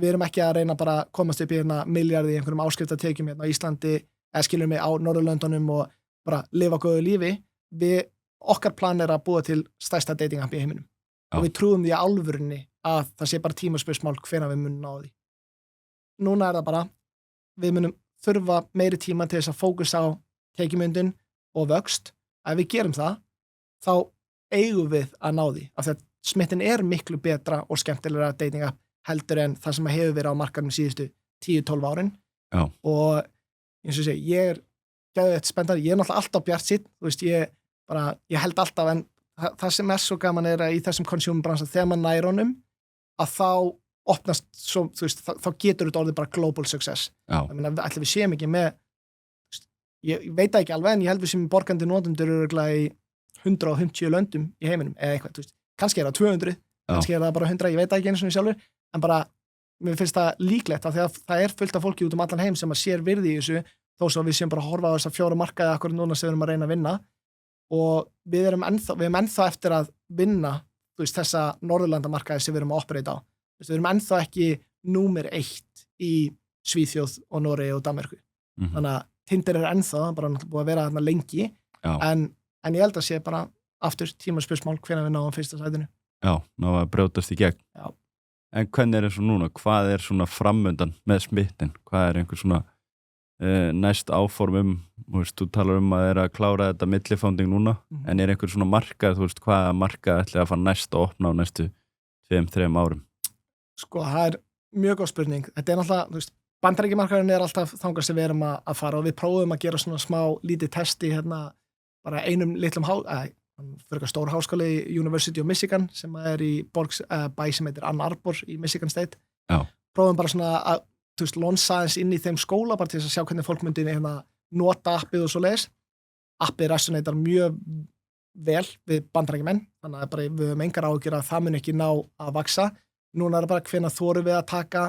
við erum ekki að reyna bara að komast upp í milljarði í einhverjum áskriftartekjum á Íslandi, eða skiljum við á Norðurlöndunum og bara lifa góðu lífi, okkar plan er að búa til stærsta dating app í heiminum. Já. Og við trúum því að alvörinni að það sé bara tímaspursmál hvenær við munum ná því. Núna er það bara, við munum þurfa meiri tíma til þess að fókusa á tekjumyndun og vöxt. Ef við gerum það, þá eigum við að ná því. Af því að smittin er miklu betra og skemmtilegra dating app heldur en það sem hefur verið á markaðnum síðustu 10-12 árin. Já. Og eins og sé, ég er geðveikt spenntur, ég er náttúrulega alltaf bjartsýnn, ég held alltaf, en það sem er svo gaman er að í þessum consumer-bransa, þegar maður nær honum, að þá opnast, svo, þá getur þetta orðið bara global success. Já. Ég meina, ætli við séum ekki með, ég veit það ekki alveg, en ég held við sem borgandi notendur eru í 150 löndum í heiminum, eða eitthvað, kannski er það 200, kannski er það bara 100, ég veit það ekki eins og sjálfur, en bara, mér finnst það líklegt að það er fullt af fólki út allan heim sem að sér virði í þessu, þó svo við séum bara að horfa á þessa 4 markaði akkur núna sem við erum að reyna að vinna og við erum ennþá eftir að vinna þessa Norðurlandamarkaði sem við erum að operate á. Við erum ennþá ekki númer 1 í Svíþjóð og Noregi og Danmörku. Þannig að Tinder er ennþá, bara búið að vera þarna lengi, en ég held að sé bara aftur tímaspursmál hvenær við náum fyrsta sætinu. Já, ná að brjótast í gegn. Já. En hvernig er eins og núna? Hvað er svona framundan með smittin? Hvað er einhver svona næst áform þú talar að er að klára þetta millifánding núna, en er einhver svona markað, hvaða markað ætli að fara næst að opna á næstu 2-3 árum? Sko, það er mjög góð spurning. Þetta er náttúrulega, Bandaríkjamarkaðurinn er alltaf þangað sem við erum að fara og við prófum að gera svona smá lítið testi bara einum litlum fyrir stór háskóli í University of Michigan sem er í bæ sem heitir Ann Arbor í Michigan State. Já. Prófum bara svona að lonsa aðeins inn í þeim skóla bara til þess að sjá hvernig fólk myndi nota appið og svo leiðis. Appið resonatar mjög vel við bandarækjumenn, þannig að við höfum engar áhyggjur að það mun ekki ná að vaksa. Núna er það bara hvenær þorum við að taka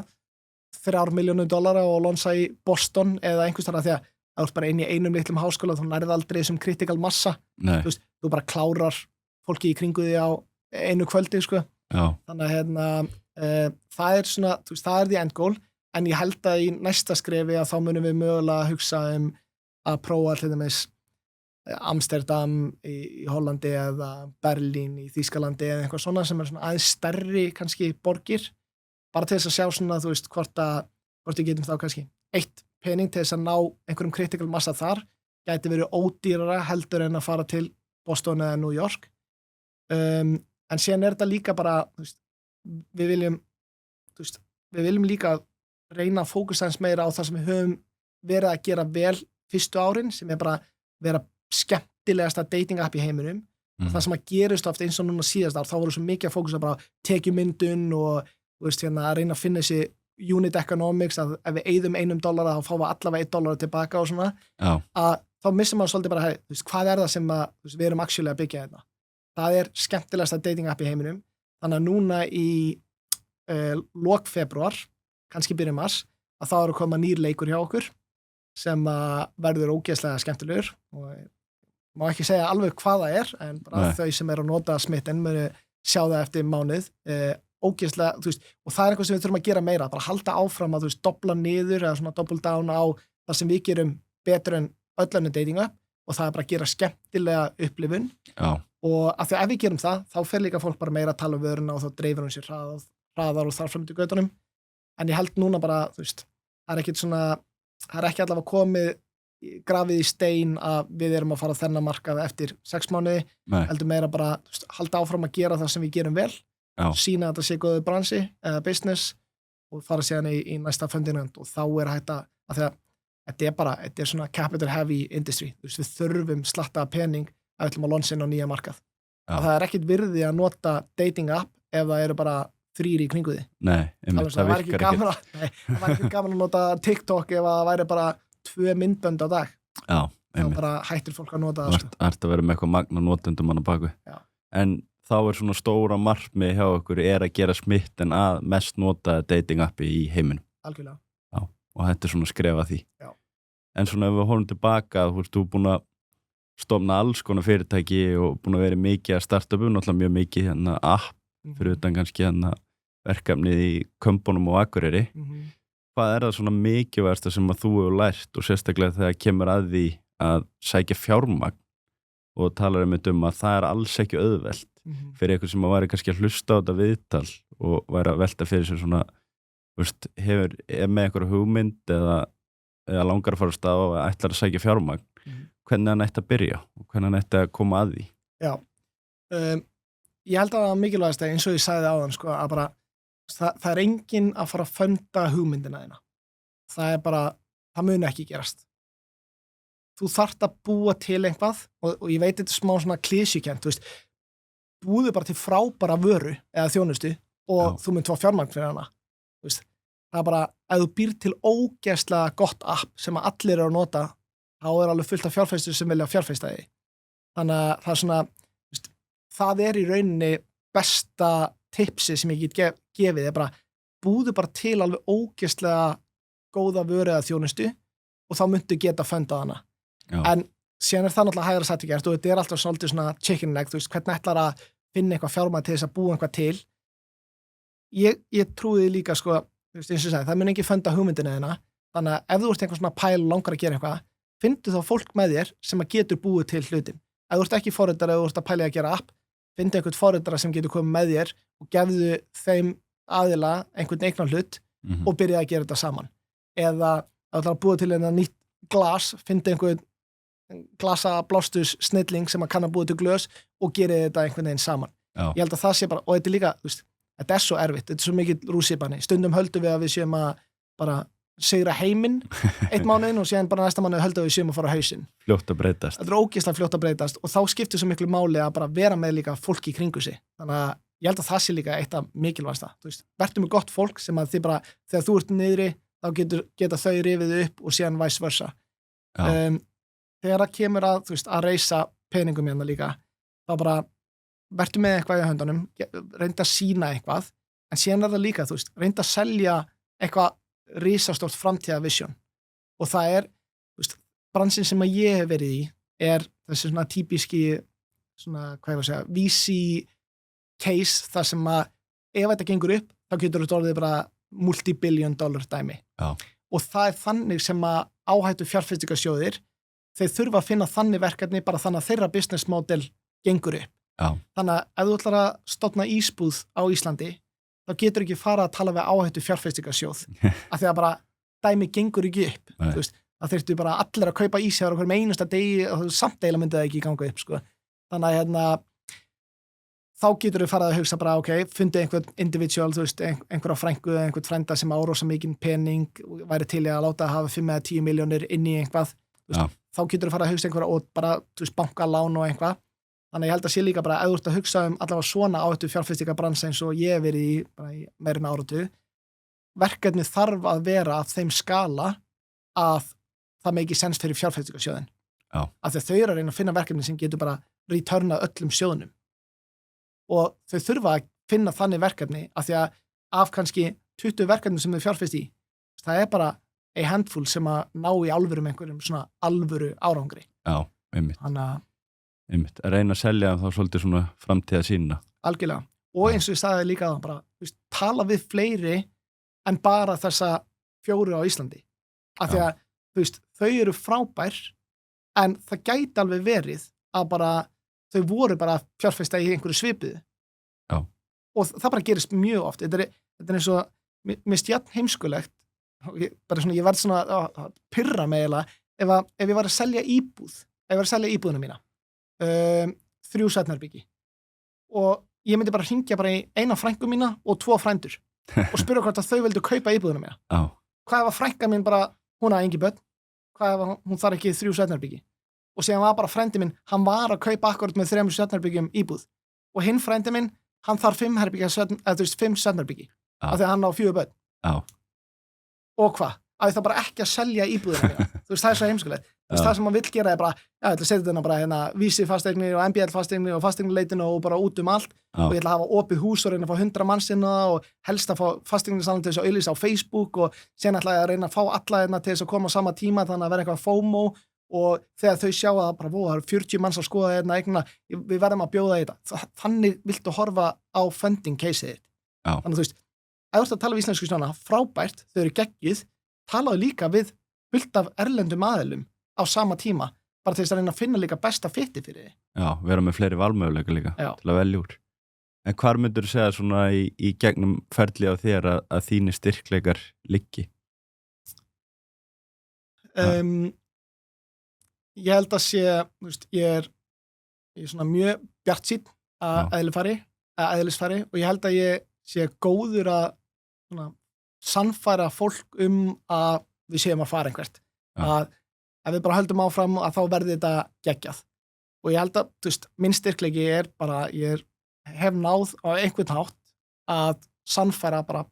$3 milljónir og lonsa í Boston eða einhvers þar að því að það er bara inn í einum litlum háskóla þú nærið aldrei þessum critical massa. Þú bara klárar fólki í kringu því á einu kvöldi, sko. Já. Þannig að það er svona, það er the end goal. En ég held að í næsta skrefi að þá munum við mögulega hugsa að prófa til dæmis Amsterdam í Hollandi eða Berlín í Þýskalandi eða eitthvað svona sem er svona aðeins stærri kannski borgir, bara til þess að sjá svona, hvort við getum þá kannski eitt pening til þess að ná einhverjum critical massa þar, gæti verið ódýrara heldur en að fara til Boston eða New York. En síðan er þetta líka bara, við viljum líka reyna að fókusa eins meira á það sem við höfum verið að gera vel fyrstu árin, sem er bara vera skemmtilegasta dating app í heiminum. Það sem að gerist oft eins og núna síðast ár, þá voru svo mikið að fókusa bara á tekjumyndun og að reyna að finna þessi unit economics, að ef við eyðum $1 þá fáum við allavega $1 tilbaka og svona. Já. Að þá missum maður svolítið bara, hvað er það sem við erum actually að byggja þetta? Það er skemmtilegasta dating app í heiminum. Þannig að núna í lok febrúar, kannski byrjum mars, að þá eru koma nýr leikur hjá okkur sem verður ógeðslega skemmtilegur og má ekki segja alveg hvað það en bara þau sem að nota smitten munu sjá það eftir mánuð ógeðslega, þú veist, og það eitthvað sem við þurfum að gera meira, bara halda áfram að, þú veist, dobla niður eða svona double down á það sem við gerum betur en öll önnur datinga og það bara að gera skemmtilega upplifun og af því að ef við gerum það, þá fer líka fólk bara meira að tala um vöruna og þá dreifir hún sér hraðar og þar fram til götunum, en ég held núna bara, þú veist, það er ekki allavega komið grafið í stein að við erum að fara þennan markað eftir 6 mánuði, heldur meira bara, þú veist, halda áfram að gera það sem við gerum vel, sína að þetta sé góður bransi eða business og fara síðan í næsta fundinönd og þá hægt að því að þetta er svona capital heavy industry, þú veist, við þurfum slatta pening að við ætlum að launcha inn á nýja markað. Það er ekkit virði að nota dating app ef það eru bara 3 í kringu því. Nei, það virkar ekki. Það var ekki gaman að nota TikTok ef það væri bara 2 myndbönd á dag. Þá bara hættir fólk að nota það. Það ert að vera með eitthvað magna notendum hann á baku. En þá svona stóra markmið hjá okkur að gera smitten að mest nota dating appi í heiminum. Algjörlega. Og þetta svona skrefa því. En svona ef við horfum tilbaka, þú ert búin að stofna alls konar fyrirtæki og búin að vera mikið að startupu, náttúrulega mjög mikið app, fyrir utan kannski verkefnið í Kömbunum og Akureyri. Hvað það svona mikilvægasta sem að þú hefur lært og sérstaklega þegar kemur að því að sækja fjármagn og talar um að það alls ekki auðvelt fyrir eitthvað sem að væri kannski að hlusta á þetta viðtal og væri að velta fyrir sér svona, veist, er með einhverja hugmynd eða langar að fara á stað og ætlar að sækja fjármagn, hvernig hann ætti að byrja og hvernig hann ætti að koma að því? Já, ég held að það mikilvægast eins og ég sagði áðan, sko, að bara það er enginn að fara að funda hugmyndina þína. Það er bara, það muni ekki gerast. Þú þarft að búa til eitthvað og ég veit þetta smá svona klísjukent, þú veist, búðu bara til frábæra vöru eða þjónustu og þú mynd fá fjármagn fyrir hana. Þú veist, það er bara, ef þú býr til ógeðslega gott app sem að allir eru að nota, þá er alveg fullt af fjárfestur sem vilja fjárfesta í. Þannig að það er svona, þú veist, það er í rauninni besta tipsi sem ég get gefið, er bara, búðu bara til alveg ógeðslega góða vöru eða þjónustu og þá myndu geta fundað hana. En síðan er það náttúrulega hægra sagt ekki, og þetta er alltaf svolítið svona chicken and egg, þú veist, hvernig ætlar að finna eitthvað fjármagn til þess að búa eitthvað til. Ég trúi líka, sko, þú veist, eins og sagði, það mun ekki funda hugmyndina þína, þannig að ef þú ert eitthvað svona pæl langar að gera eitthvað, fyndu þá fólk með þér sem að getur búið til hlutin. Ef þú ert ekki forritari, ef þú ef ert að pæla að gera app, fyndu einhvern forritara sem getur komið með þér og gefðu þeim aðila einhvern eignan hlut og byrjaði að gera þetta saman. Eða ef þú ætlar að búa til einhvern nýtt glas, fyndu einhvern glasa blástus snilling sem að kann að búa til glös og gera þetta einhvern veginn saman. Ég held að það sé bara, og þetta er líka, þú veist, þetta er svo erfitt, þetta er svo mikill rússipani. Stundum höldum við að við séum að bara sigra heiminn 1 mánuðin og síðan bara næsta mánuð höldum við séum að fara á hausinn. Fljótt að breytast. Þetta er ógeðslega fljótt að breytast og þá skiptir svo miklu máli að bara vera með líka fólk í kringu sig. Þannig að ég held að það sé líka eitt af mikilvægasta. Þú veist, vertu með gott fólk sem að þið bara, þegar þú ert niðri, þá geta þau rifið upp og síðan vice versa. Þegar það kemur að, þú veist, að reisa peningum hérna líka, þá bara vertu með eitthvað í höndunum, reynda að sína eitthvað, en síðan er það líka, þú veist, reynda að selja eitthvað risastórt framtíðavision. Og það er, þú veist, bransinn sem að ég hef verið í er þessi svona típiski, svona, hvað ég var að segja, VC case, þar sem að ef þetta gengur upp, þá getur þetta orðið bara multi-billion dollar dæmi. Og það er þannig sem að áhættu fjárfestingarsjóðir þeir þurfa að finna þannig verkefni bara þannig að þeirra business model gengur upp. Þannig að ef þú ætlar að stofna ísbúð á Íslandi, þá getur ekki fara að tala við áhættu fjárfestingarsjóð af því að bara dæmi gengur ekki upp. Þú veist, það þurftu bara allir að kaupa ísjáður okkur með einasta degi og samt deila myndi það ekki ganga upp, sko. Þannig að þá getur við farað að hugsa bara, ok, fundið einhvern individual, þú veist, einhverja frængu eða einhvern frænda sem á rosa mikinn pening og væri til að láta að hafa 5 eða 10 milljónir inn í einhvað, þá getur við farað að hugsa einhverja og bara, þú veist, bankalán og einhvað. Þannig að ég held að sé líka bara, ef þú ert að hugsa allavega svona áhættu fjárfestingarbransa eins og ég hef verið í, bara í meira en áratu, verkefni þarf að vera af þeim skala að það make sens fyrir fjárfestingarsjóðin. Af því að þau eru að reyna að finna verkefni sem getur bara returnað öllum sjóðunum. Og þau þurfa að finna þannig verkefni af því að af kannski 20 verkefni sem þau fjárfest í, það er bara a handful sem að ná í alvöru með einhverjum svona alvöru árangri. Já, einmitt. Þannig að Einmitt, að reyna að selja þá svolítið svona framtíða sína. Algjörlega. Og eins og ég sagði líka það bara, tala við fleiri en bara þessa 4 á Íslandi. Af því að, þau eru frábær, en það gæti alveg verið að bara, þau voru bara fjárfesta í einhverju svipuðu. Já. Og það bara gerist mjög oft. Þetta er eins og, mér stjarn heimskulegt, ég verð svona að pirra mig eiginlega, ef ég var að selja íbúðina mína, 3 svefnherbyggi, og ég myndi bara hringja bara í eina frængu mína og 2 frændur og spyrja hvort að þau vildu kaupa íbúðina mína. Hvað ef að frænka mín bara, hún hafði engin börn, hvað ef hún þarf ekki 3 svefnherbyggi, og síðan var bara frændi minn, hann var að kaupa akkurat með 3 svefnherbyggjum íbúð, og hinn frændi minn, hann þarf 5 svefnherbyggi, af því að hann á 4 börn. Og hvað? Að það bara ekki að selja íbúðina mína. Það er svo heimskulegt. Það sem maður vill gera er bara, ég ætla að setja þetta bara Vísi fasteignir og MBL fasteignir og fasteignileitinu og bara út allt, og ég ætla að hafa opið hús og reyna að fá 100 manns inn og helst að fá fasteignisalinn til þess að auglýsa á Facebook, og síðan ætla ég að reyna að fá alla til þess að koma á sama tíma, þannig að vera eitthvað FOMO, og þegar þau sjá að bara, það eru 40 manns að skoða eigna, við verðum að bjóða í þetta. Þannig viltu horfa á funding case-ið. Þannig ef þú ert að tala við íslensku svona, frábært, þau eru geggjuð, talaðu líka við fullt af erlendum aðilum á sama tíma, bara til þess að reyna að finna líka besta fitti fyrir þið. Já, vera með fleiri valmöguleika líka til að velja úr. En hvar myndur þú segja svona í gegnum ferli á þér að þínir styrkleikar liggi? Ég held að sé, ég er svona mjög bjartsýnn að eðlisfari, og ég held að ég sé góður að svona sannfæra fólk að við séum að fara einhvert. Að ef við bara höldum áfram að þá verði þetta geggjað. Og ég held að, minn styrkleiki er bara, ég hef náð á einhvern hátt að sannfæra bara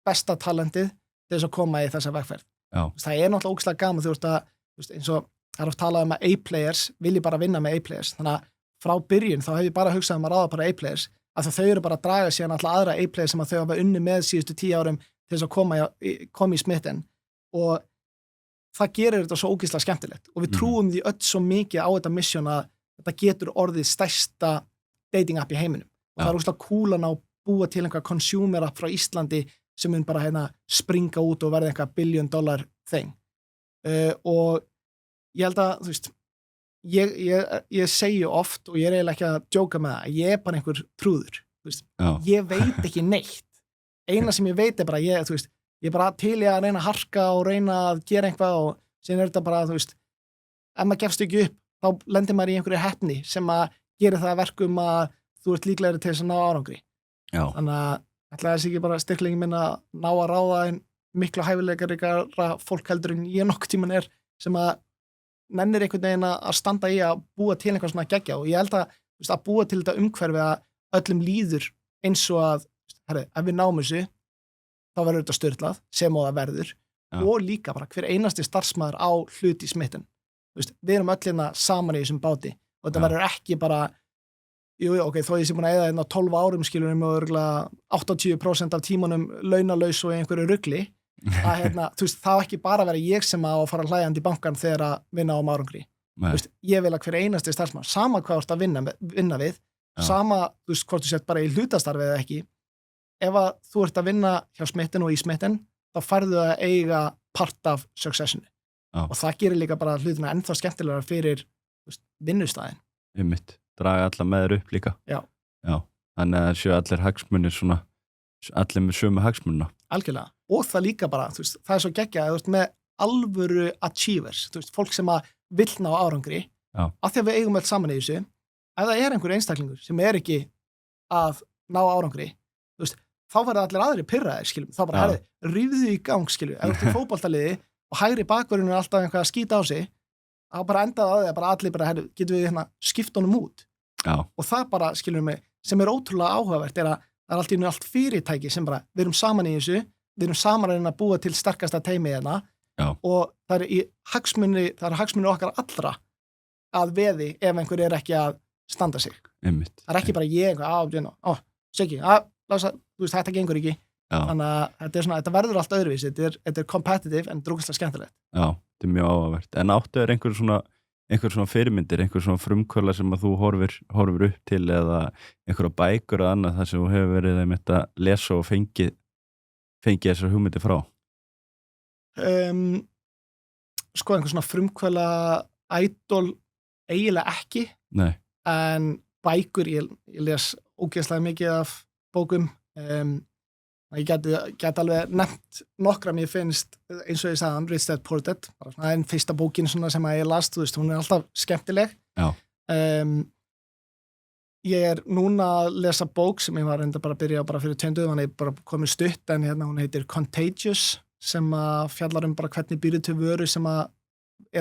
besta talentið til þess að koma í þessa vegferð. Það er náttúrulega ógeðslega gaman, eins og það er oft talað um að A-players vilji bara vinna með A-players. Þannig að frá byrjun þá hef ég bara hugsað að ráða bara A-players, af því þau eru bara að draga síðan alltaf aðra A-players sem að þau hafa unni með síðustu 10 árum til þess að koma í smitten, og það gerir þetta svo ógeðslega skemmtilegt, og við trúum því öll svo mikið á þetta mission að þetta getur orðið stærsta dating app í heiminum, og það er ógeðslega cool að ná búa til einhver consumer app frá Íslandi sem mun bara springa út og verða einhver $1 billion thing. Og ég held að, ég segi oft, og ég er eiginlega ekki að djóka með það, ég er bara einhver trúður, ég veit ekki neitt. Eina sem ég veit er bara, ég er bara til að reyna að harka og reyna að gera eitthvað, og síðan er þetta bara, ef maður gefst ekki upp, þá lendir maður í einhverju heppni sem að gera það verkum að þú ert líklegri til þess að ná árangri. Þannig að ætla þessi ekki bara styrklingin minn að ná að ráða en miklu hæfileikaríkara fólk heldur en ég nokkuð tíman er, sem að nennir einhvern veginn að standa í að búa til einhvað svona geggja, og ég held að búa til þetta umhverfi að öllum líður eins og að ef við náum þessu, þá verður þetta styrlað sem og það verður, og líka bara hver einasti starfsmaður á hlut í smitten. Við erum öll saman í þessum báti, og þetta verður ekki bara, þó ég sé búin að eyða 12 árum skilurum og örgulega 80% af tímanum launalaus og í einhverju rugli, að það var ekki bara vera ég sem að fara hlæjandi í bankan þegar að vinna á árangri. Ég vil að hver einasti starfsmaður, sama hvað þú ert að vinna við, sama hvort þú sett bara í hlutastarfi eða ekki, ef að þú ert að vinna hjá smitten og í smitten, þá færðu að eiga part af successinu. Og það gerir líka bara hlutina ennþá skemmtilega fyrir vinnustæðin. Draga alla með þér upp líka. Þannig að séu allir hagsmunir svona, allir með sömu hagsmunina. Algjörlega. Og það líka bara, það er svo geggjað, með alvöru achievers, fólk sem að vill ná árangri, af því að við eigum öll saman í þessu, ef það er einhver einstaklingur sem er ekki að ná árangri, þá verða allir aðri pirraðir, þá bara, rífðu í gang, ef þú ert í fótboltaliði og hægri bakvörðinu er alltaf einhvað að skýta á sig, þá bara endaði á því að bara allir bara, getum við skipt honum út. Og það bara, sem er ótrúlega áhugavert, er að það er alltaf allt fyrirtæki sem bara, við erum saman í þessu, við erum saman að búa til sterkasta teimi og það er hagsmunir okkar allra að veði ef einhver er ekki að standa sig. Það er ekki bara ég, þetta gengur ekki. Þannig að þetta verður allt öðruvís, þetta er competitive en drúkislega skemmtilegt. Þetta er mjög áhugavert. En áttu er einhver svona einhver svona fyrirmyndir, einhver svona frumkvöla sem að þú horfir upp til eða einhverja bækur og annað þar sem þú hefur verið einmitt að lesa og fengið þessar hugmyndir frá? Sko einhver svona frumkvöla idol eiginlega ekki. Nei. En bækur, ég les ógeðslega mikið af bókum. Ég geti alveg nefnt nokkra mér finnst, eins og ég sagði, Rich Dad Poor Dad, bara svona en fyrsta bókin svona sem að ég las, þú veist, hún alltaf skemmtileg. Já. Ég núna að lesa bók sem ég var enda bara að byrja bara fyrir 2 dögum, hann bara komið stutt, en hérna hún heitir Contagious, sem að fjallar bara hvernig býrðu til vöru sem að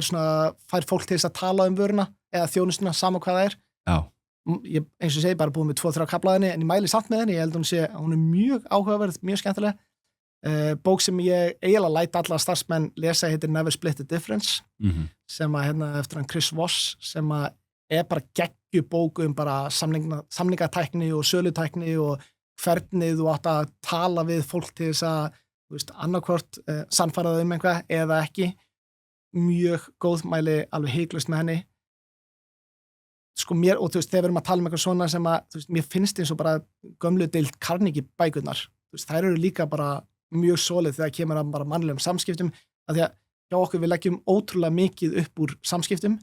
svona, fær fólk til þess að tala vöruna eða þjónustuna, sama hvað það er. Já. Ég, eins og segi, bara búið með 2-3 kaflaðinni, en ég mæli samt með henni, ég held að hún er mjög áhugaverð, mjög skemmtileg. Bók sem ég eiginlega læt alla starfsmenn lesa heitir Never Split the Difference, sem að hérna eftir hann Chris Voss, sem að bara geggju bók bara samningatækni og sölutækni og hvernig þú átt að tala við fólk til þess að, þú veist, annarkvort sannfæra þau eitthvað eða ekki. Mjög góð, mæli alveg hiklaust með henni. Sko mér, og þú veist, þegar við erum að tala eitthvað svona sem að, þú veist, mér finnst eins og bara gömlu deild Carnegie bækurnar, þú veist, þær eru líka bara mjög solid þegar kemur að bara mannlegum samskiptum, að því að hjá okkur við leggjum ótrúlega mikið upp úr samskiptum.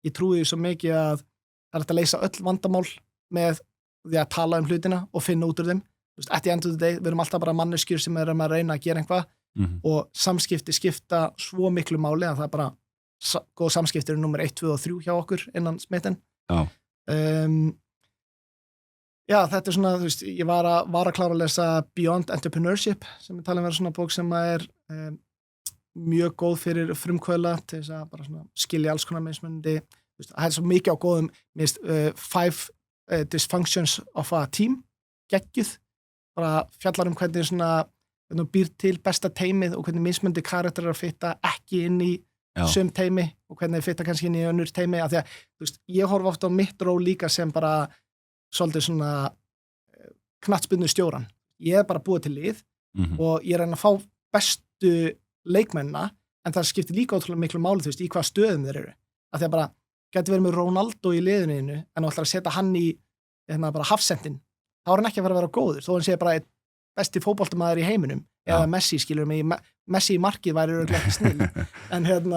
Ég trúi því svo mikið að það er hægt að leysa öll vandamál með því að tala hlutina og finna út úr þeim. Þú veist, at the end of the day, við erum alltaf bara manneskjur sem erum að reyna að gera eitthvað og samskipti skipta svo miklu máli að það er bara góð samskipti eru númer 1, 2 og 3 hjá okkur innan smitten. Já. Já, þetta svona, þú veist, ég var að klára að lesa Beyond Entrepreneurship, sem ég tala vera svona bók sem er mjög góð fyrir frumkvöðla til þess að bara svona skilja alls konar mismunandi, þú veist, það er svo mikið á góðum, minnst 5 dysfunctions of a team, geggjuð, bara fjallar hvernig svona, hvernig býr til besta teimið og hvernig mismunandi karakterar fitta ekki inn í sum teimi og hvernig fitta kannski inn í önnur teimi, af því að, þú veist, ég horfa ofta á mitt ról líka sem bara svolítið svona knattspyrnu stjóran. Ég bara búið til lið og ég reyna að fá bestu leikmennina, en það skiptir líka ótrúlega miklu máli, þú veist, í hvaða stöðum þeir eru. Af því að bara, gæti verið með Ronaldo í liðinu en ætlar að setja hann í bara hafsendin, þá er hann ekki að vera góður, þó hann sé bara einn besti fótboltamaður í heiminum, eða Messi, skilur mig, Messi í markið væri örugglega ekki snill, en þannig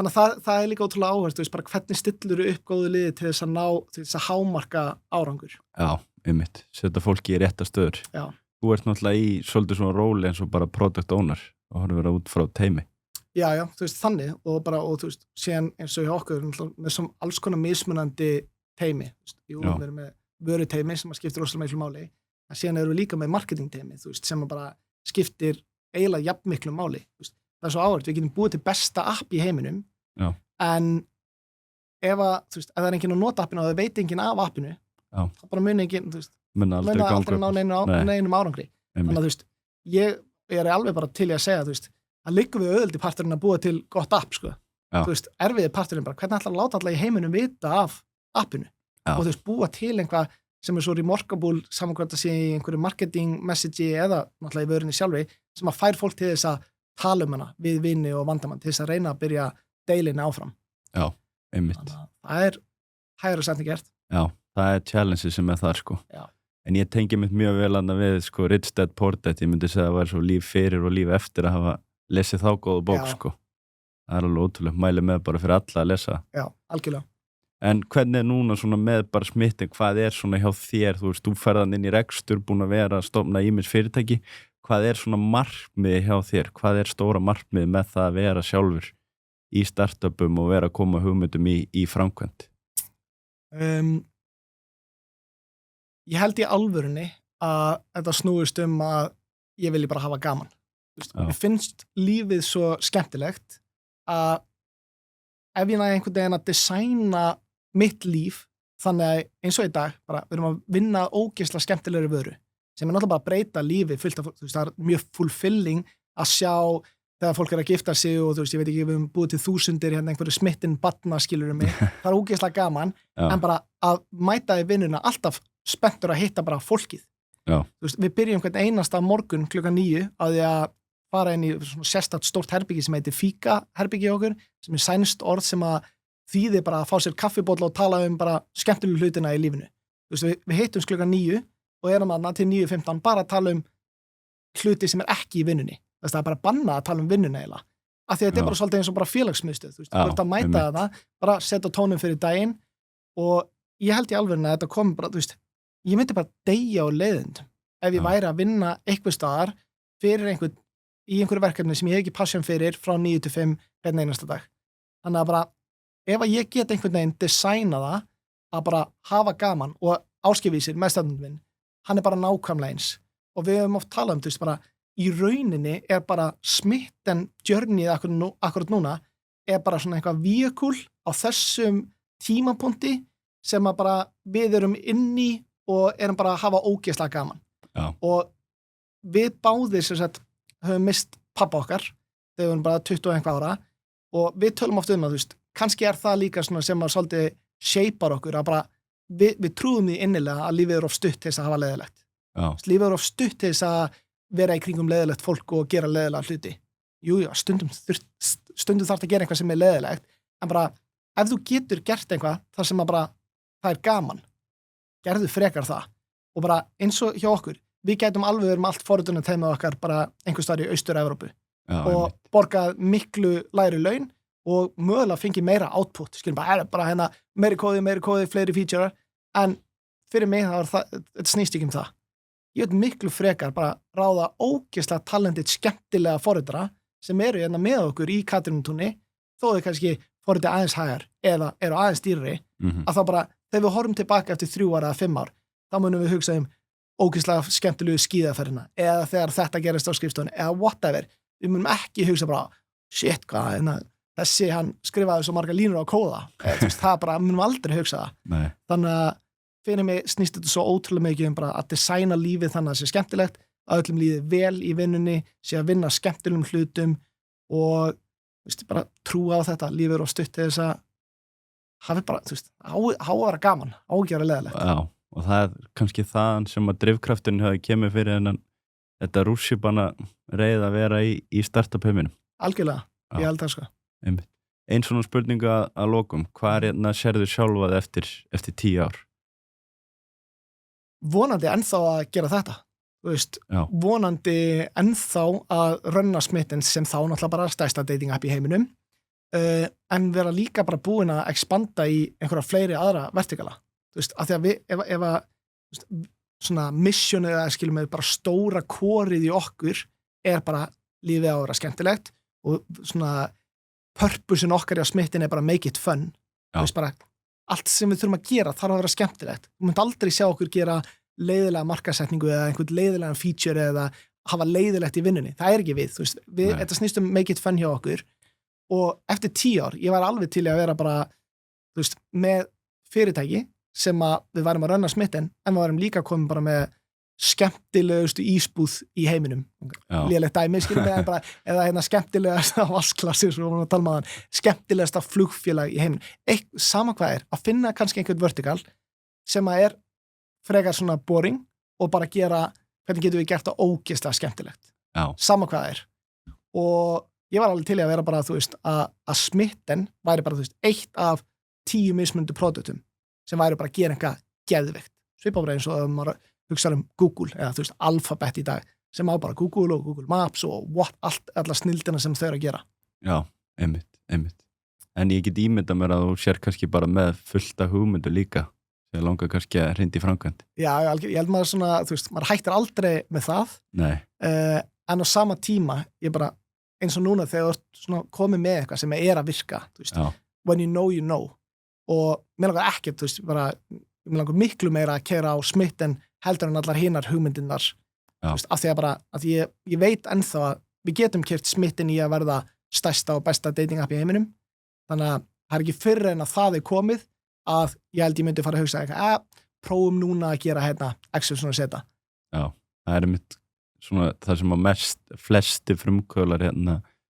að það er líka ótrúlega áherslu, þú veist, bara hvernig stillur upp góðu liði til þess að ná, til þess að hámarka árangur. Já, einmitt, setja fólki í rétta stöður. Já. Þú ert náttúrulega í svolítið svona róli eins og bara product owner og horfir vera út frá teimi. Já, þú veist, þannig, og þú veist, síðan eins og hjá okkur, með svona alls konar mismunandi teimi, þú veist, við erum með vöruteimi sem skiptir rosalega miklu máli, en síðan erum við líka með marketingteimi, þú veist, sem bara skiptir eiginlega jafn miklu máli, þú veist, það er svo áhört, við getum búið til besta app í heiminum, en ef þú veist, ef það er enginn að nota appinu og það veit enginn af appinu, þá bara muni enginn, þú veist, muni aldrei ná neinum árangri. Þannig að, þú veist, ég er alveg bara til í að segja, þú veist, það liggur við auðveldi parturinn að búa til gott app, sko. Þú veist, erfiði parturinn bara, hvernig ætlar að láta alla í heiminum vita af appinu og þú veist, búa til einhvað sem er svo remarkable samankvæmt að sé í einhverju marketing message eða náttúrulega í vörunni sjálfi sem að fær fólk til þess að tala um hana við vini og vandamann til þess að reyna að byrja deilinni áfram. Já, einmitt. Þannig að það er hægra sætni gert. Já, það er challenge sem er þar, sko. Já. En ég tengi mitt mjög vel annað við, sko, Rich Dad Poor Dad, ég myndi segja að það var svo líf fyrir og líf eftir að hafa lesið þá góða bók, sko. Það er alveg ótrúlega, mæli með bara fyrir alla að lesa. Já, algjörlega. En hvernig er núna svona með bara smitting, hvað er svona hjá þér, þú veist, þú ferðan inn í rekstur, búin að vera að stofna ýmis fyrirtæki, hvað er svona markmiði hjá þér, hvað er stóra markmiði með það að vera sjálfur í startupum og vera að koma hugmyndum í framkvæmd? Ég held í alvörunni að þetta snúist að ég vilji bara hafa gaman. Mér finnst lífið svo skemmtilegt að ef ég næði einhvern veginn að designa mitt líf, þannig að eins og í dag, bara við erum að vinna ógeðslega skemmtilegri vöru, sem er náttúrulega bara að breyta lífi fullt af, þú veist, það er mjög fulfilling að sjá þegar fólk er að gifta sig og þú veist, ég veit ekki, við höfum búið til 1000 hérna einhverju smittin barna, skilurum mig, það er ógeðslega gaman, en bara að mæta í vinnuna alltaf spenntur að hitta bara fólkið. Já. Þú veist, við byrjum hvern einasta morgun 9:00 á því að fara inn í svona sérstakt stórt herbyggi sem heitir Fika herbyggi okkur, sem sænskt orð sem að þýðir bara að fá sér kaffibólla og tala bara skemmtilegu hlutina í lífinu. Þú veist, við hittumst klukkan 9 og erum þarna til 9:15 bara að tala hluti sem ekki í vinnunni. Það er bara bannað að tala vinnuna eiginlega. Af því að þetta bara svolítið eins og bara félagsmiðstöð. Þú ert að mæta það, bara setja tónum fyrir daginn og ég held í alvörinu að þetta kom bara, ég myndi bara deyja á leiðindum ef ég væri að vinna eitthvað staðar fyrir í einhverju verkefni sem ég hef ekki passion fyrir frá 9 til 5 hvern einasta dag. Þannig að bara, ef að ég get einhvern veginn designa það að bara hafa gaman og áskilvísir með stefnum minn, hann bara nákvæmlega eins. Og við höfum oft talað bara í rauninni bara smitten journey akkurat núna bara svona eitthvað vehicle á þessum tímapunkti sem að bara við erum inni og erum bara að hafa ógeðslega gaman. Já. Og við báðir sem sagt höfum mist pappa okkar þegar við erum bara 20 og einhver ára og við tölum oft að kannski það líka svona sem að svolítið shapear okkur að bara við trúum því innilega að lífið of stutt til þess að hafa leiðilegt. Lífið of stutt til þess að vera í kringum leiðilegt fólk og gera leiðilega hluti. Jú, stundum þarf að gera eitthvað sem leiðilegt, en bara ef þú getur gert eitthvað þar sem að bara það gaman, gerðu frekar það. Og bara eins og hjá okkur, við gætum alveg verið með allt forritunum teimið okkar bara einhvers staðar í Austur-Evrópu og borgað miklu lægri laun og mögulega fengið meira output, skilum bara meiri kóði, fleiri feature, en fyrir mig þetta snýst ekki það. Ég veit miklu frekar bara ráða ógeðslega talentið skemmtilega forritara sem eru með okkur í Katrínutúni, þó þau kannski forritið aðeins hægar eða eru aðeins dýrari, að þá bara, þegar við horfum tilbaka eftir 3 ára eða 5 ár, þá munum við hugsa ógeðslega skemmtilegu skíðaferðina eða þegar þetta gerist á skrifstofunni eða whatever. Við munum ekki hugsa bara, shit, hvað, þessi hann skrifaði svo marga línur á kóða. Það bara, munum aldrei hugsa það. Nei. Þannig að fyrir mig snýst þetta svo ótrúlega mikið bara að designa lífið þannig að það sé skemmtilegt, að öllum líði vel í vinnunni, sé að vinna skemmtilegum hlutum og bara trúa á þetta, lífið stutt til þess að hafi bara, á að vera gaman, á að gera leiðilegt. Já, og það kannski það sem að drifkrafturinn hafi kemur fyrir en þetta rússjúbana reið að vera í startup-heiminum. Algjörlega, ég held það sko. Einn svona spurninga að lokum, hvað sérðu sjálfað eftir 10 ár? Vonandi ennþá að gera þetta. Vonandi ennþá að runna Smitten sem þá náttúrulega bara stærsta dating app í heiminum, en vera líka bara búin að expanda í einhverja fleiri aðra vertikala. Af því að ef að svona missionið eða skilum við bara stóra korið í okkur bara lífið á að vera skemmtilegt og svona purposein okkar í að Smitten bara make it fun. Bara allt sem við þurfum að gera þarf að vera skemmtilegt. Þú munt aldrei sjá okkur gera leiðilega markasetningu eða einhvern leiðilegan feature eða hafa leiðilegt í vinnunni. Það ekki við. Þetta snýst make it fun hjá okkur og eftir 10 ár, ég var alveg til að vera bara með fyrirtæki sem að við varum að runna Smitten en við varum líka komin bara með skemmtilegustu ísbúð í heiminum. Lélegt dæmi, skilum við bara, eða skemmtilegasta vasklasi, svo vorum við að tala um það, skemmtilegasta flugfélag í heiminum. Sama hvað að finna kannski einhvern vertikal sem að frekar svona boring og bara gera, hvernig getum við gert það ógeðslega skemmtilegt. Sama hvað og ég var alveg til að vera bara, að Smitten væri bara, eitt af 10 mismunandi produktum sem væri bara að gera eitthvað geðveikt. Svipað bara eins og maður hugsa Google eða Alphabet í dag sem á bara Google og Google Maps og alla snildina sem þau eru að gera. Já, einmitt. En ég get ímyndað mér að þú sér kannski bara með fullta hugmyndu líka sem langar kannski að hrinda í framkvæmd. Já, ég held maður svona, maður hættir aldrei með það. Nei. En á sama tíma, ég bara eins og núna þegar þú ert komið með eitthvað sem að virka, when you know, og mér langar ekkert, mér langar miklu meira að keyra á Smitten heldur en allar hinar hugmyndirnar, af því að bara, að ég veit ennþá að við getum keyrt Smitten í að verða stærsta og besta dating app í heiminum, þannig að það ekki fyrr en að það komið að ég held ég myndi fara að hugsa eitthvað, prófum núna að gera X svona seta. Já, það mitt svona það sem að flesti frumkvölar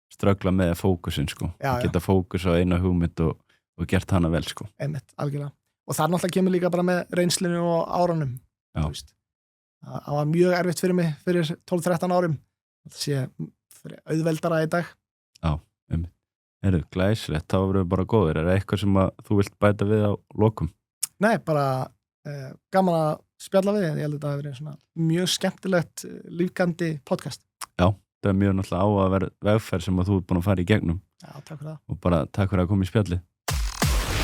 ströggla með fókusin, geta fókus á eina hugmynd og gert hana vel, Einmitt, algjörlega. Og það náttúrulega kemur líka bara með reynslinu og árunum. Það var mjög erfitt fyrir mig fyrir 12-13 árum. Það sé auðveldara í dag. Já, glæsilegt, þá verðum við bara góðir. Eitthvað sem að þú vilt bæta við á lokum? Nei, bara gaman að spjalla við, ég held að þetta hafi verið svona mjög skemmtilegt lífgandi podcast. Já, það mjög náttúrulega á að vera vegferð sem að þú ert búin að fara í gegnum. Já, takk fyrir það. Og bara takk fyrir að koma í spjallið.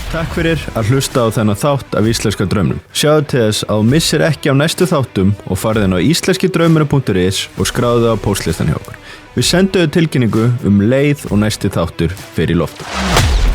Takk fyrir að hlusta á þennan þátt af Íslenska draumnum. Sjáðu til þess að þú missir ekki af næstu þáttum og farðu inn á íslenskidraumurinn.is og skráðu á póstlistan hjá okkur. Við sendum tilkynningu leið og næsti þáttur fer í loftið.